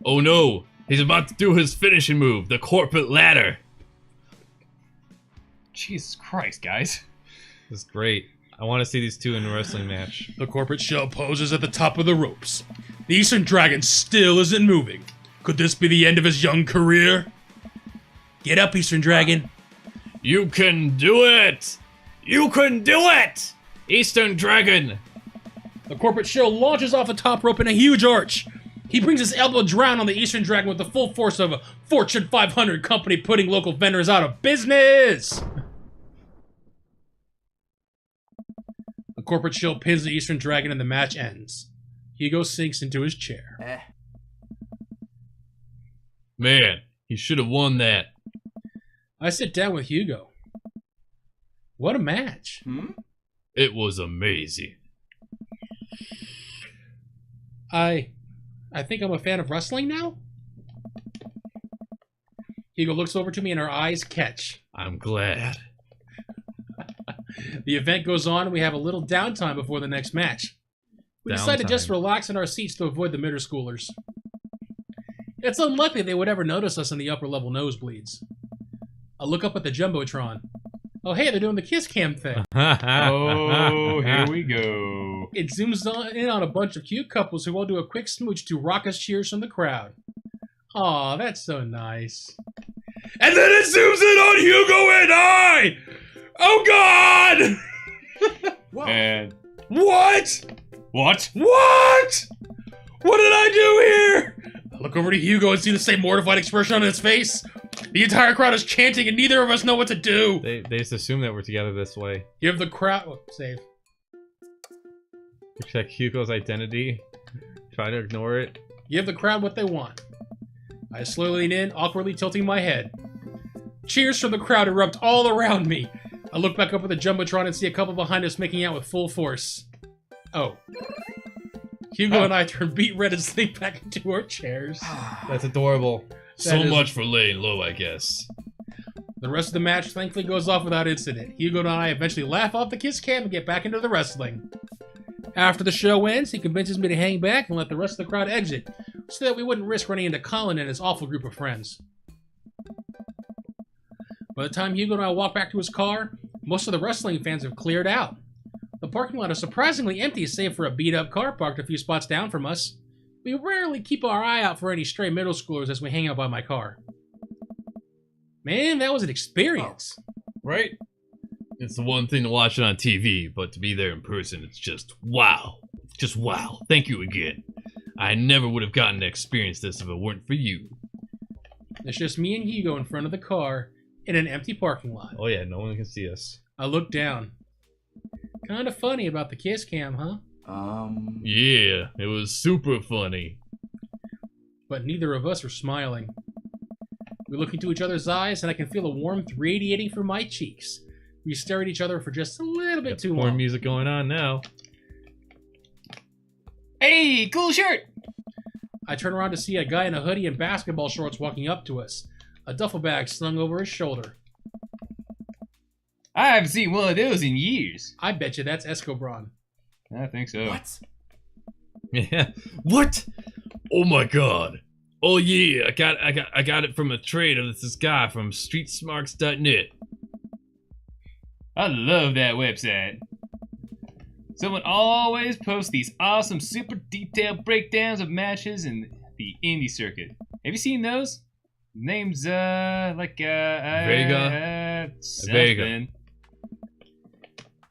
Oh no, he's about to do his finishing move, the corporate ladder. Jesus Christ, guys. This is great. I want to see these two in a wrestling match. The corporate shill poses at the top of the ropes. The Eastern Dragon still isn't moving. Could this be the end of his young career? Get up, Eastern Dragon. You can do it! You can do it! Eastern Dragon! The corporate shill launches off the top rope in a huge arch. He brings his elbow down on the Eastern Dragon with the full force of a Fortune 500 company putting local vendors out of business. The corporate shill pins the Eastern Dragon and the match ends. Hugo sinks into his chair. Man, he should have won that. I sit down with Hugo. What a match. It was amazing. I think I'm a fan of wrestling now? Hugo looks over to me and our eyes catch. I'm glad. The event goes on and we have a little downtime before the next match. We decide to just relax in our seats to avoid the middle schoolers. It's unlikely they would ever notice us in the upper level nosebleeds. I look up at the Jumbotron. Oh hey, they're doing the kiss cam thing. Oh, here we go. It zooms in on a bunch of cute couples who all do a quick smooch to raucous cheers from the crowd. Aw, that's so nice. And then it zooms in on Hugo and I! Oh God! And What? what? What? What did I do here? I look over to Hugo and see the same mortified expression on his face. The entire crowd is chanting and neither of us know what to do. They just assume that we're together this way. Give the crowd... Oh, save. Check Hugo's identity. Try to ignore it. Give the crowd what they want. I slowly lean in, awkwardly tilting my head. Cheers from the crowd erupt all around me. I look back up at the Jumbotron and see a couple behind us making out with full force. Oh. Hugo and I turn beet red and slink back into our chairs. That's adorable. So is- much for laying low, I guess. The rest of the match thankfully goes off without incident. Hugo and I eventually laugh off the kiss cam and get back into the wrestling. After the show ends, he convinces me to hang back and let the rest of the crowd exit, so that we wouldn't risk running into Colin and his awful group of friends. By the time Hugo and I walk back to his car, most of the wrestling fans have cleared out. The parking lot is surprisingly empty save for a beat-up car parked a few spots down from us. We rarely keep our eye out for any stray middle schoolers as we hang out by my car. Man, that was an experience. Right? It's the one thing to watch it on TV, but to be there in person, it's just wow. Just wow. Thank you again. I never would have gotten to experience this if it weren't for you. It's just me and Hugo in front of the car in an empty parking lot. Oh yeah, no one can see us. I look down. Kinda funny about the kiss cam, huh? Yeah, it was super funny. But neither of us are smiling. We look into each other's eyes and I can feel a warmth radiating from my cheeks. We stare at each other for just a little bit too More long. music going on now. Hey, cool shirt. I turn around to see a guy in a hoodie and basketball shorts walking up to us, a duffel bag slung over his shoulder. I haven't seen one of those in years. I bet you that's Escobron. I think so. Yeah. What? Oh my god. Oh yeah, I got it from a trade of this guy from streetsmarks.net. I love that website. Someone always posts these awesome, super detailed breakdowns of matches in the indie circuit. Have you seen those? Names, Vega. Something.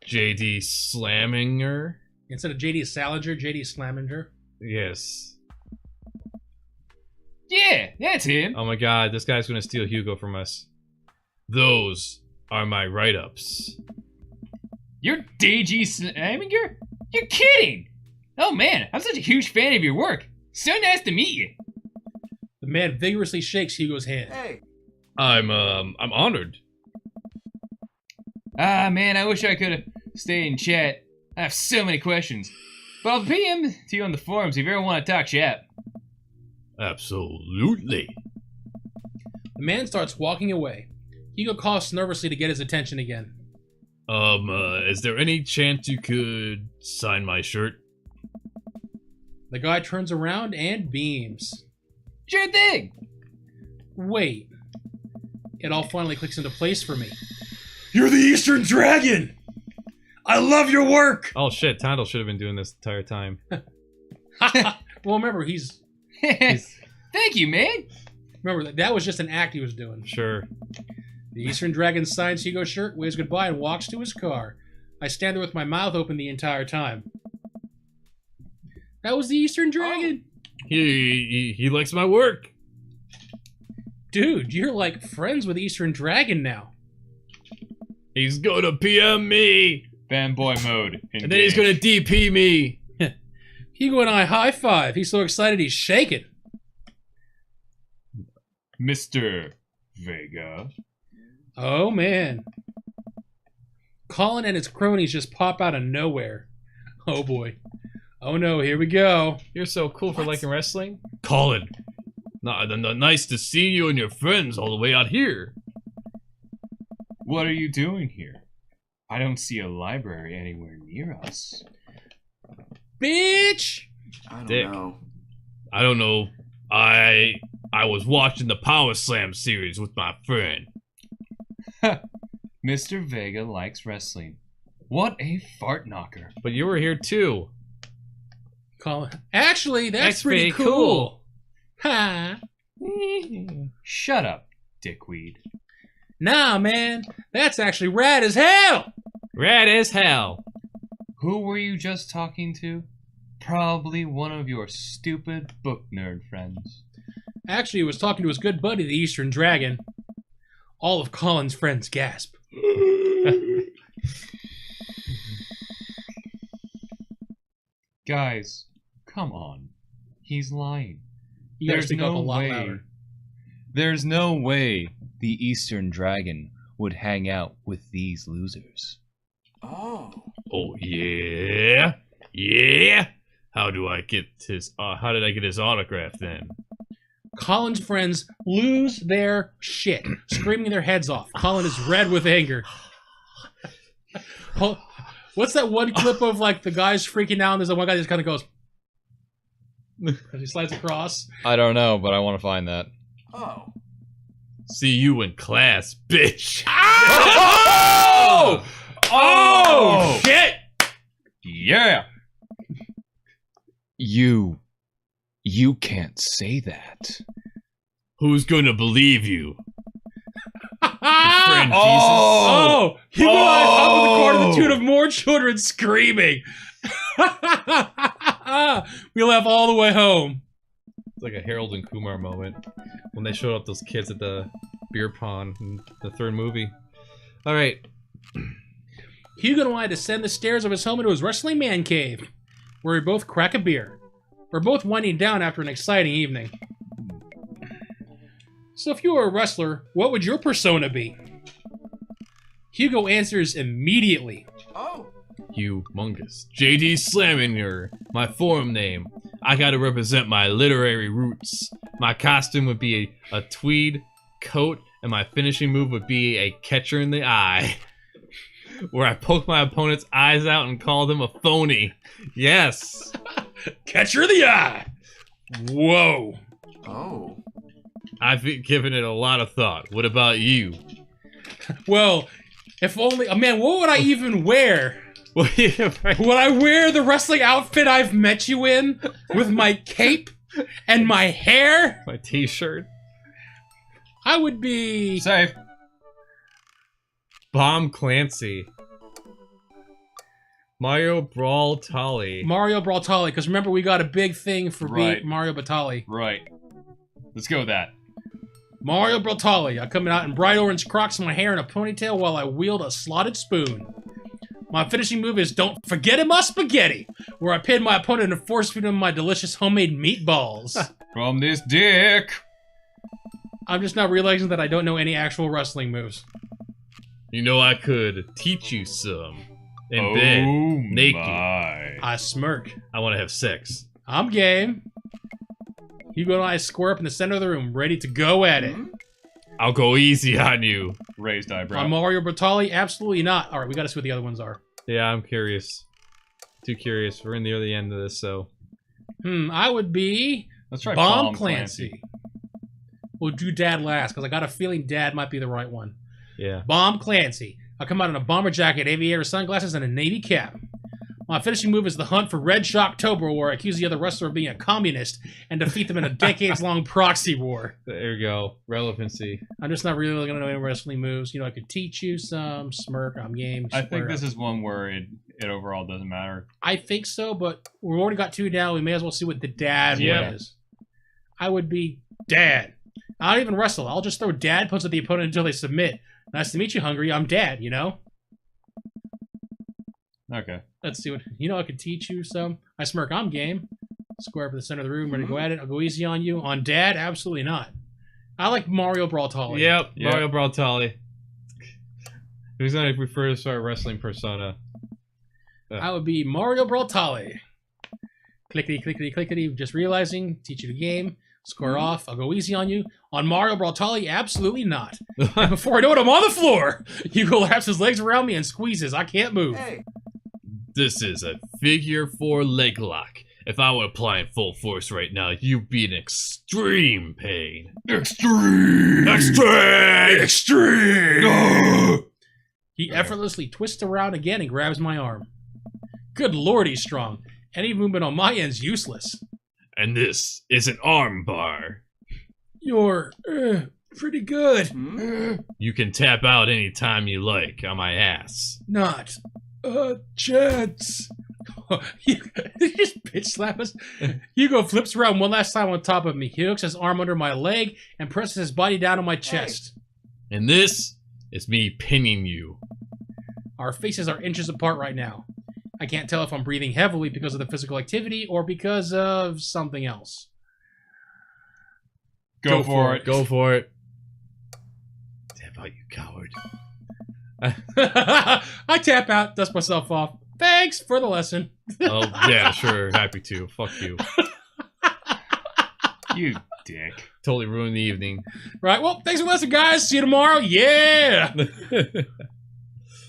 JD Slaminger? Instead of JD Salinger, JD Slaminger. Yes. Yeah, that's him. Oh my god, this guy's gonna steal Hugo from us. Those are my write-ups. You're DG Slaminger? You're kidding! Oh man, I'm such a huge fan of your work. So nice to meet you. The man vigorously shakes Hugo's hand. I'm honored. Ah man, I wish I could have stayed and chat. I have so many questions. But I'll PM to you on the forums if you ever want to talk shop. Absolutely. The man starts walking away. Hugo coughs nervously to get his attention again. Is there any chance you could sign my shirt? The guy turns around and beams. Sure thing. Wait. It all finally clicks into place for me. You're the Eastern Dragon! I love your work! Oh shit, Tandle should have been doing this the entire time. Well, remember, he's... Thank you, man. Remember, that was just an act he was doing. Sure. The Eastern Dragon signs Hugo's shirt, waves goodbye, and walks to his car. I stand there with my mouth open the entire time. That was the Eastern Dragon. He likes my work. Dude, you're like friends with Eastern Dragon now. He's gonna PM me. Fanboy mode. And then he's gonna DP me. Hugo and I high five. He's so excited he's shaking. Mr. Vega. Oh man. Colin and his cronies just pop out of nowhere. Oh boy. Oh no, here we go. You're so cool for liking wrestling. Colin. Nice to see you and your friends all the way out here. What are you doing here? I don't see a library anywhere near us. Bitch! I don't Dick. know. I don't know. I was watching the Power Slam series with my friend. Mr. Vega likes wrestling. What a fart knocker. But you were here too. Colin. Actually, that's pretty pretty cool. Ha! Shut up, dickweed. Nah, man. That's actually rad as hell! Rad as hell. Who were you just talking to? Probably one of your stupid book nerd friends. Actually, he was talking to his good buddy, the Eastern Dragon. All of Colin's friends gasp. Guys, come on. He's lying. You gotta There's speak up a no lot way. louder. There's no way the Eastern Dragon would hang out with these losers. Oh. Oh yeah, yeah. How do I get his? How did I get his autograph then? Colin's friends lose their shit, screaming their heads off. Colin is red with anger. What's that one clip of like the guys freaking out and there's the one guy that just kind of goes as he slides across? I don't know, but I want to find that. Oh. See you in class, bitch. Oh! Oh! Shit! Yeah! You can't say that. Who's gonna believe you? Friend Jesus. You and I hop in the corner to the tune of more children screaming. We laugh all the way home. It's like a Harold and Kumar moment when they showed up those kids at the beer pond in the third movie. All right. Hugo and I descend the stairs of his home into his wrestling man cave, where we both crack a beer. We're both winding down after an exciting evening. So if you were a wrestler, what would your persona be? Hugo answers immediately. Oh. Humongous. JD Slaminger, my forum name. I gotta represent my literary roots. My costume would be a tweed coat, and my finishing move would be a catcher in the eye. Where I poke my opponent's eyes out and call them a phony. Yes. Catcher in the eye! Whoa. Oh. I've given it a lot of thought. What about you? Well, if only... man, what would I even wear? Would I wear the wrestling outfit I've met you in? With my cape and my hair? My t-shirt? I would be... Safe. Bomb Clancy. Mario Brawltali. Mario Brawltali, because remember we got a big thing for Right. Mario Batali. Right. Let's go with that. Mario Brawltali. I come out in bright orange Crocs, my hair in a ponytail while I wield a slotted spoon. My finishing move is Don't Forget My Spaghetti, where I pin my opponent and force feed him my delicious homemade meatballs. From this dick. I'm just now realizing that I don't know any actual wrestling moves. You know I could teach you some. In bed. Naked. My. I smirk. I want to have sex. I'm game. Hugo and I square up in the center of the room, ready to go at it. I'll go easy on you. Raised eyebrow. On Mario Batali, absolutely not. All right, we got to see what the other ones are. Yeah, I'm curious. Too curious. We're in the early end of this, so. I would be Let's try Bomb Bomb Clancy. We'll do Dad last, because I got a feeling Dad might be the right one. Yeah. Bomb Clancy. I come out in a bomber jacket, aviator sunglasses, and a navy cap. My finishing move is the hunt for Red Shocktober, where I accuse the other wrestler of being a communist and defeat them in a decades-long proxy war. There you go. Relevancy. I'm just not really going to know any wrestling moves. You know, I could teach you some. Smirk, I'm game. I think square this up. is one where it overall doesn't matter. I think so, but we've already got 2 down. We may as well see what the dad Yeah. one is. I would be Dad. I don't even wrestle. I'll just throw dad punches at the opponent until they submit. Nice to meet you, Hungry. I'm Dad, you know? Okay. Let's see what... You know I could teach you some. I smirk. I'm game. Square up in the center of the room. Ready to go at it. I'll go easy on you. On Dad? Absolutely not. I like Mario Brawltali. Yep, Mario Brawltali. Who's gonna refer to our wrestling persona? I would be Mario Brawltali. Clickety, clickety, clickety. Just realizing. Teach you the game. Square off. I'll go easy on you. On Mario Brawltali? Absolutely not. And before I know it, I'm on the floor. Hugo wraps his legs around me and squeezes. I can't move. Hey, This is a figure 4 leg lock. If I were applying full force right now, you'd be in extreme pain. Extreme! Extreme! He effortlessly twists around again and grabs my arm. Good lord, he's strong. Any movement on my end's useless. And this is an arm bar. You're pretty good. You can tap out anytime you like on my ass. Not a chance. He just bitch slap us. Hugo flips around one last time on top of me. He hooks his arm under my leg and presses his body down on my chest. And this is me pinning you. Our faces are inches apart right now. I can't tell if I'm breathing heavily because of the physical activity or because of something else. Go for it. Go for it. Tap out, you coward. I tap out, dust myself off. Thanks for the lesson. Oh, yeah, sure. Happy to. Fuck you. You dick. Totally ruined the evening. Right, well, thanks for the lesson, guys. See you tomorrow. Yeah!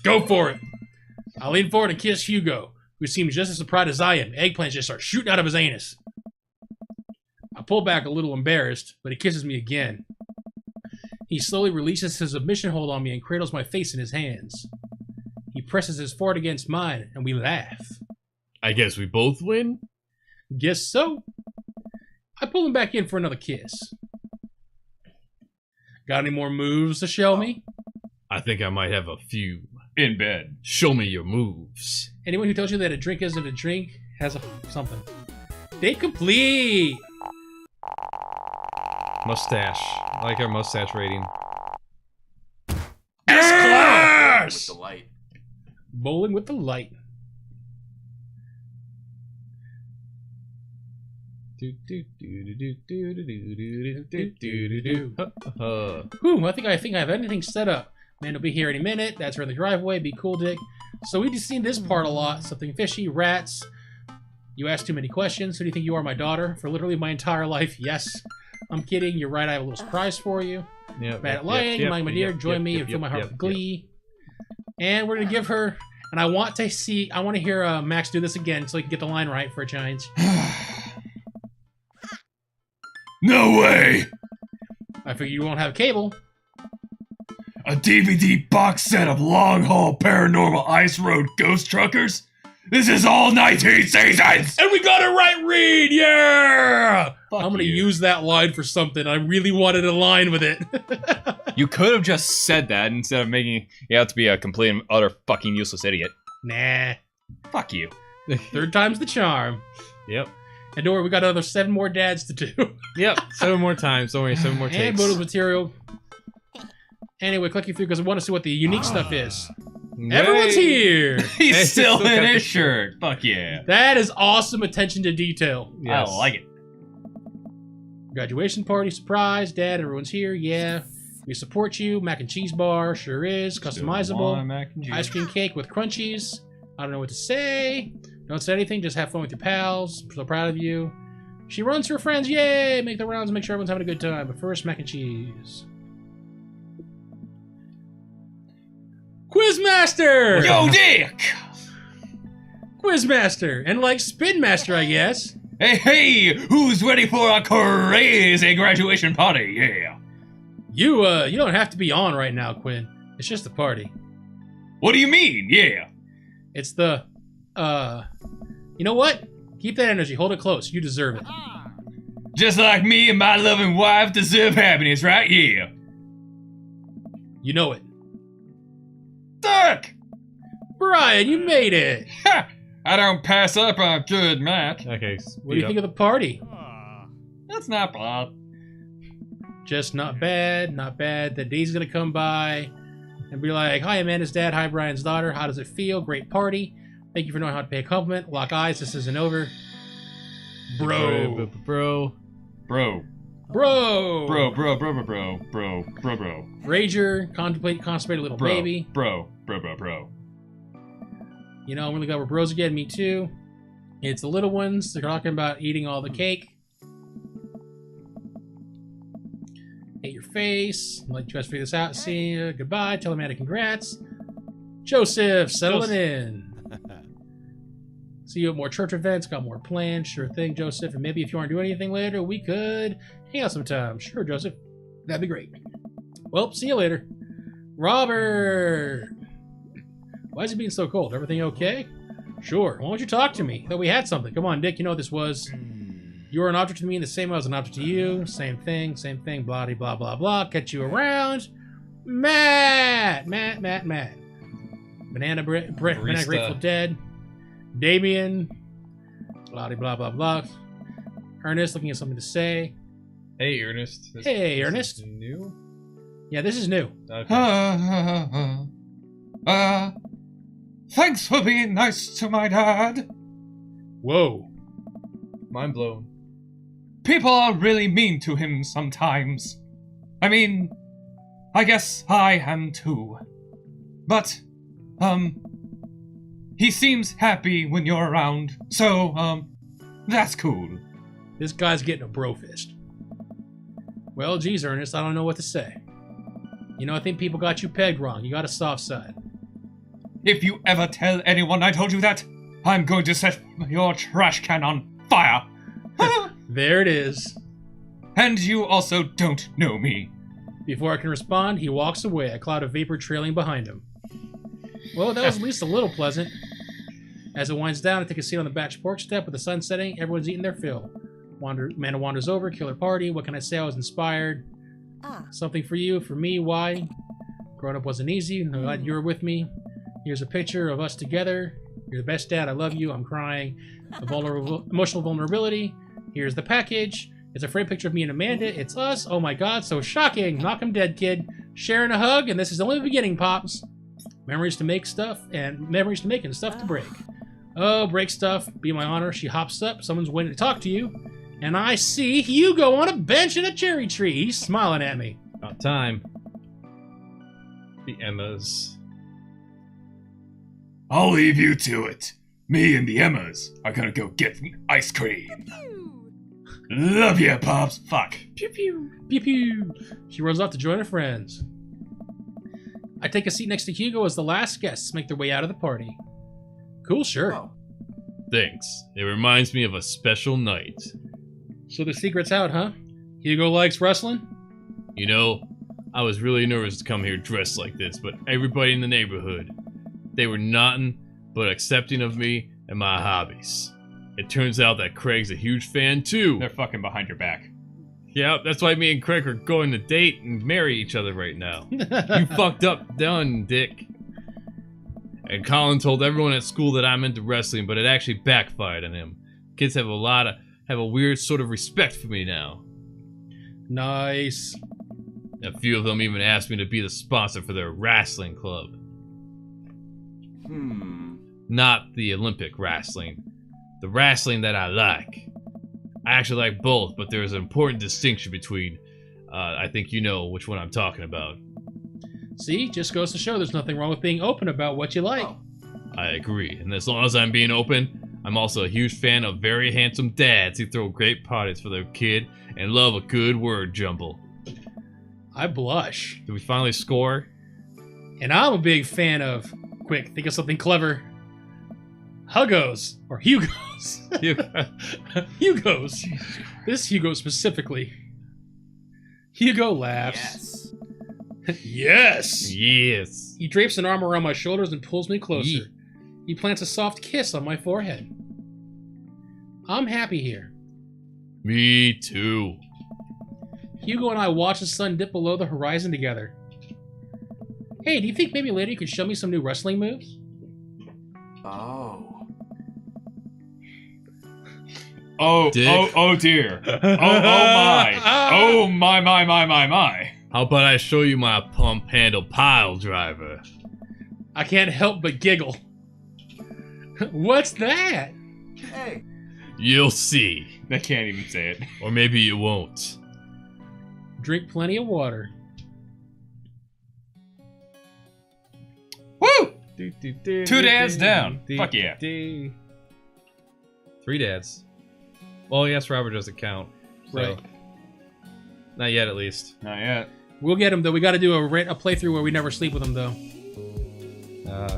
Go for it. I lean forward and kiss Hugo, who seems just as surprised as I am. Eggplants just start shooting out of his anus. I pull back a little embarrassed, but he kisses me again. He slowly releases his submission hold on me and cradles my face in his hands. He presses his forehead against mine, and we laugh. I guess we both win? Guess so. I pull him back in for another kiss. Got any more moves to show me? I think I might have a few. In bed. Show me your moves. Anyone who tells you that a drink isn't a drink has something. Date complete! Mustache. I like our mustache rating. S-Class! the light. Bowling with the light. Whew, I think I have anything set up. Man will be here any minute. That's her in the driveway. Be cool, Dick. So we just seen this part a lot. Something fishy, rats. You ask too many questions. Who do you think you are, my daughter? For literally my entire life, yes. I'm kidding. You're right. I have a little surprise for you. Yep, Bad at lying. My dear, join me and fill my heart with glee. And we're gonna give her. And I want to hear Max do this again so he can get the line right for a change. No way! I figure you won't have cable. A DVD box set of Long Haul Paranormal Ice Road Ghost Truckers? This is all 19 seasons! And we got it right, Reed! Yeah! Fuck I'm gonna you. use that line for something. I really wanted a line with it. You could have just said that instead of making you out to be a complete and utter fucking useless idiot. Nah. Fuck you. Third time's the charm. Yep. And don't worry, we got another 7 more dads to do. Yep. 7 more times. Don't worry. 7 more And takes. bonus material. Anyway, clicking through because I want to see what the unique stuff is. Yay. Everyone's here! He's Hey, still still in got his the- shirt. Fuck yeah. That is awesome attention to detail. Yes. I like it. Graduation party, surprise, dad, everyone's here, yeah. We support you, mac and cheese bar, sure is, Still customizable. want mac and cheese. Ice cream cake with crunchies. I don't know what to say. Don't say anything, just have fun with your pals. So proud of you. She runs for her friends, yay! Make the rounds and make sure everyone's having a good time. But first, mac and cheese. Quizmaster! Yo, Dick! Quizmaster! And like Spin Master, I guess. Hey, who's ready for a crazy graduation party? Yeah. You don't have to be on right now, Quinn. It's just a party. What do you mean? Yeah. It's the You know what? Keep that energy. Hold it close. You deserve it. Just like me and my loving wife deserve happiness, right? Yeah. You know it. Duck! Brian, you made it. Ha! I don't pass up on a good match. Okay. What do you think of the party? That's not bad. Just not bad, not bad. The day's gonna come by and be like, hi, Amanda's dad. Hi, Brian's daughter. How does it feel? Great party. Thank you for knowing how to pay a compliment. Lock eyes. This isn't over. Bro. Bro. Bro. Bro. Bro, bro, bro, bro, bro, bro, bro, bro. Rager, constipated little Bro, baby. bro, bro, bro, bro. You know, I'm gonna go over bros again. Me too. It's the little ones. They're talking about eating all the cake. Hate your face. Let you guys figure this out. See you. Goodbye. Tell Amanda congrats. Joseph, settling in. See you at more church events. Got more planned. Sure thing, Joseph. And maybe if you aren't doing anything later, we could hang out sometime. Sure, Joseph. That'd be great. Well, see you later. Robert! Why is it being so cold? Everything okay? Sure. Why don't you talk to me? Thought we had something. Come on, Dick. You know what this was. You were an object to me in the same way I was an object to you. Same thing, blah, blah, blah, blah. Catch you around. Matt! Banana Grateful Dead. Damien. Blah, blah, blah, blah. Ernest looking at something to say. Hey, Ernest. Hey, Ernest. This is new? Yeah, this is new. Okay. Thanks for being nice to my dad. Whoa. Mind blown. People are really mean to him sometimes. I mean, I guess I am too. But, he seems happy when you're around, so, that's cool. This guy's getting a bro fist. Well, geez, Ernest, I don't know what to say. You know, I think people got you pegged wrong. You got a soft side. If you ever tell anyone I told you that, I'm going to set your trash can on fire. There it is. And you also don't know me. Before I can respond, he walks away, a cloud of vapor trailing behind him. Well, that was at least a little pleasant. As it winds down, I take a seat on the back porch step with the sun setting. Everyone's eating their fill. Amanda wanders over, killer party. What can I say? I was inspired. Something for you, for me, why? Growing up wasn't easy. I'm glad you were with me. Here's a picture of us together. You're the best dad. I love you. I'm crying. Emotional vulnerability. Here's the package. It's a frame picture of me and Amanda. It's us. Oh my god, so shocking. Knock 'em dead, kid. Sharing a hug, and this is only the beginning, Pops. Memories to make stuff, and memories to make and stuff to break. Oh, break stuff. Be my honor. She hops up. Someone's waiting to talk to you. And I see Hugo on a bench in a cherry tree. He's smiling at me. About time. The Emmas. I'll leave you to it. Me and the Emmas are gonna go get ice cream. Love ya, Pops. Fuck. Pew pew. Pew pew. She runs off to join her friends. I take a seat next to Hugo as the last guests make their way out of the party. Cool shirt. Thanks. It reminds me of a special night. So the secret's out, huh? Hugo likes wrestling? You know, I was really nervous to come here dressed like this, but everybody in the neighborhood, they were nothing but accepting of me and my hobbies. It turns out that Craig's a huge fan too. They're fucking behind your back. Yep, that's why me and Craig are going to date and marry each other right now. You fucked up, done, Dick. And Colin told everyone at school that I'm into wrestling, but it actually backfired on him. Kids have a weird sort of respect for me now. Nice. A few of them even asked me to be the sponsor for their wrestling club. Not the Olympic wrestling. The wrestling that I like. I actually like both, but there's an important distinction between, I think you know which one I'm talking about. See, just goes to show there's nothing wrong with being open about what you like. I agree, and as long as I'm being open, I'm also a huge fan of very handsome dads who throw great parties for their kid and love a good word jumble. I blush. Did we finally score? And I'm a big fan of, quick, think of something clever, Huggos, or Hugos. Hugos. This Hugo specifically. Hugo laughs. Yes. Yes. He drapes an arm around my shoulders and pulls me closer. He plants a soft kiss on my forehead. I'm happy here. Me too. Hugo and I watch the sun dip below the horizon together. Hey, do you think maybe later you could show me some new wrestling moves? Oh, Dick. oh dear. Oh my. How about I show you my pump handle pile driver? I can't help but giggle. What's that? You'll see. I can't even say it. Or maybe you won't. Drink plenty of water. Woo! 2 dads down. Fuck yeah. 3 dads. Well, yes, Robert doesn't count. So. Right. Not yet, at least. Not yet. We'll get him, though. We gotta do a playthrough where we never sleep with him, though.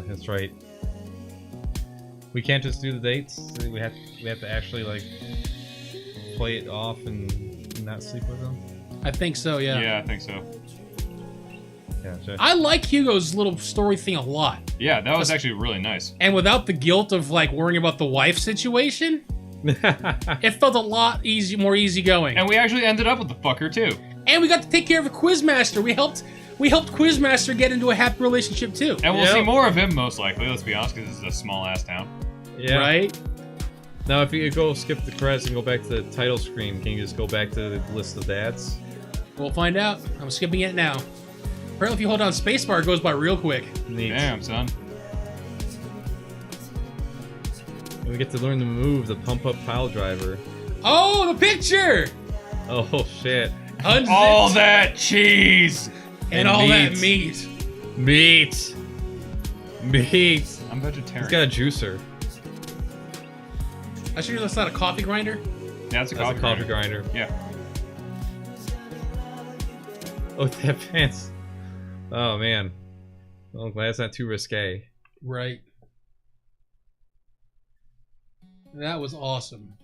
That's right. We can't just do the dates. We have to actually, like, play it off and not sleep with them. I think so, yeah. Yeah, I think so. Yeah, sure. I like Hugo's little story thing a lot. Yeah, that was actually really nice. And without the guilt of, like, worrying about the wife situation, it felt a lot more easygoing. And we actually ended up with the fucker, too. And we got to take care of a Quizmaster. We helped Quizmaster get into a happy relationship, too. And we'll see more of him, most likely, let's be honest, because this is a small-ass town. Yeah. Right? Now, if you go skip the credits and go back to the title screen, can you just go back to the list of dads? We'll find out. I'm skipping it now. Apparently, if you hold down spacebar, it goes by real quick. Neat. Damn, son. And we get to learn the move, the pump-up pile driver. Oh, the picture! Oh, shit. Unzipped. All that cheese! And all that meat. Meat! I'm vegetarian. He's got a juicer. I sure that's not a coffee grinder? Yeah, it's a That's coffee a coffee grinder. Yeah. Oh, that pants. Oh, man. Well, I'm glad it's not too risque. Right. That was awesome.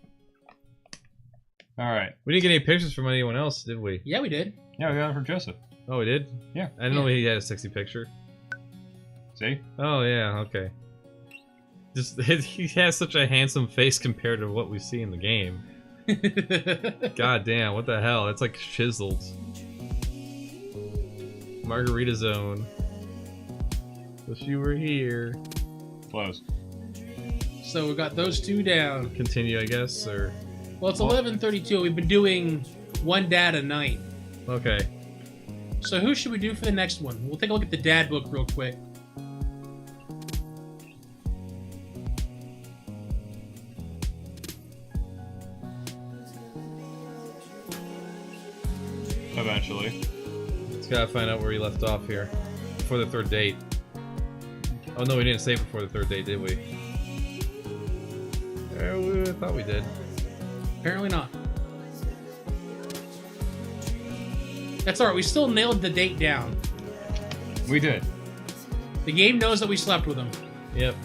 Alright. We didn't get any pictures from anyone else, did we? Yeah, we did. Yeah, we got it from Joseph. Oh, we did? Yeah. I didn't know he had a sexy picture. See? Oh, yeah, okay. Just he has such a handsome face compared to what we see in the game. God damn, what the hell? That's like chiseled. Margarita Zone. Wish you were here. Close. So we got those two down. Continue, I guess, or... Well, it's 11:32. We've been doing one dad a night. Okay. So who should we do for the next one? We'll take a look at the dad book real quick. Eventually. Just gotta find out where he left off here. Before the third date. Oh no, we didn't say before the third date, did we? I thought we did. Apparently not. That's alright, we still nailed the date down. We did. The game knows that we slept with him. Yep.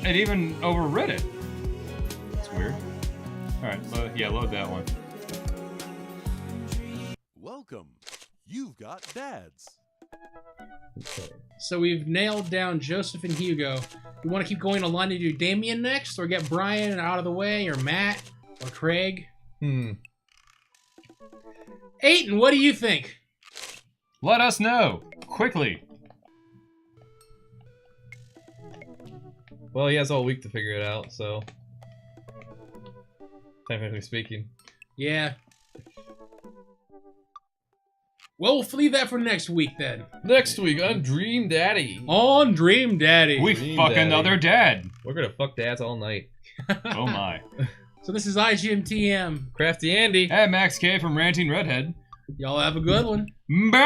It even overrid it. That's weird. Alright, yeah, load that one. Welcome. You've got dads. Okay. So we've nailed down Joseph and Hugo. We want to keep going along to do Damien next, or get Brian out of the way, or Matt, or Craig? Aiden, what do you think? Let us know! Quickly! Well, he has all week to figure it out, so... Technically speaking. Yeah. Well, we'll leave that for next week, then. Next week on Dream Daddy. On Dream Daddy. We Dream fuck Daddy. another dad! We're gonna fuck dads all night. Oh my. So this is IGMTM. Crafty Andy. Hey, Max K from Ranting Redhead. Y'all have a good one. Bye!